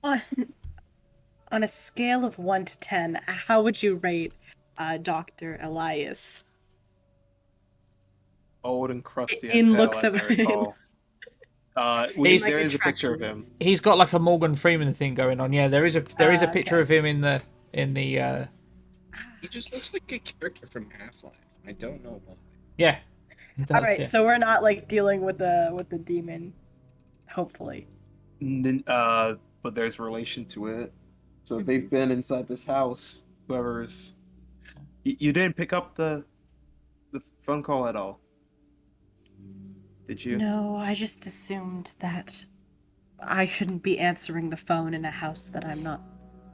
On a scale of 1 to 10, how would you rate Dr. Elias? Old and crusty as In hell, looks I of recall. He's- There is a picture of him. He's got like a Morgan Freeman thing going on. Yeah, there is a picture okay. of him in the He just looks like a character from Half-Life. I don't know why. yeah. He does, All right, yeah. so we're not like dealing with the demon, hopefully. But there's relation to it. So they've been inside this house. Whoever's. You didn't pick up the phone call at all, did you? No, I just assumed that I shouldn't be answering the phone in a house that I'm not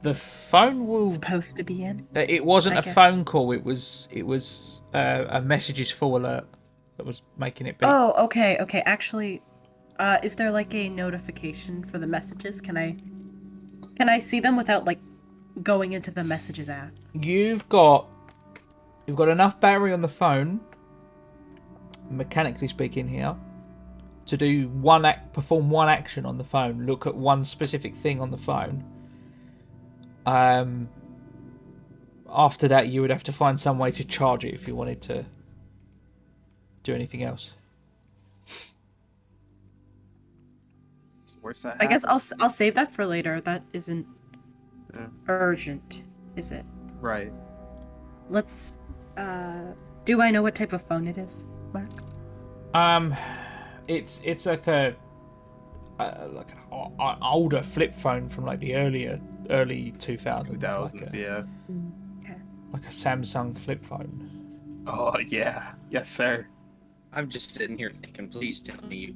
The phone will. supposed to be in. It wasn't I a guess. phone call. It was a messages full alert that was making it beep. Oh, okay. Actually, is there like a notification for the messages? Can I see them without like going into the messages app? You've got enough battery on the phone, mechanically speaking here, to do perform one action on the phone. Look at one specific thing on the phone. After that, you would have to find some way to charge it if you wanted to do anything else. worse that I guess happens. I'll save that for later. That isn't Yeah. urgent, is it? Right. Let's. Do I know what type of phone it is, Mark? It's like an older flip phone from like the early 2000s, 2000s, yeah. Okay. like a Samsung flip phone. Oh, yeah. Yes, sir. I'm just sitting here thinking, please tell me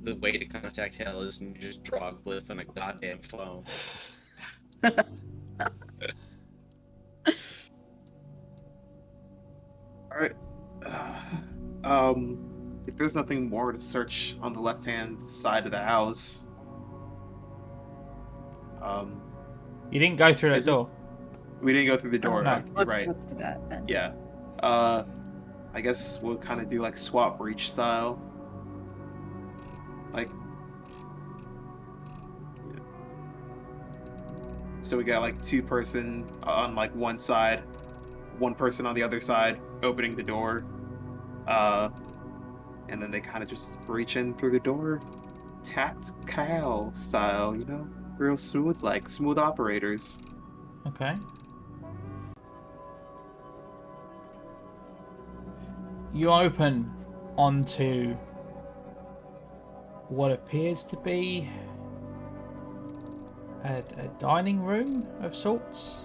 the way to contact hell isn't just draw a glyph on a goddamn phone. All right. If there's nothing more to search on the left-hand side of the house, You didn't go through that Is it- door. we didn't go through the door. no. You're right. Let's do that then. Yeah. I guess we'll kind of do like swap breach style. Like, so we got like 2-person on like one side, 1 person on the other side, opening the door. And then they kind of just breach in through the door, tactile style, you know, real smooth, like smooth operators. Okay. You open onto what appears to be a dining room of sorts.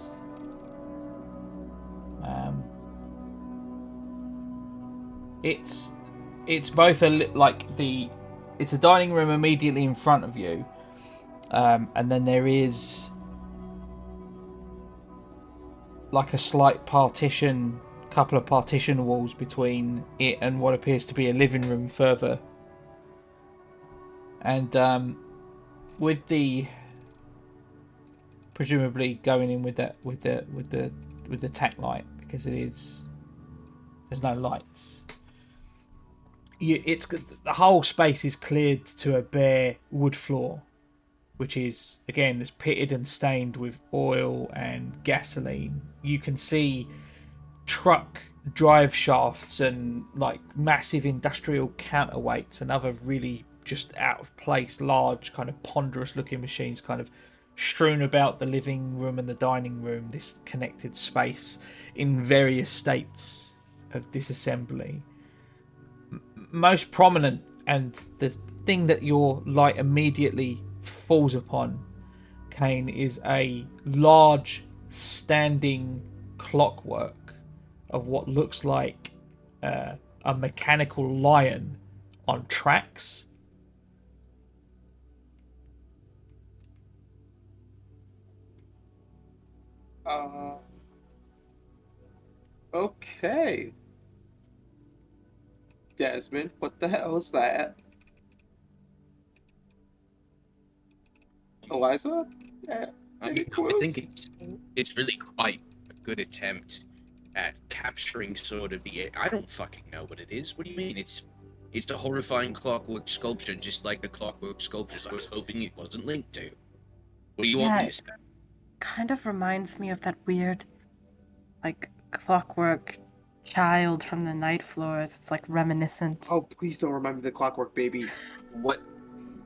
It's both it's a dining room immediately in front of you, and then there is like a slight partition, couple of partition walls between it and what appears to be a living room further. And with the presumably going in with the tack light, because there's no lights. The whole space is cleared to a bare wood floor, which is again is pitted and stained with oil and gasoline. You can see truck drive shafts and like massive industrial counterweights and other really just out of place, large kind of ponderous looking machines kind of strewn about the living room and the dining room, this connected space in various states of disassembly. Most prominent, and the thing that your light immediately falls upon, Kane, is a large standing clockwork of what looks like a mechanical lion on tracks. Okay. Desmond, what the hell is that? Eliza? I Any think clues? it's really quite a good attempt at capturing sort of the. I don't fucking know what it is. What do you mean? It's a horrifying clockwork sculpture, just like the clockwork sculptures I was hoping it wasn't linked to. What do you want me to say? Kind of reminds me of that weird, like, clockwork child from the night floors. It's like reminiscent. Oh, please don't remind me of the clockwork baby. What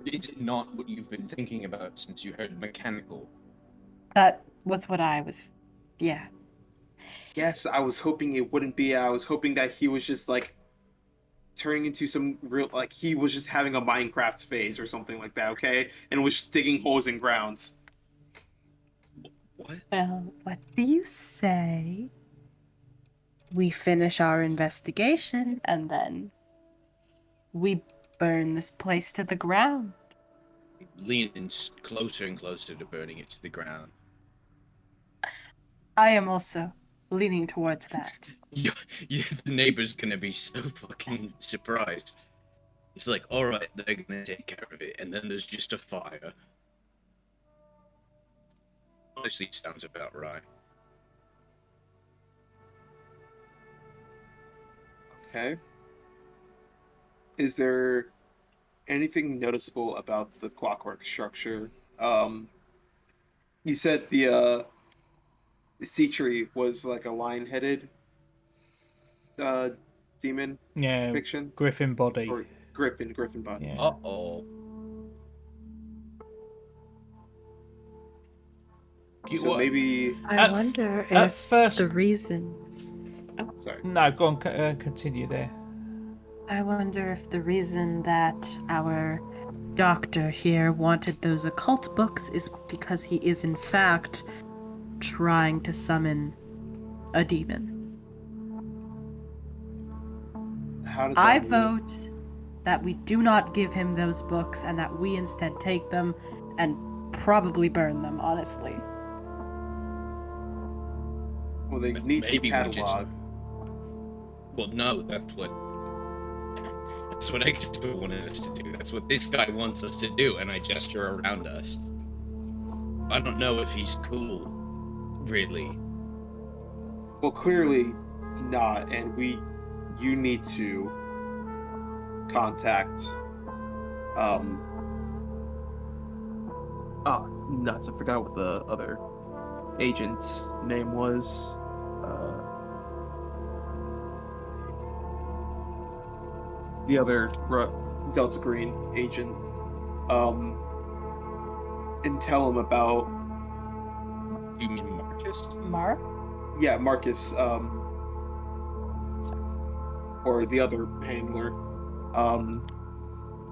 is it not what you've been thinking about since you heard mechanical? That was what I was. Yeah. Yes, I was hoping it wouldn't be. I was hoping that he was just like turning into some real, like he was just having a Minecraft phase or something like that, okay? And was just digging holes in grounds. What? Well, what do you say? We finish our investigation and then we burn this place to the ground. Leaning closer and closer to burning it to the ground. I am also leaning towards that. The neighbor's gonna be so fucking surprised. It's like, alright, they're gonna take care of it, and then there's just a fire. Honestly, it sounds about right. Okay. Is there anything noticeable about the clockwork structure? You said the sea tree was like a lion-headed demon depiction? Griffin body. Or griffin body. Yeah. Uh-oh. So maybe. I wonder at if first. the reason. Oh, sorry. No, go on. Continue there. I wonder if the reason that our doctor here wanted those occult books is because he is, in fact, trying to summon a demon. How does I that vote that we do not give him those books and that we instead take them and probably burn them, honestly. Well, they need to be Maybe we just- cataloged. Well, no, that's what Exeter wanted us to do. That's what this guy wants us to do, and I gesture around us. I don't know if he's cool, really. Well, clearly not, and you need to contact. Oh, nuts! I forgot what the other agent's name was. The other Delta Green agent. And tell him about. You mean Marcus? Mark? Yeah, Marcus. Or the other handler.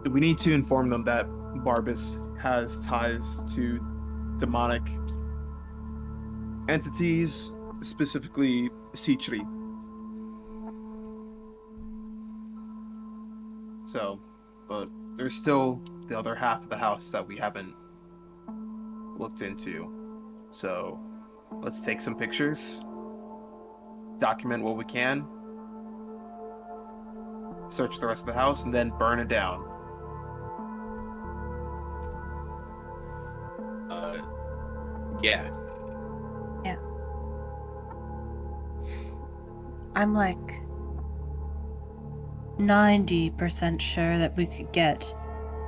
We need to inform them that Barbas has ties to demonic entities, specifically Sitri. So, but there's still the other half of the house that we haven't looked into. So, let's take some pictures, document what we can, search the rest of the house, and then burn it down. Yeah. I'm like 90% sure that we could get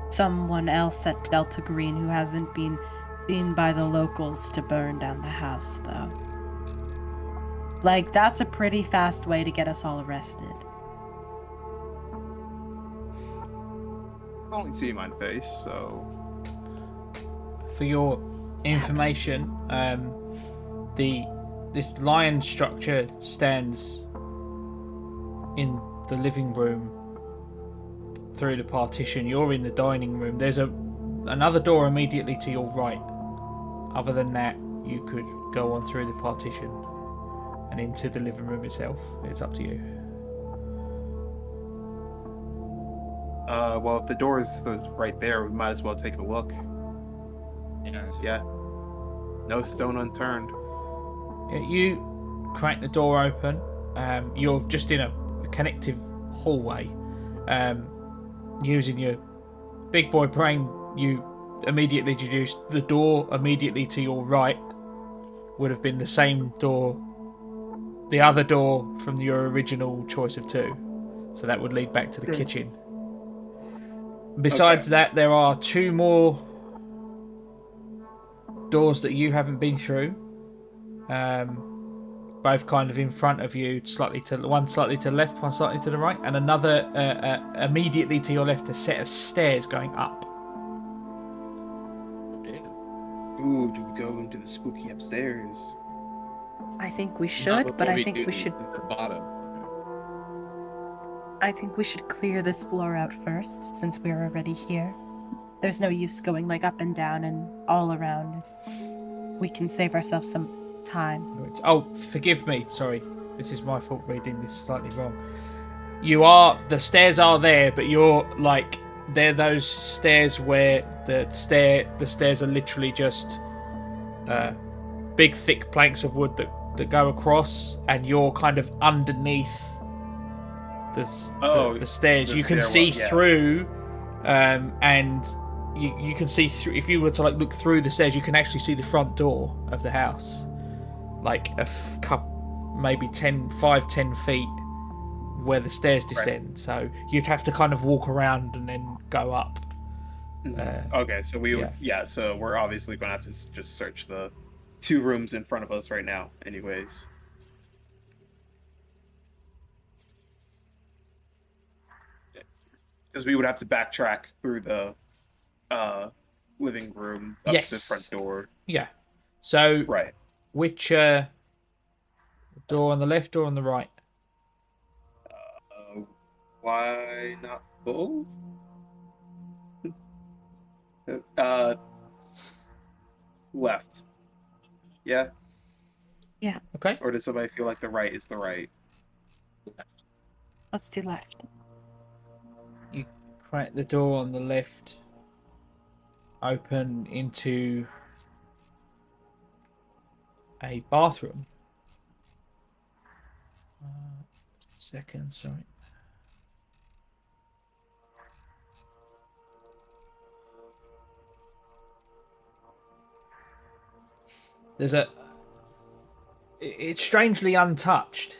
someone else at Delta Green who hasn't been seen by the locals to burn down the house, though. Like, that's a pretty fast way to get us all arrested. I only see my face, so. For your information, this lion structure stands in the living room through the partition. You're in the dining room. There's another door immediately to your right. Other than that, you could go on through the partition and into the living room itself. It's up to you. Well, if the door is right there, we might as well take a look. Yeah. No stone unturned. Yeah, you crack the door open. You're just in a connective hallway. Using your big boy brain, you immediately deduced the door immediately to your right would have been the same door, the other door from your original choice of two. So that would lead back to the kitchen. Besides that, there are two more doors that you haven't been through. Both kind of in front of you, one slightly to the left, one slightly to the right, and another immediately to your left, a set of stairs going up. Ooh, do we go into the spooky upstairs? I think we should, but I think we should. The bottom. I think we should clear this floor out first, since we're already here. There's no use going like up and down and all around. We can save ourselves some time. Oh, forgive me. Sorry, this is my fault reading this slightly wrong. The stairs are there, but they're those stairs where the stairs are literally just big thick planks of wood that go across, and you're kind of underneath the stairs. You can see through, and you can see through. If you were to look through the stairs, you can actually see the front door of the house, like maybe 10 feet where the stairs descend. Right. So you'd have to kind of walk around and then go up. Okay, so so we're obviously going to have to just search the two rooms in front of us right now, anyways. Because we would have to backtrack through the living room up to the front door. Yeah. So, Right. which door on the left or on the right? Why not both? Uh, left. Yeah. Okay. Or does somebody feel like the right is the right? Let's do left. You crack the door on the left open into a bathroom. Second, sorry. There's a. It's strangely untouched.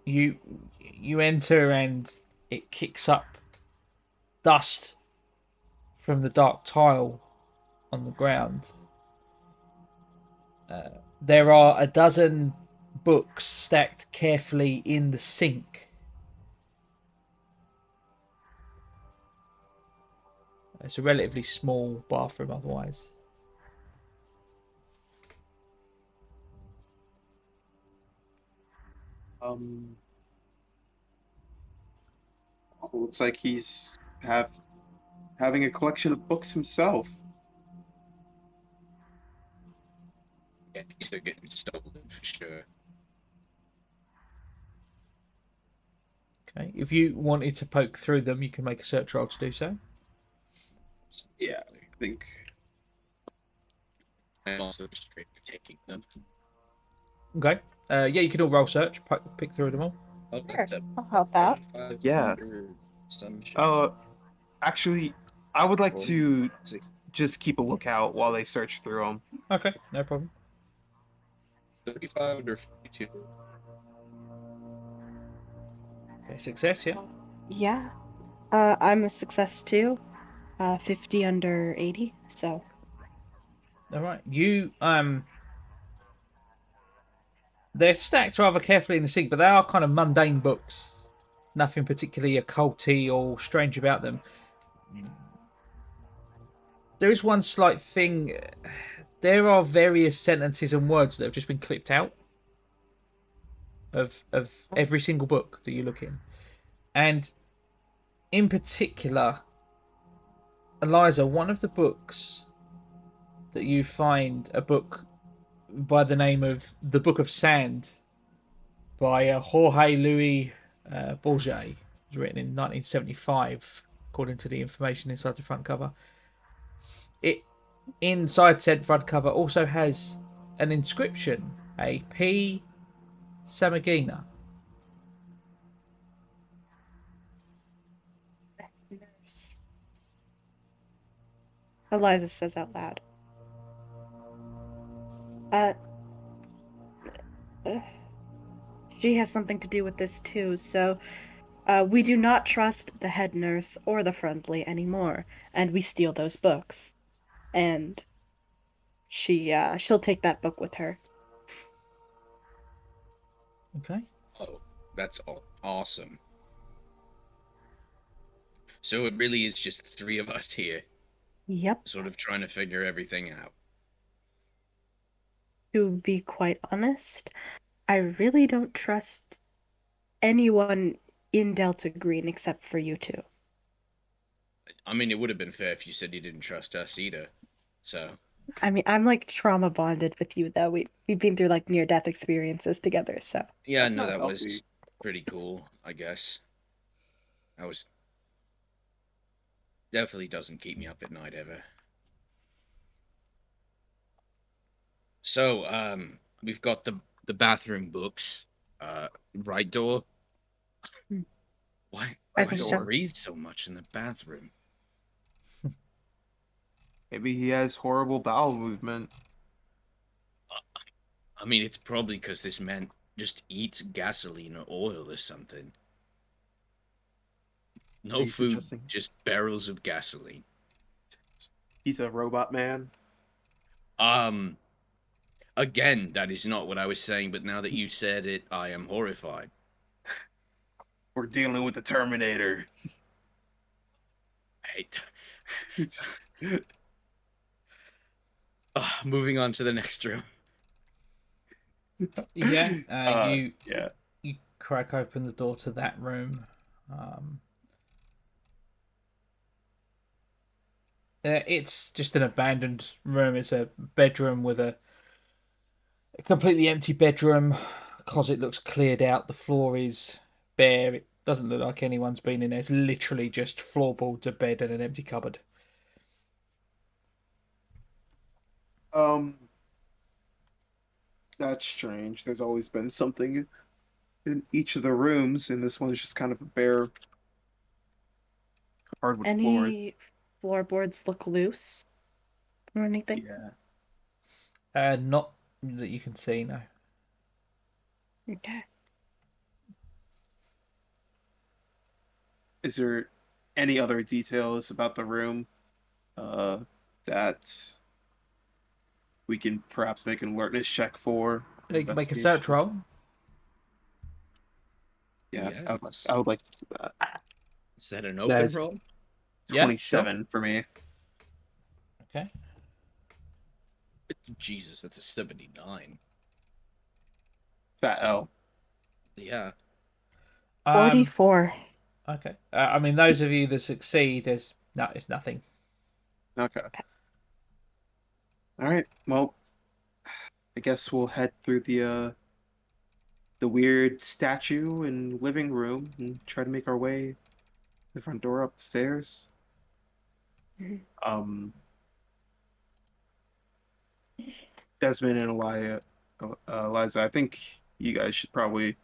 You enter and it kicks up dust from the dark tile on the ground. There are a dozen books stacked carefully in the sink. It's a relatively small bathroom otherwise. Looks like he's having a collection of books himself. Yeah, these are getting stolen for sure. Okay, if you wanted to poke through them, you can make a search roll to do so. Yeah, I think. I'm also straight for taking them. Okay. Yeah, you can all roll search, pick through them all. Oh, Sure, that's a I'll help out. 35 Yeah. under sunshine. Actually, I would like Or to 60, just keep a lookout while they search through them. Okay, no problem. 35 under 52. Okay, success, yeah. Yeah. I'm a success too. 50 under 80, so. All right. They're stacked rather carefully in the sink, but they are kind of mundane books. Nothing particularly occulty or strange about them. There is one slight thing. There are various sentences and words that have just been clipped out of every single book that you look in. And in particular, Eliza, one of the books that you find, a book by the name of The Book of Sand by Jorge Luis Borges. It was written in 1975, according to the information inside the front cover. It inside said front cover also has an inscription, a P. Samagina. Nurse. Eliza says out loud. Uh, she has something to do with this too, so we do not trust the head nurse or the friendly anymore, and we steal those books. And she'll take that book with her. Okay. Oh, that's awesome. So it really is just the three of us here, Yep. sort of trying to figure everything out. To be quite honest, I really don't trust anyone in Delta Green except for you two. I mean, it would have been fair if you said you didn't trust us either. So, I mean, I'm like trauma bonded with you though. We've been through like near death experiences together, so. yeah, That's no, not that was healthy. pretty cool, I guess. That was definitely doesn't keep me up at night ever. So, we've got the bathroom books. Right door. Hmm. Why I why think do so. you breathe so much in the bathroom? Maybe he has horrible bowel movement. I mean, it's probably because this man just eats gasoline or oil or something. No Are you food, suggesting just barrels of gasoline. he's a robot man? Um, Again, that is not what I was saying, but now that you said it, I am horrified. We're dealing with the Terminator. Hey, Moving on to the next room. Yeah, you Yeah. you crack open the door to that room. Um, it's just an abandoned room. It's a bedroom with a completely empty bedroom. The closet looks cleared out. The floor is bare. It doesn't look like anyone's been in there. It's literally just floorboards, a bed, and an empty cupboard. Um, that's strange. There's always been something in each of the rooms, and this one's just kind of a bare hardwood floors. Any floorboards look loose or anything? Yeah. Not that you can see, no. Okay. Is there any other details about the room that we can perhaps make an alertness check for? You can make a Investigation? search roll. Yeah, Yes. I would like to do that. Is that an That open is roll? Yeah, 27 for me. Okay. Jesus, that's a 79. Fat L. Yeah. 44. Okay. I mean, those of you that succeed, it's nothing. Okay. All right. Well, I guess we'll head through the weird statue and living room and try to make our way to the front door up the stairs. Mhm. Desmond and Eliza, I think you guys should probably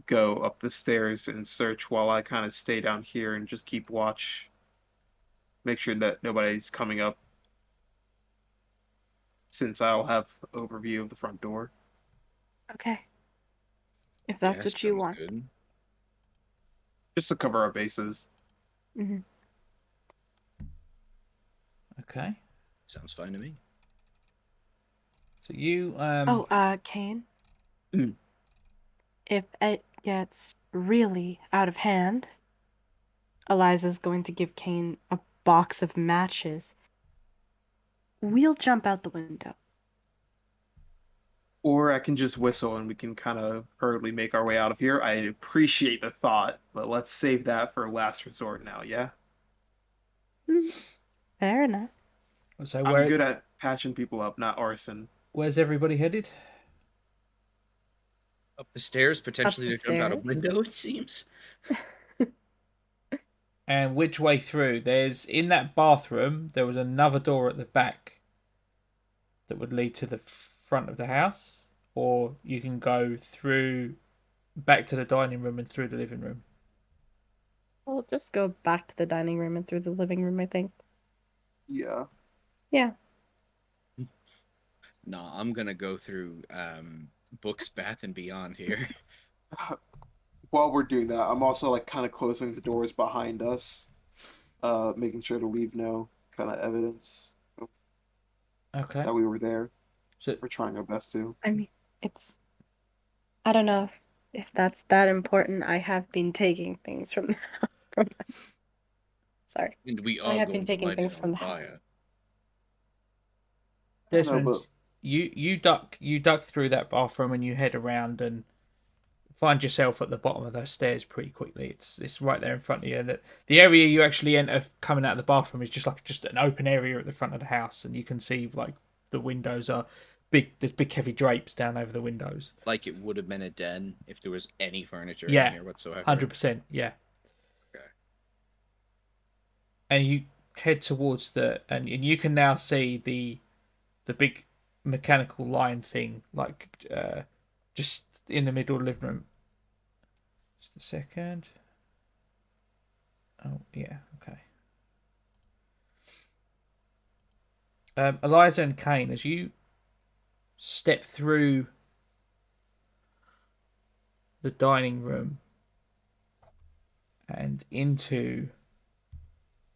go up the stairs and search while I kind of stay down here and just keep watch. Make sure that nobody's coming up since I'll have overview of the front door. Okay. If that's Yeah, what you sounds want. good. Just to cover our bases. Hmm. Okay. Sounds fine to me. So you Kane. Mm. If it gets really out of hand, Eliza's going to give Kane a box of matches. We'll jump out the window. Or I can just whistle and we can kind of hurriedly make our way out of here. I appreciate the thought, but let's save that for last resort now, yeah? Fair enough. so I'm good at patching people up, not arson. where's everybody headed? Up the stairs, potentially the to jump out a stairs? window, it seems. And which way through? There's in that bathroom. There was another door at the back that would lead to the front of the house, or you can go through back to the dining room and through the living room. We'll just go back to the dining room and through the living room, I think. Yeah. Yeah. Nah, I'm gonna go through Books, Bath, and Beyond here. While we're doing that, I'm also like kind of closing the doors behind us, making sure to leave no kind of evidence Okay. that we were there. So We're trying our best to. I mean, I don't know if that's that important. I have been taking things from from. Sorry. And we I are have going been to taking light things it from on the house. fire. I don't know, Desmond, but you duck through that bathroom and you head around and find yourself at the bottom of those stairs pretty quickly. It's right there in front of you. And the area you actually enter coming out of the bathroom is just an open area at the front of the house, and you can see like the windows are big. There's big heavy drapes down over the windows. Like it would have been a den if there was any furniture Yeah, in here whatsoever. 100%. Yeah. Okay. And you head towards and you can now see the big mechanical line thing like just in the middle of the living room. Just a second. Oh yeah, okay. Eliza and Kane, as you step through the dining room and into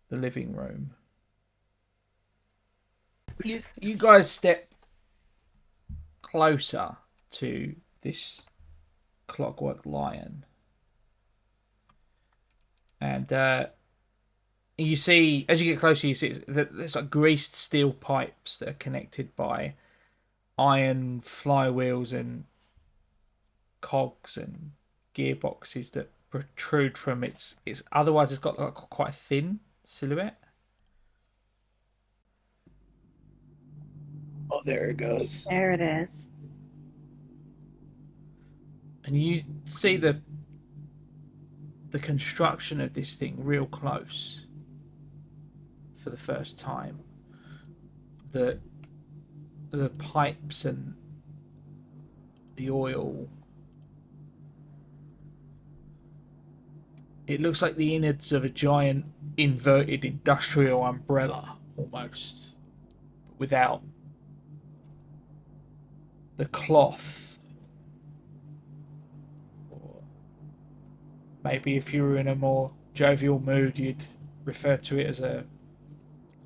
the living room, you guys step closer to this clockwork lion, and You see, as you get closer, you see that there's like greased steel pipes that are connected by iron flywheels and cogs and gearboxes that protrude from its otherwise it's got like quite a thin silhouette. Oh, there it goes. There it is. And you see the construction of this thing real close for the first time. The pipes and the oil. It looks like the innards of a giant inverted industrial umbrella, almost, without the cloth. Or maybe if you were in a more jovial mood, you'd refer to it as a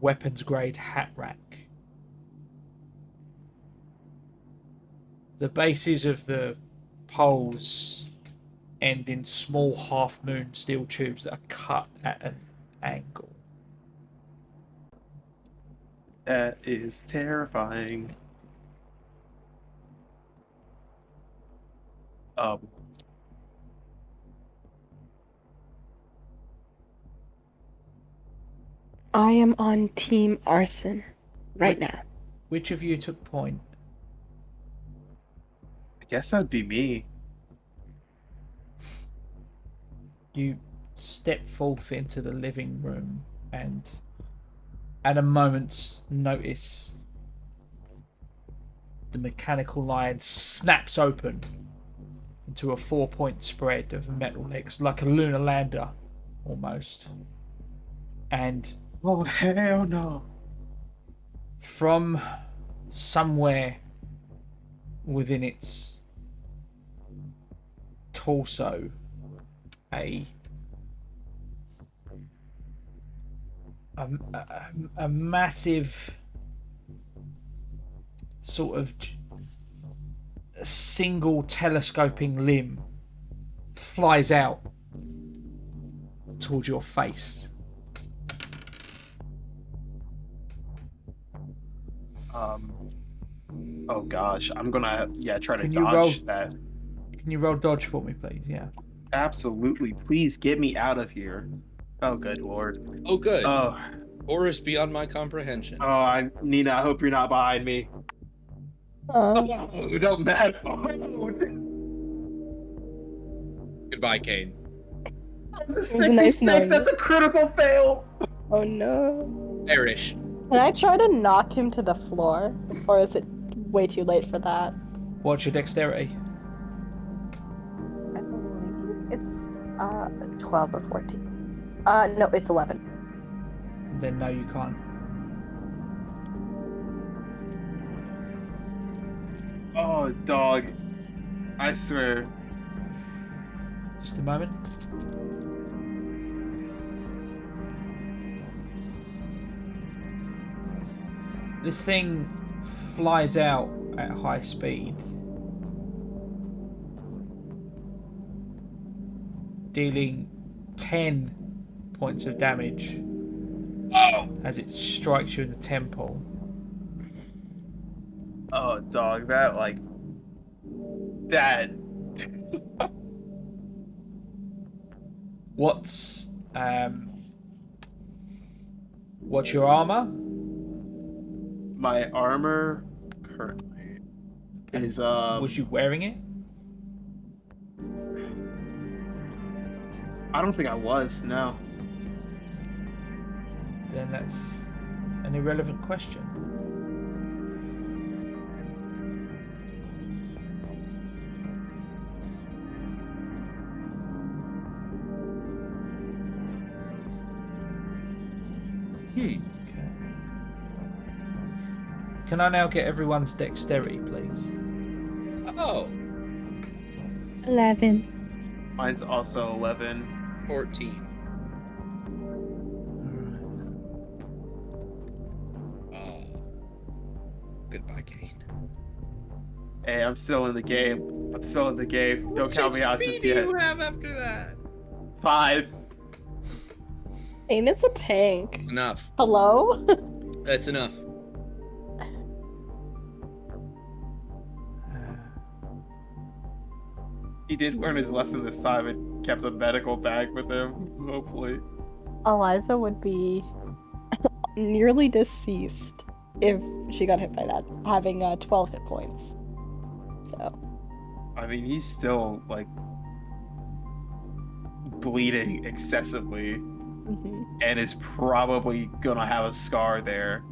weapons grade hat rack. The bases of the poles end in small half-moon steel tubes that are cut at an angle. That is terrifying. I am on Team Arson right now. Which of you took point? I guess that'd be me. You step forth into the living room and at a moment's notice the mechanical line snaps open into a 4-point spread of metal legs, like a lunar lander almost. And Oh, hell no. from somewhere within its torso, a massive sort of single telescoping limb flies out towards your face. Oh gosh, I'm gonna try to Can you roll- dodge that. Can you roll dodge for me, please? Yeah. Absolutely, please get me out of here. Oh good lord. Oh, good. Oh, Horrors beyond my comprehension. Nina, I hope you're not behind me. Oh, don't matter. Goodbye, Kane. That's a was a nice 66. knowing That's a critical fail. Oh no. Irish. Can I try to knock him to the floor? Or is it way too late for that? What's your dexterity? I believe it's 12 or 14. No, it's 11. Then no, you can't. Oh, dog. I swear. Just a moment. This thing flies out at high speed, dealing 10 points of damage as it strikes you in the temple. Oh, dog. That. What's your armor? My armor currently is Was you wearing it? I don't think I was. No. Then that's an irrelevant question. Okay. Can I now get everyone's dexterity, please? Oh, 11. Mine's also 11. 14. Oh. Goodbye, Kane. Hey, I'm still in the game. Don't count me out just do yet. you have after that? 5. Kane is a tank. Enough. Hello? That's enough. He did learn his lesson this time and kept a medical bag with him, hopefully. Eliza would be nearly deceased if she got hit by that, having 12 hit points. So, I mean, he's still, like, bleeding excessively and is probably gonna have a scar there.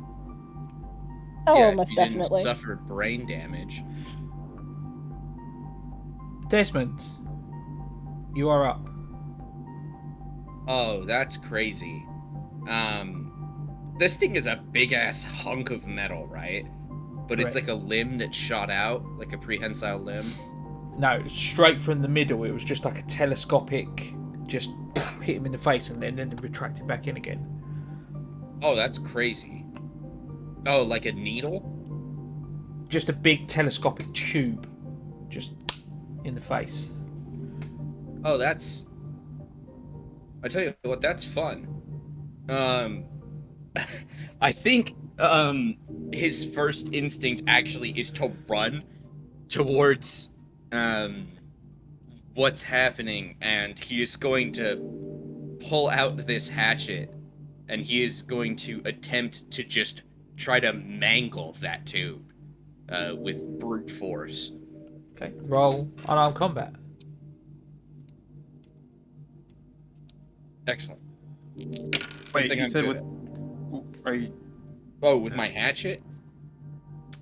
oh, Yeah, most he definitely. didn't suffer brain damage. Desmond, you are up. Oh, that's crazy. This thing is a big ass hunk of metal, right? But it's like Correct. a limb that shot out, like a prehensile limb. No, straight from the middle. It was just like a telescopic, just hit him in the face and then retracted back in again. Oh, that's crazy. Oh, like a needle? Just a big telescopic tube, just in the face. Oh, that's... I tell you what, that's fun. I think, his first instinct actually is to run towards, what's happening, and he is going to pull out this hatchet, and he is going to attempt to just try to mangle that tube, with brute force. Okay, roll unarmed combat. Excellent. Wait, Something you I'm said good with... Are you... Oh, with my hatchet?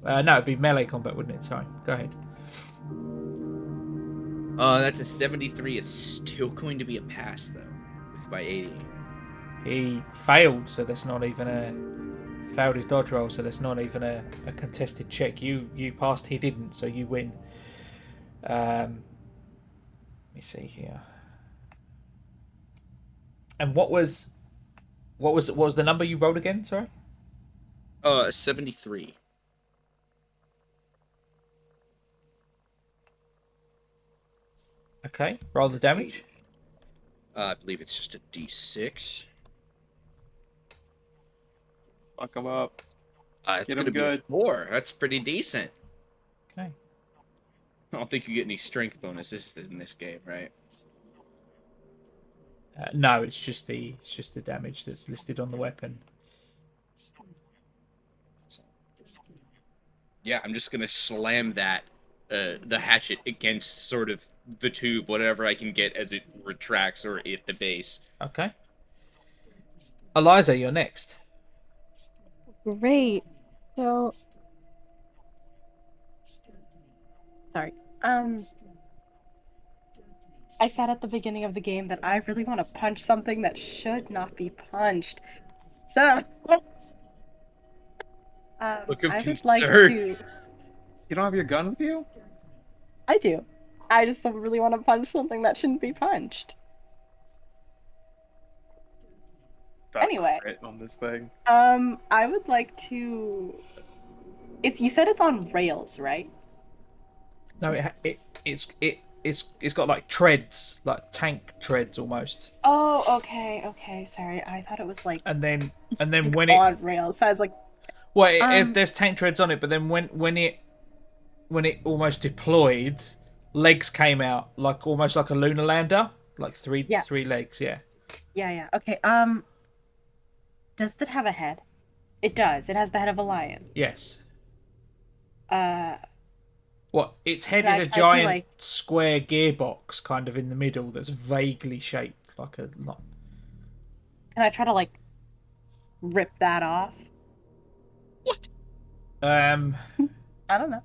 No, it'd be melee combat, wouldn't it? Sorry, go ahead. That's a 73. It's still going to be a pass, though, with my 80. He failed, so that's not even a... Failed his dodge roll, so that's not even a contested check. You passed, he didn't, so you win. Let me see here. And what was the number you rolled again? Sorry. 73. Okay, roll the damage. I believe it's just a D6. Fuck him up. It's Get going him to be a good. 4. That's pretty decent. Okay. I don't think you get any strength bonuses in this game, right? No, it's just the damage that's listed on the weapon. Yeah, I'm just gonna slam that the hatchet against sort of the tube, whatever I can get as it retracts or at the base. Okay. Eliza, you're next. Great. So, sorry. I said at the beginning of the game that I really want to punch something that should not be punched. So, Look of I would like concern. to. You don't have your gun with you? I do. I just don't really want to punch something that shouldn't be punched. Got Anyway. crit on this thing. I would like to. You said it's on rails, right? No, it's got like treads, like tank treads almost. Oh, okay. Sorry, I thought it was like. And then like when on rails, so I was like, well, there's tank treads on it, but then when it almost deployed, legs came out like almost like a lunar lander, like three legs. Yeah. Yeah. Okay. Does it have a head? It does. It has the head of a lion. Yes. Uh, What? Its head Can is I a try to, giant like- square gearbox, kind of in the middle, that's vaguely shaped like a. can I try to like rip that off? I don't know.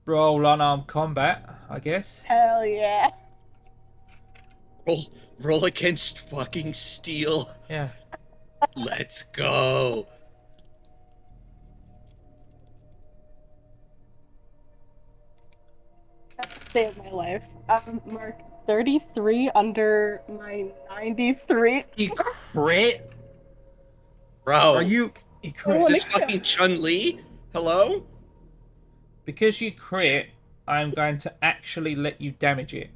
Roll unarmed combat, I guess. Hell yeah. Roll against fucking steel. Yeah. Let's go. Best day of my life. Mark 33 under my 93. You crit. Bro, Are you... You is crit. this fucking Chun-Li? Hello? Because you crit, I'm going to actually let you damage it.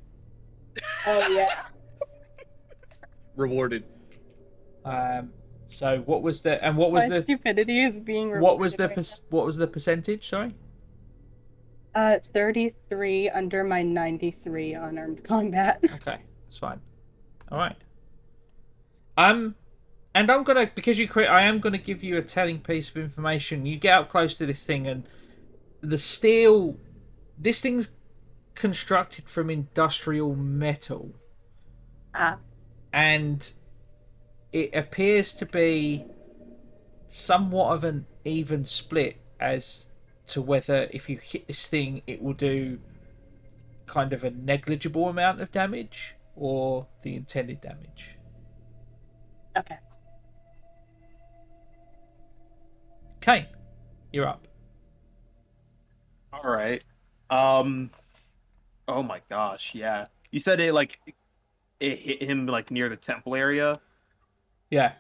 Oh yeah. rewarded. So what was the and what was My the stupidity is being what was the rewarded right what was the percentage? Sorry. 33 under my 93 unarmed combat. Okay, that's fine. All right. And I'm gonna because you crit. I am gonna give you a telling piece of information. You get up close to this thing, and the steel. This thing's constructed from industrial metal, Ah, and it appears to be somewhat of an even split as to whether if you hit this thing, it will do kind of a negligible amount of damage or the intended damage. okay. Kane, you're up. All right. Oh my gosh, yeah. You said it hit him like near the temple area. Yeah.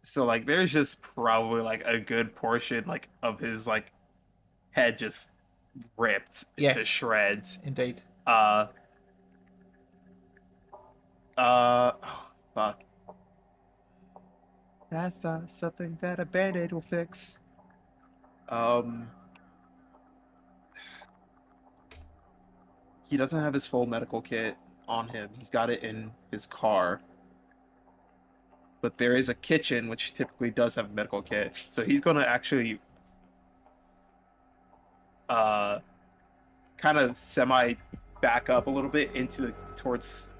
So like there's just probably like a good portion like of his like head just ripped Yes. to shreds. Indeed. Oh, fuck. That's not something that a band-aid will fix. He doesn't have his full medical kit on him. He's got it in his car. But there is a kitchen which typically does have a medical kit. So he's gonna actually kind of semi back up a little bit into towards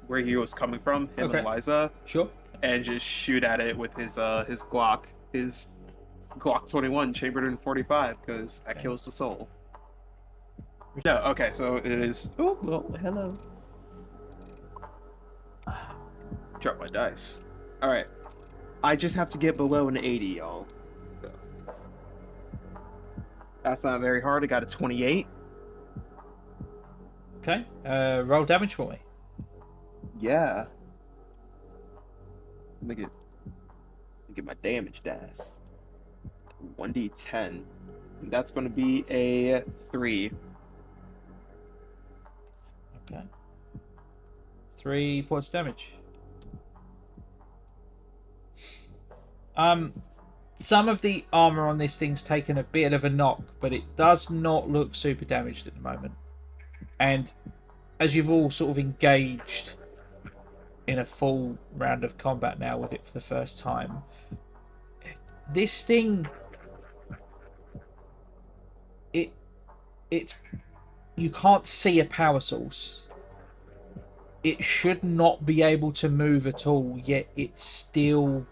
where he was coming from, him Okay. and Eliza, Sure. and just shoot at it with his Glock, his Glock 21 chambered in 45, because that Okay. kills the soul. No, okay, so it is. Oh, well, hello. Drop my dice. All right, I just have to get below an 80, y'all. So. That's not very hard. I got a 28. Okay. Roll damage for me. Yeah. Let me get my damage dice. 1d10. And that's going to be a 3. Okay. 3 points damage. Some of the armor on this thing's taken a bit of a knock, but it does not look super damaged at the moment. And as you've all sort of engaged in a full round of combat now with it for the first time, this thing, it's you can't see a power source. It should not be able to move at all, yet it still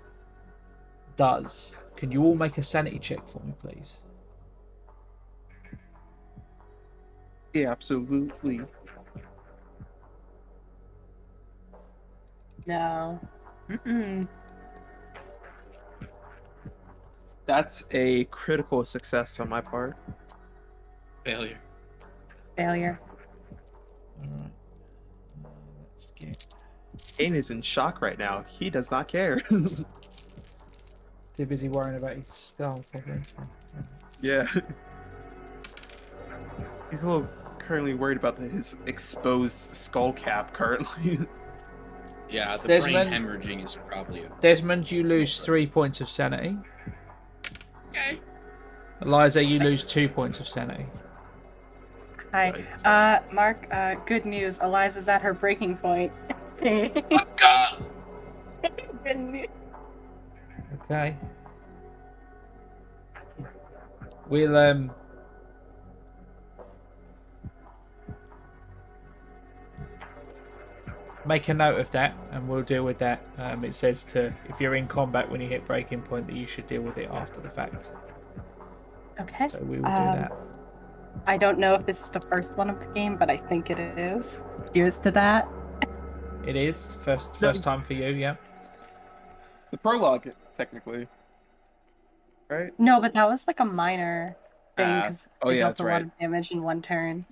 does. Can you all make a sanity check for me, please? Yeah, absolutely. No. Mm-mm. That's a critical success on my part. Failure. Failure. Alright. Let's get Kane is in shock right now. He does not care. too busy worrying about his skull, probably. Yeah. He's a little currently worried about his exposed skull cap currently. Yeah, the Desmond- brain hemorrhaging is probably a... Desmond, you lose 3 points of sanity. Okay. Eliza, you lose 2 points of sanity. Hi. Mark, good news. Eliza's at her breaking point. Fuck! Good news. Okay. We'll make a note of that, and we'll deal with that. It says to if you're in combat when you hit breaking point, that you should deal with it after the fact. Okay. So we will do that. I don't know if this is the first one of the game, but I think it is. Cheers to that. It is first time for you, yeah. The prologue, technically. Right? No, but that was like a minor thing because oh they yeah, dealt that's a lot right. of damage in one turn.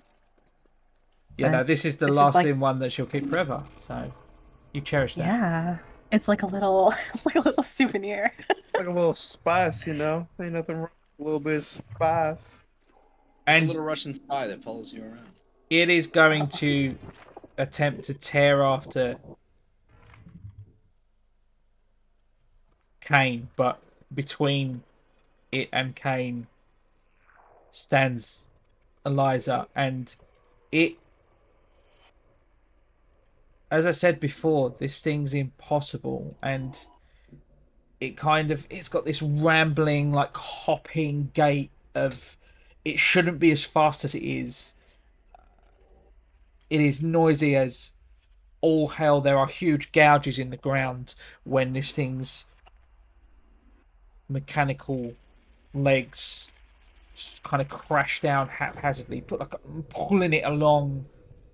Yeah, no, this is the This is lasting one that she'll keep forever. So you cherish that. Yeah, it's like a little, it's like a little souvenir. Like a little spice, you know? Ain't nothing wrong with a little bit of spice. A And little Russian spy that follows you around. it is going to attempt to tear after Kane, but between it and Kane stands Eliza, and it, as I said before, this thing's impossible, and it's got this rambling, like hopping gait of, it shouldn't be as fast as it is. It is noisy as all hell. There are huge gouges in the ground when this thing's mechanical legs kind of crash down haphazardly, pulling it along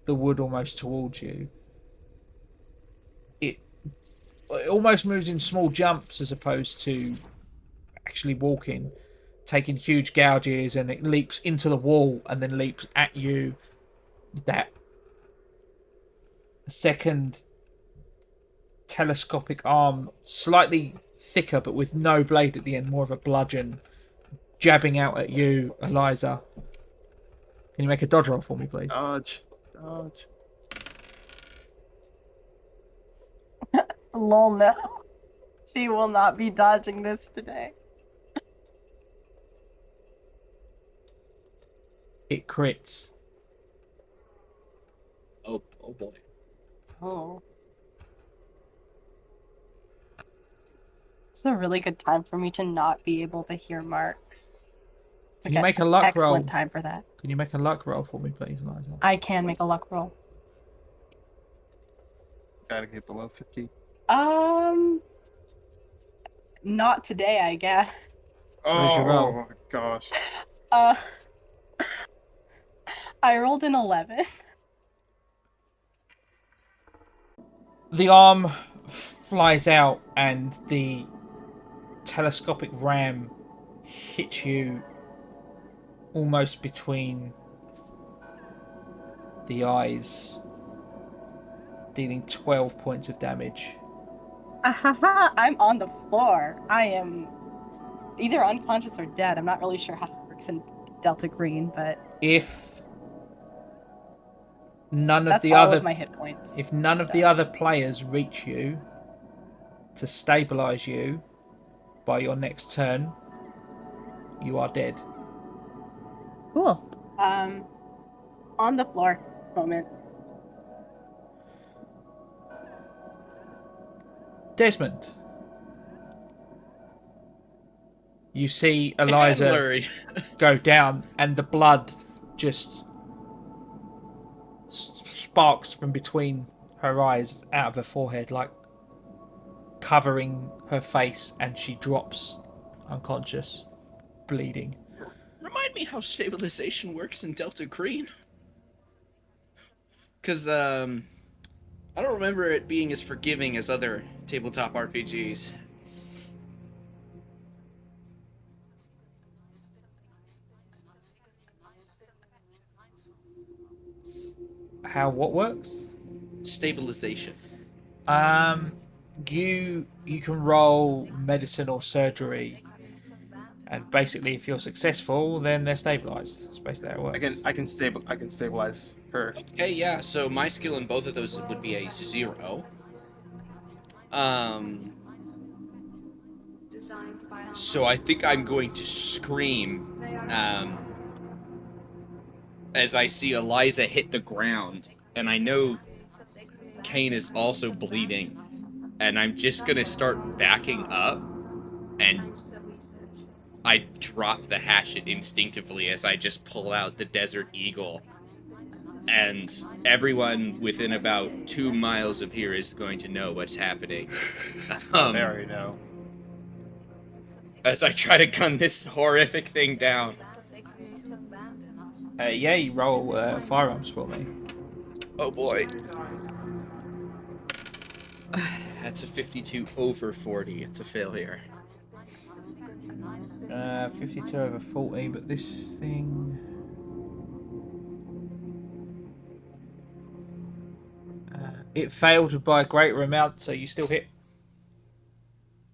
the wood almost towards you. It almost moves in small jumps as opposed to actually walking, taking huge gouges, and it leaps into the wall and then leaps at you. That second telescopic arm, slightly thicker but with no blade at the end, more of a bludgeon, jabbing out at you, Eliza. Can you make a dodge roll for me, please? Dodge. Lol, no. She will not be dodging this today. It crits. Oh boy. Oh. It's a really good time for me to not be able to hear Mark. It's Can you make a luck roll? Excellent time for that. Can you make a luck roll for me, please, Eliza? I can make a luck roll. Gotta get below 50. Not today, I guess. Where's your roll? my gosh. I rolled an 11. The arm flies out and the telescopic ram hits you almost between the eyes, dealing 12 points of damage. I'm on the floor. I am either unconscious or dead. I'm not really sure how it works in Delta Green, but If none of that's the all other of my hit points. if none of the other players reach you to stabilize you by your next turn, you are dead. Cool. On the floor. Moment. Desmond, you see Eliza Larry. go down, and the blood just sparks from between her eyes out of her forehead, like covering her face, and she drops unconscious, bleeding. Remind me how stabilization works in Delta Green. Because, I don't remember it being as forgiving as other tabletop RPGs. How what works? Stabilization. You can roll medicine or surgery, and basically, if you're successful, then they're stabilized. That's basically how it works. I can stabilize her. Okay, yeah, so my skill in both of those would be a 0. So I think I'm going to scream as I see Eliza hit the ground, and I know Kane is also bleeding, and I'm just gonna start backing up, and I drop the hatchet instinctively as I just pull out the Desert Eagle, and everyone within about 2 miles of here is going to know what's happening. They already know. As I try to gun this horrific thing down. Yeah, you roll firearms for me. Oh boy. That's a 52 over 40. It's a failure. 52 over 40, but this thing... it failed by a greater amount, so you still hit.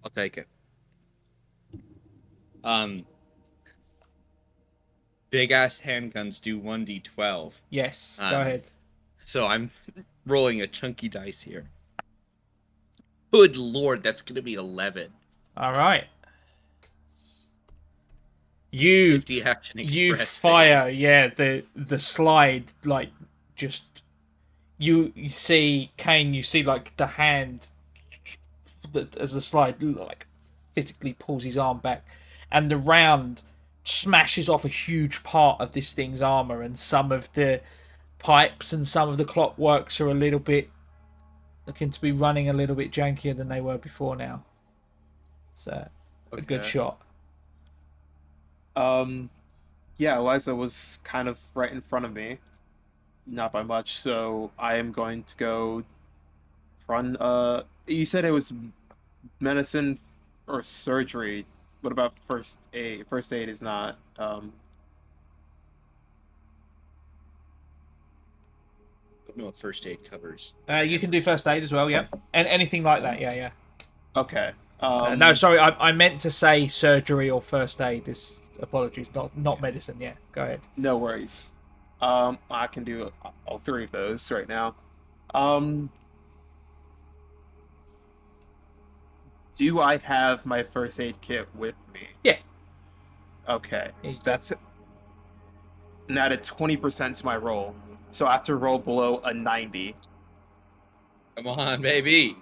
I'll take it. Big ass handguns do 1d12. Yes, go ahead. So I'm rolling a chunky dice here. Good lord, that's gonna be 11. All right. You 50 action you express. fire, yeah, the slide, like, just you see Kane, you see like the hand that as the slide like physically pulls his arm back, and the round smashes off a huge part of this thing's armor, and some of the pipes and some of the clockworks are a little bit looking to be running a little bit jankier than they were before now. So a good Okay. shot. Yeah, Eliza was kind of right in front of me. Not by much, so I am going to go front. You said it was medicine or surgery. What about first aid? First aid is not. No, first aid covers. You can do first aid as well, yeah, and anything like that, yeah. Okay. No, sorry, I meant to say surgery or first aid. Apologies, not medicine. Yeah, go ahead. No worries. I can do all three of those right now. Do I have my first aid kit with me? Yeah. Okay. He's So that's an added 20% to my roll. So I have to roll below a 90. Come on, baby.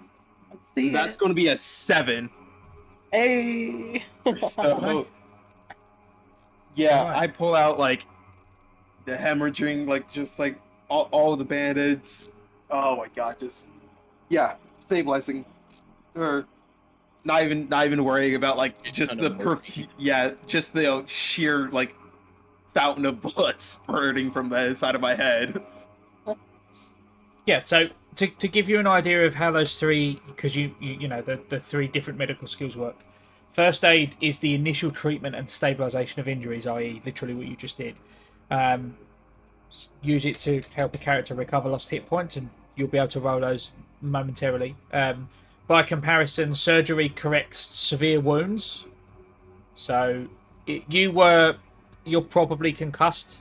Let's see. That's going to be a 7. Hey. So, yeah, Alright. I pull out like the hemorrhaging, like just like all of the bandits. Oh my god, just stabilizing. Or not even worrying about like just Ton the of morphine. just the sheer like fountain of blood spurting from the side of my head. Yeah, so to give you an idea of how those three, because you know the three different medical skills work. First aid is the initial treatment and stabilization of injuries, i.e., literally what you just did. Use it to help a character recover lost hit points, and you'll be able to roll those momentarily. By comparison, surgery corrects severe wounds. So you're probably concussed,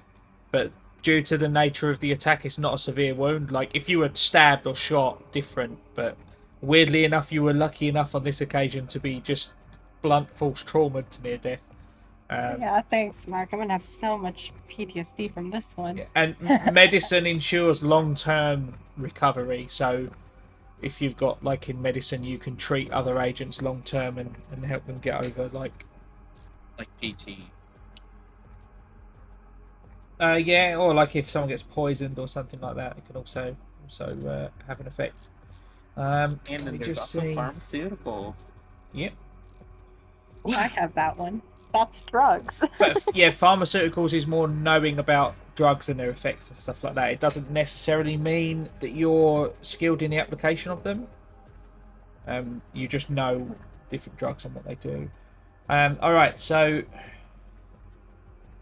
but due to the nature of the attack, it's not a severe wound. Like if you were stabbed or shot, different. But weirdly enough, you were lucky enough on this occasion to be just blunt force trauma to near death. Yeah, thanks, Mark. I'm gonna have so much PTSD from this one. And medicine ensures long-term recovery. So if you've got, like in medicine, you can treat other agents long-term and help them get over, like PT. yeah, or like if someone gets poisoned or something like that, it can also have an effect. And Let then me there's just also see. pharmaceuticals. Yep. I have that one. That's drugs. Yeah, pharmaceuticals is more knowing about drugs and their effects and stuff like that. It doesn't necessarily mean that you're skilled in the application of them. You just know different drugs and what they do. All right, so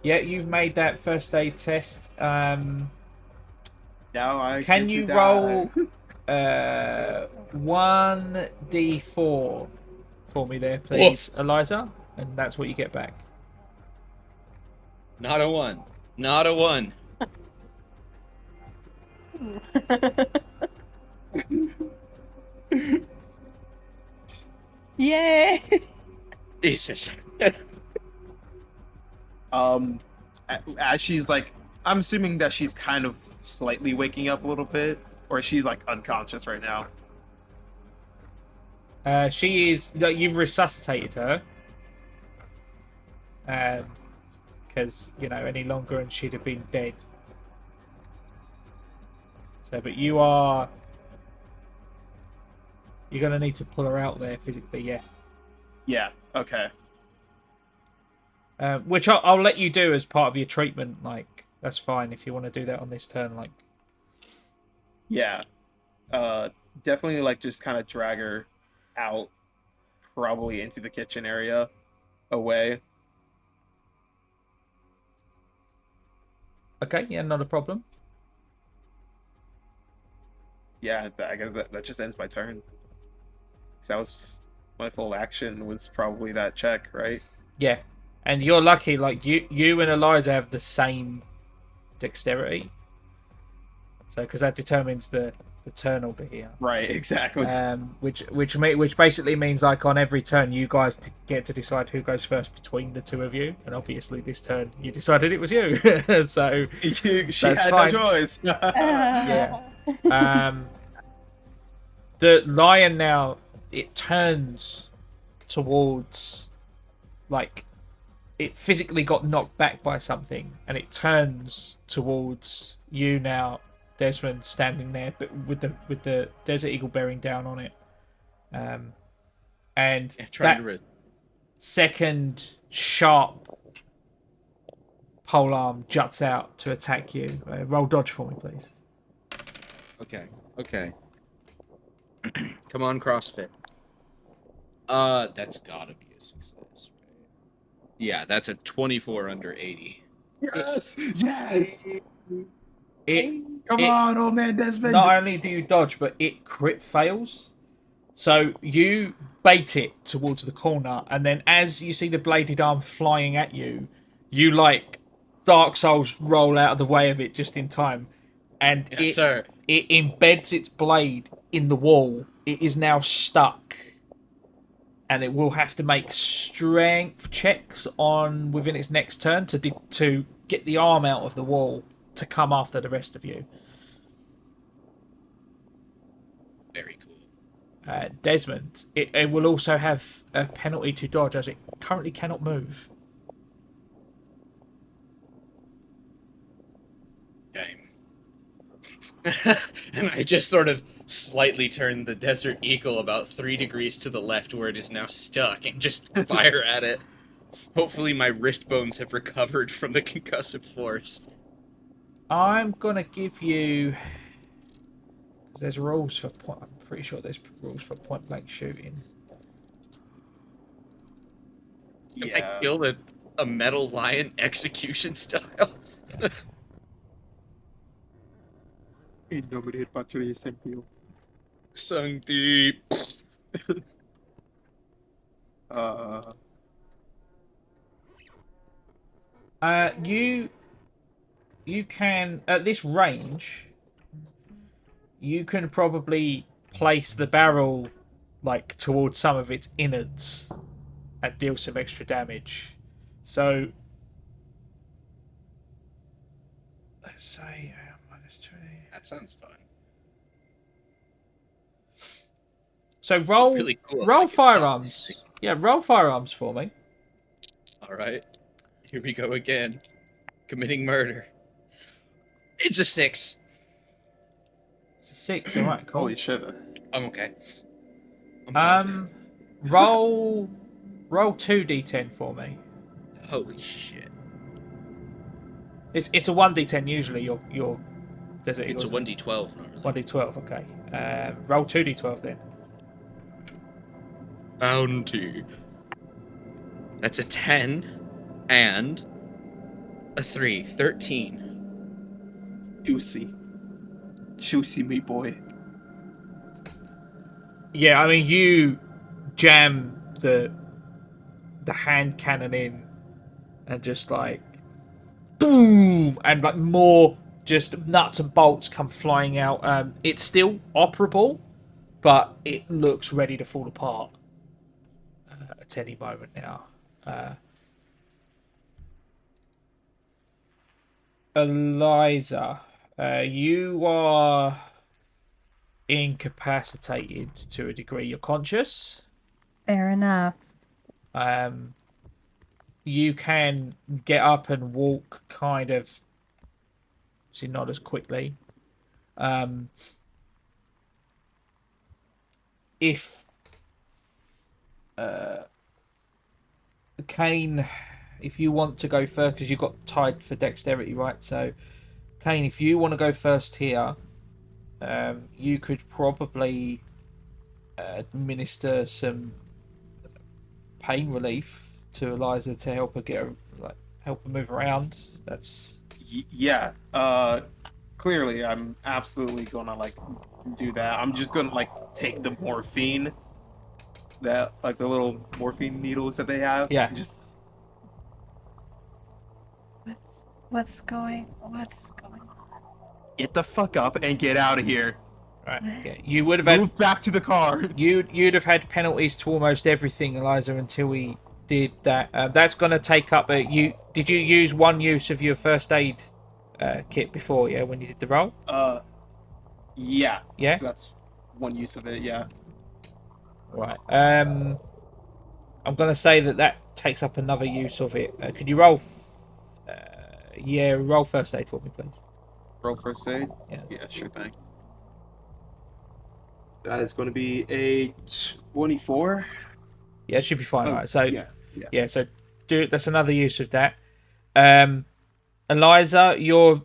yeah, you've made that first aid test. Now I Can get you to roll die. 1d4 for me there, please, Eliza? And that's what you get back. Not a 1. Not a 1. Yay! Jesus. As she's like, I'm assuming that she's kind of slightly waking up a little bit, or she's like unconscious right now. She is. You've resuscitated her. Because any longer and she'd have been dead. So, but you're gonna need to pull her out there physically, yeah. Yeah. Okay. Which I'll let you do as part of your treatment. Like that's fine if you want to do that on this turn. Like, Yeah. Definitely like just kind of drag her out, probably into the kitchen area, away. okay, yeah, not a problem. Yeah, I guess that just ends my turn. So that was my full action was probably that check, right? Yeah, and you're lucky. Like you and Eliza have the same dexterity. So, because that determines the the turn order here. Right, exactly. Which basically means like on every turn you guys get to decide who goes first between the two of you, and obviously this turn you decided it was you, so she that's had fine. no choice. Yeah. The lion now, it turns towards, like, it physically got knocked back by something, and it turns towards you now, Desmond, standing there, but with the Desert Eagle bearing down on it. And Trying that to second sharp polearm juts out to attack you. Roll dodge for me, please. Okay. Come on, CrossFit. That's gotta be a success, right? Yeah, that's a 24 under 80. Yes! Yes! Come It- on, old man Desmond! Not only do you dodge, but it crit fails. So you bait it towards the corner, and then as you see the bladed arm flying at you, you like Dark Souls roll out of the way of it just in time, and Yes, sir. It embeds its blade in the wall. It is now stuck, and it will have to make strength checks on within its next turn to get the arm out of the wall to come after the rest of you. Very cool. Desmond, it will also have a penalty to dodge as it currently cannot move. Game. And I just sort of slightly turn the Desert Eagle about 3 degrees to the left where it is now stuck and just fire at it. Hopefully my wrist bones have recovered from the concussive force. I'm gonna give you, because there's rules for point. I'm pretty sure there's rules for point blank shooting. Can I kill a metal lion execution style? Nobody patrulla sentido. Sung deep. You can, at this range, you can probably place the barrel like towards some of its innards and deal some extra damage. So let's say -20. That sounds fun. So roll Really cool if I roll could stop firearms. this thing. Yeah, roll firearms for me. All right. Here we go again. Committing murder. It's a 6. It's a 6. All right, cool. Holy shit. I'm okay. I'm Roll 2d10 for me. Holy shit. It's a 1d10 usually. Your Desert It's a Eagle, 1d12 normally. 1d12. Okay. Roll 2d12 then. Bounty. That's a 10 and a 3. 13. Juicy meat boy. Yeah, I mean you jam the hand cannon in, and just like boom, and like more just nuts and bolts come flying out. It's still operable, but it looks ready to fall apart at any moment now. Eliza, you are incapacitated to a degree. You're conscious. Fair enough. You can get up and walk kind of, see, not as quickly. If Kane, if you want to go first, because you got tied for dexterity, right? So Kane, if you want to go first here, you could probably administer some pain relief to Eliza to help her help her move around. That's Yeah. Clearly, I'm absolutely gonna do that. I'm just gonna take the morphine, that the little morphine needles that they have. Yeah. Just What's going on? get the fuck up and get out of here. Right. Yeah. You would have had Move back to the car. you'd have had penalties to almost everything, Eliza, until we did that. That's going to take up. Did you use one use of your first aid kit before? Yeah, when you did the roll. Yeah. Yeah. So that's one use of it. Yeah. Right. I'm going to say that takes up another use of it. Could you roll? Roll first aid for me, please. Roll first aid. Yeah. Yeah, sure thing. That is going to be a 24. Yeah, it should be fine. Oh, Right. So yeah. So that's another use of that. Eliza, you're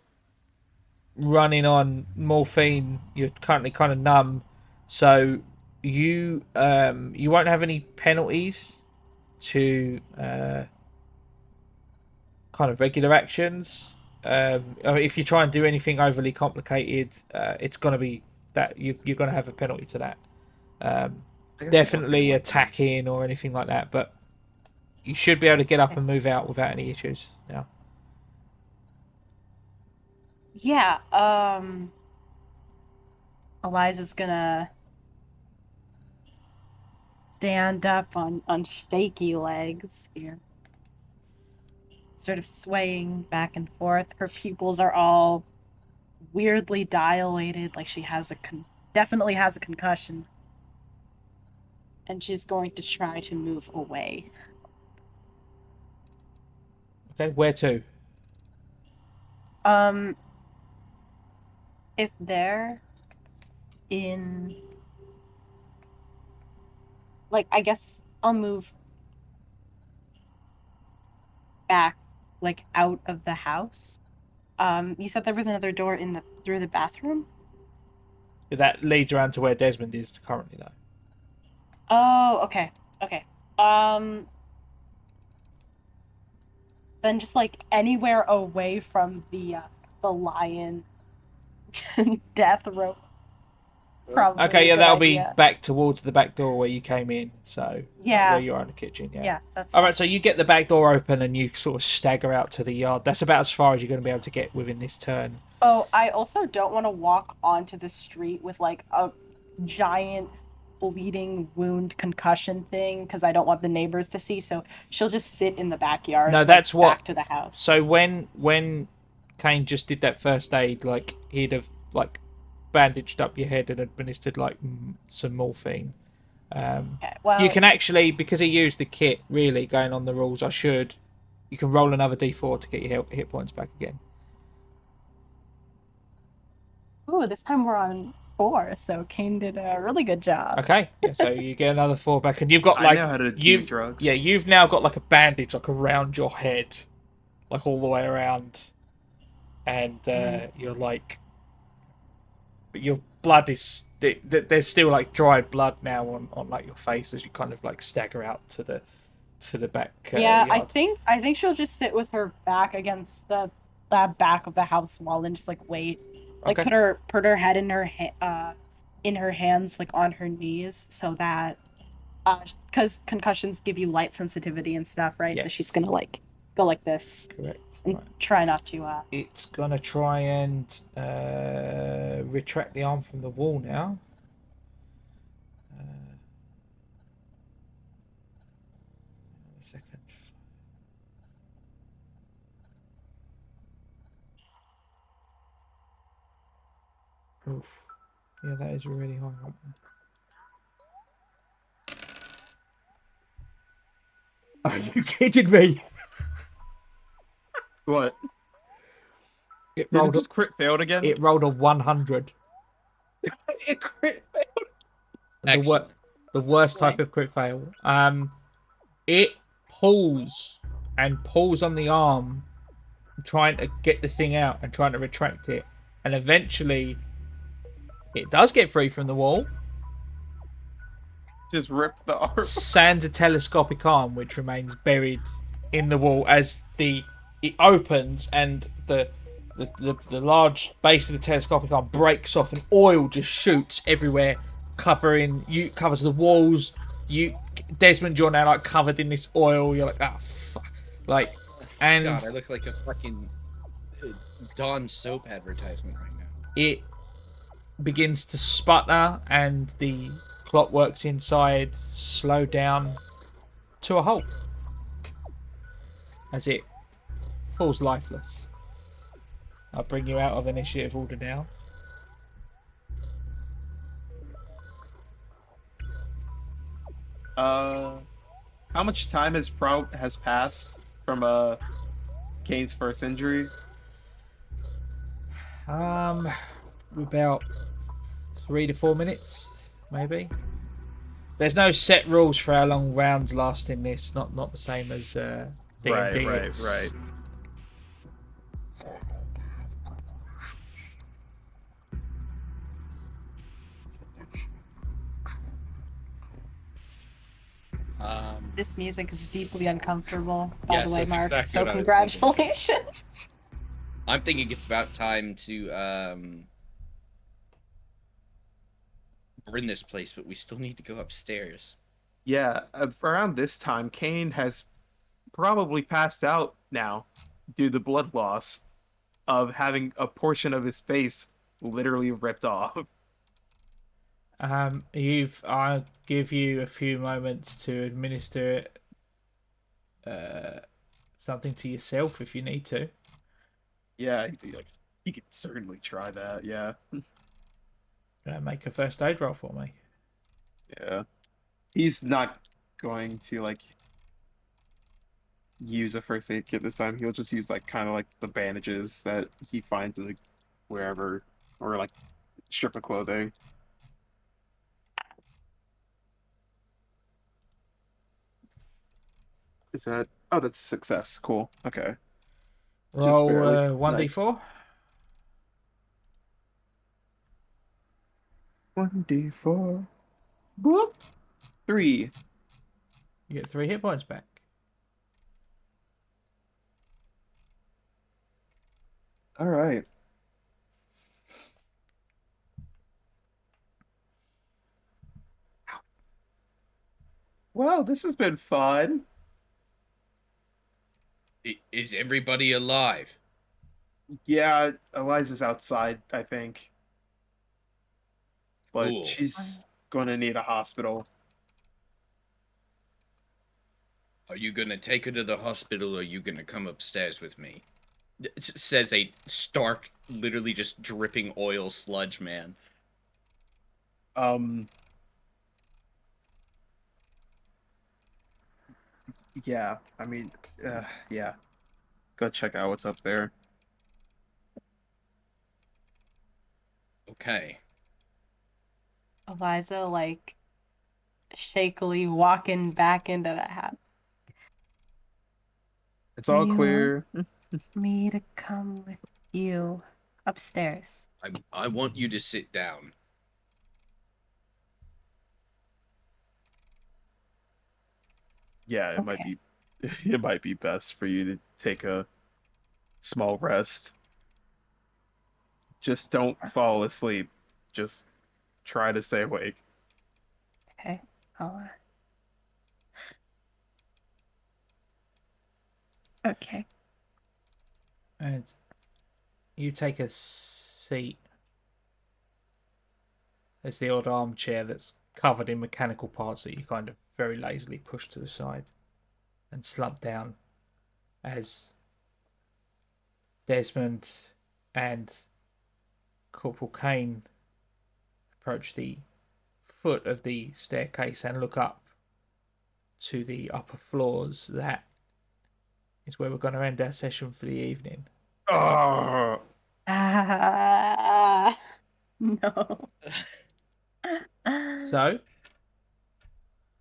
running on morphine. You're currently kind of numb, so you won't have any penalties to kind of regular actions. If you try and do anything overly complicated, it's going to be that you're going to have a penalty to that. Definitely attacking or anything like that, but you should be able to get up and move out without any issues now. Yeah, Eliza's gonna stand up on shaky legs here. Sort of swaying back and forth. Her pupils are all weirdly dilated, like she has definitely has a concussion. And she's going to try to move away. Okay, where to? If they're in, like, I guess I'll move back, like, out of the house. You said there was another door through the bathroom? That leads around to where Desmond is currently, though. Oh, okay. Okay. Then just, like, anywhere away from the lion death rope. Probably Okay, yeah, a good that'll idea. be back towards the back door where you came in. So Yeah. where you are in the kitchen. Yeah. Yeah, that's All right. So you get the back door open and you sort of stagger out to the yard. That's about as far as you're going to be able to get within this turn. Oh, I also don't want to walk onto the street with like a giant bleeding wound concussion thing because I don't want the neighbors to see. So she'll just sit in the backyard. No, like, that's what. Back to the house. So when Kane just did that first aid, like he'd have like bandaged up your head and administered like some morphine. Okay, well, You can actually, because he used the kit, really going on the rules. You can roll another d4 to get your hit points back again. Ooh, this time we're on 4, so Kane did a really good job. Okay, yeah, so you get another 4 back, and you've got I like know how to do drugs. Yeah, you've now got like a bandage like around your head, like all the way around, and you're like, but your blood is there's still like dried blood now on like your face as you kind of like stagger out to the back. Yeah, yard. I think she'll just sit with her back against the back of the house wall and just like wait. Like Okay. put her head in her hands, like on her knees, so that because concussions give you light sensitivity and stuff, right? So Yes. she's gonna like go like this Correct. and Right. try not to. It's gonna try and retract the arm from the wall now. A second. Oof. Yeah, that is a really high one. Are you kidding me? What? It Did it rolled. just crit failed again? It rolled a 100. It crit failed. Excellent. The worst type of crit fail. It pulls on the arm, trying to get the thing out and trying to retract it, and eventually, it does get free from the wall. Just rip the arm. Sans a telescopic arm, which remains buried in the wall as it opens and the large base of the telescopic arm breaks off and oil just shoots everywhere, covers the walls. Desmond, you're now like covered in this oil. You're like, ah, fuck, like, and God, I look like a fucking Dawn soap advertisement right now. it begins to sputter and the clockworks inside slow down to a halt as it falls lifeless. I'll bring you out of initiative order now. How much time has passed from Kane's first injury? About 3 to 4 minutes, maybe. There's no set rules for how long rounds last in this. Not the same as D&D. Right. This music is deeply uncomfortable, by Yes, the way, that's Mark. exactly So what I was thinking. congratulations. I'm thinking it's about time to burn this place, but we still need to go upstairs. Yeah, around this time, Kane has probably passed out now due to the blood loss of having a portion of his face literally ripped off. I'll give you a few moments to administer something to yourself if you need to. Yeah, he could certainly try that. Yeah, Make a first aid roll for me. yeah. He's not going to use a first aid kit this time. He'll just use kind of the bandages that he finds in wherever, or strip of clothing. Is that? Oh, that's a success. Cool. Okay. Just Roll barely. 1d4. 1d4. Boop. 3. You get 3 hit points back. All right. Well, this has been fun. Is everybody alive? Yeah, Eliza's outside, I think. But Cool. she's going to need a hospital. Are you gonna take her to the hospital, or are you gonna come upstairs with me? It says a stark, literally just dripping oil sludge man. Yeah, I mean, yeah. Go check out what's up there. Okay. Eliza, shakily walking back into the house. It's all You clear. Me to come with you upstairs. I want you to sit down. Yeah, it might Okay. be it might be best for you to take a small rest. Just don't fall asleep. Just try to stay awake. Okay. Okay. And you take a seat. There's the odd armchair that's covered in mechanical parts that you kind of very lazily push to the side and slump down as Desmond and Corporal Kane approach the foot of the staircase and look up to the upper floors. That is where we're going to end our session for the evening. Oh, No. So,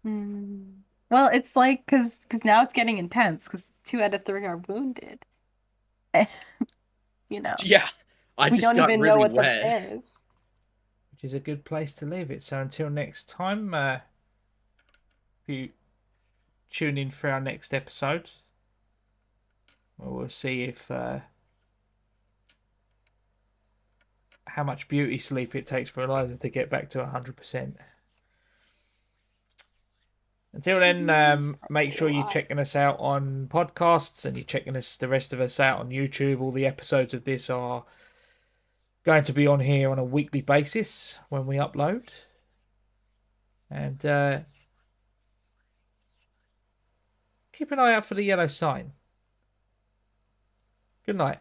Well, it's because now it's getting intense because 2 out of 3 are wounded. Yeah, I we just don't got even really know what's wet. upstairs. which is a good place to leave it. So until next time, if you tune in for our next episode, we'll see if how much beauty sleep it takes for Eliza to get back to 100%. Until then, make sure you're checking us out on podcasts and you're checking the rest of us out on YouTube. All the episodes of this are going to be on here on a weekly basis when we upload. And keep an eye out for the yellow sign. Good night.